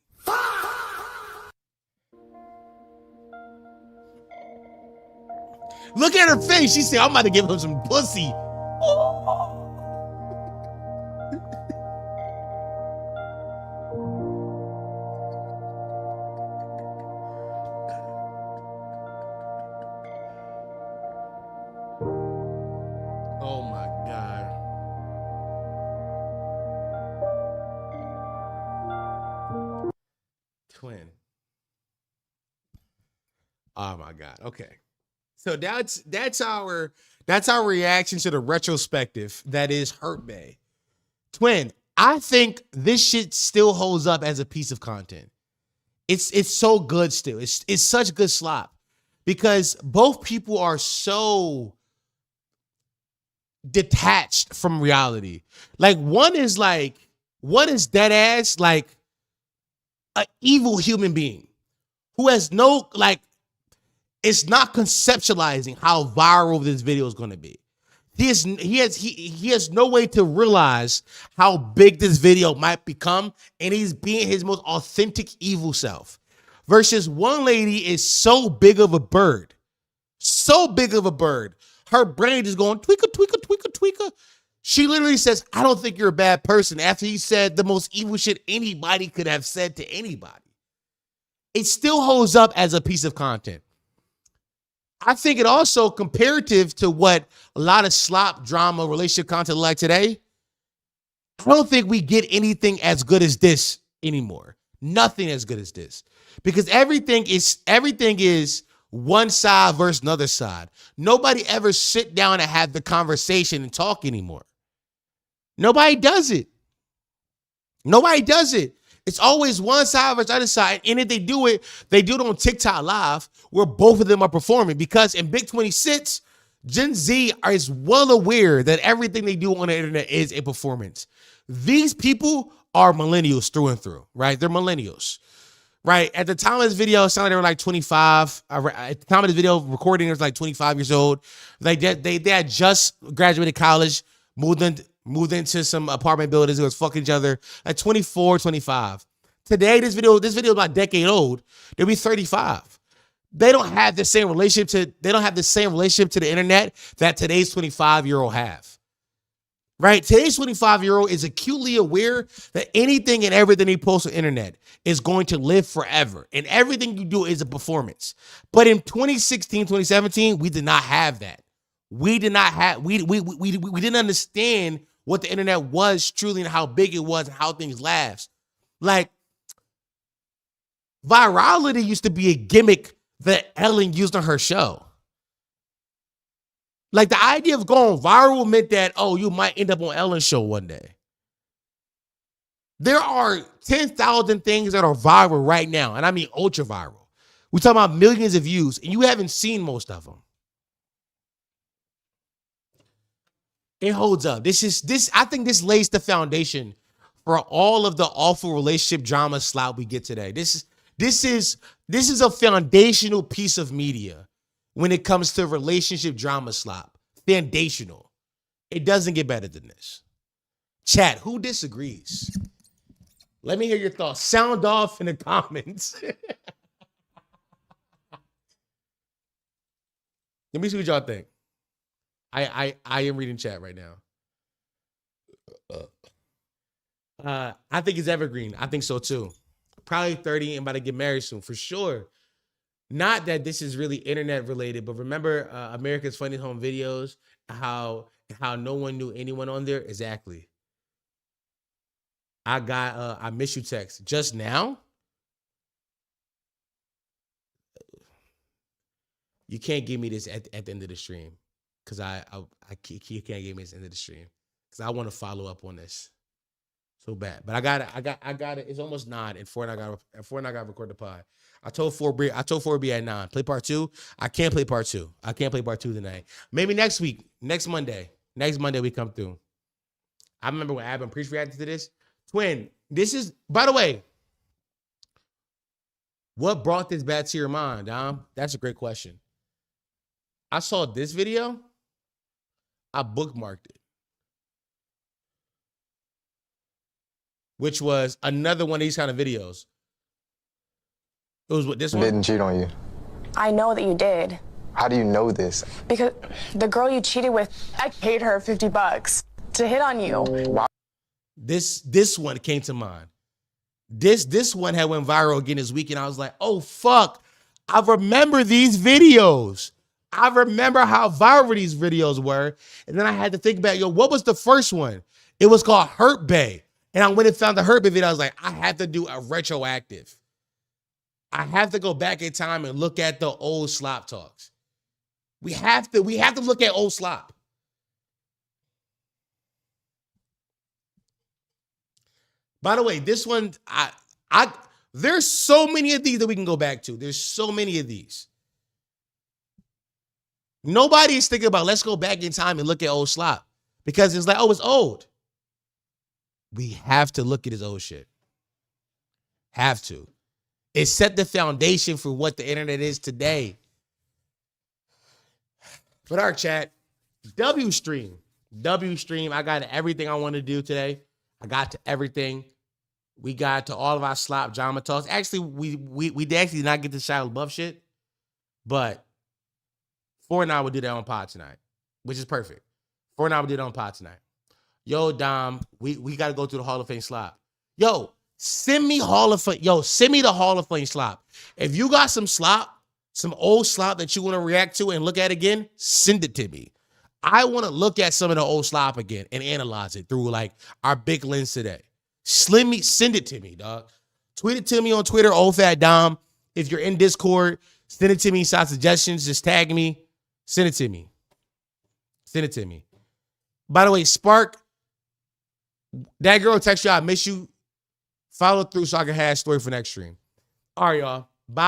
Look at her face. She said, I'm about to give him some pussy. Oh my God. Twin. Oh my God. Okay. So that's our reaction to the retrospective that is Hurt Bay. Twin, I think this shit still holds up as a piece of content. It's so good still. It's such good slop because both people are so detached from reality. Like one is dead ass like an evil human being who has no like. It's not conceptualizing how viral this video is going to be. He has no way to realize how big this video might become, and he's being his most authentic evil self. versus one lady is so big of a bird. So big of a bird. Her brain is going tweaker, tweaker, tweaker, tweaker. She literally says, I don't think you're a bad person after he said the most evil shit anybody could have said to anybody. It still holds up as a piece of content. I think it also, comparative to what a lot of slop drama relationship content like today, I don't think we get anything as good as this anymore. Nothing as good as this. Because everything is one side versus another side. Nobody ever sit down and have the conversation and talk anymore. Nobody does it. Nobody does it. It's always one side versus the other side. And if they do it on TikTok Live where both of them are performing. Because in Big 26, Gen Z is well aware that everything they do on the internet is a performance. These people are millennials through and through, right? They're millennials, right? At the time of this video, it sounded like they were like 25. At the time of this video recording, it was like 25 years old. Like they had just graduated college, moved into some apartment buildings. It was fucking each other at 24, 25. Today, this video is about a decade old. They'll be 35. They don't have the same relationship to the internet that today's 25-year-old have. Right? Today's 25-year-old is acutely aware that anything and everything he posts on the internet is going to live forever. And everything you do is a performance. But in 2016, 2017, we did not have that. We didn't understand what the internet was truly and how big it was and how things last. Like, virality used to be a gimmick that Ellen used on her show. Like, the idea of going viral meant that, oh, you might end up on Ellen's show one day. There are 10,000 things that are viral right now, and I mean ultra viral. We're talking about millions of views, and you haven't seen most of them. It holds up. I think this lays the foundation for all of the awful relationship drama slop we get today. This is a foundational piece of media when it comes to relationship drama slop. Foundational. It doesn't get better than this. Chat, who disagrees? Let me hear your thoughts. Sound off in the comments. Let me see what y'all think. I am reading chat right now. I think it's evergreen. I think so too. Probably 30 and about to get married soon, for sure. Not that this is really internet related, but remember America's Funniest Home Videos, how no one knew anyone on there? Exactly. I got I miss you text just now. You can't give me this at the end of the stream. Because I can't give me this end of the stream. Because I want to follow up on this so bad. But I got it. It's almost 9 and 4 and I got to record the pod. I told 4B at 9. Play part 2. I can't play part 2. I can't play part 2 tonight. Maybe next week. Next Monday we come through. I remember when Ab and Priest reacted to this. Twin, this is, by the way, what brought this back to your mind, Dom? That's a great question. I saw this video. I bookmarked it. Which was another one of these kind of videos. It was what this one? Didn't cheat on you. I know that you did. How do you know this? Because the girl you cheated with, I paid her $50 to hit on you. Why? This one came to mind. This one had went viral again this week, and I was like, oh fuck, I remember these videos. I remember how viral these videos were. And then I had to think about, what was the first one? It was called Hurt Bay. And I went and found the Hurt Bay video. I was like, I have to do a retroactive. I have to go back in time and look at the old slop talks. We have to look at old slop. By the way, this one, there's so many of these that we can go back to. There's so many of these. Nobody is thinking about, let's go back in time and look at old slop. Because it's like, oh, it's old. We have to look at his old shit. Have to. It set the foundation for what the internet is today. But our chat, W stream. I got everything I want to do today. I got to everything. We got to all of our Slop drama talks. Actually, we did actually not get to Shia LaBeouf shit, but 4 and I would do that on pod tonight, which is perfect. 4 and I would do that on pod tonight. Yo, Dom, we got to go to the Hall of Fame Slop. Yo, send me the Hall of Fame Slop. If you got some Slop, some old Slop that you want to react to and look at again, send it to me. I want to look at some of the old Slop again and analyze it through like our big lens today. Send it to me, dog. Tweet it to me on Twitter, OldFatDom. If you're in Discord, send it to me. Side suggestions, just tag me. Send it to me. Send it to me. By the way, Spark, that girl text you, I miss you. Follow through so I can have a story for next stream. All right, y'all. Bye.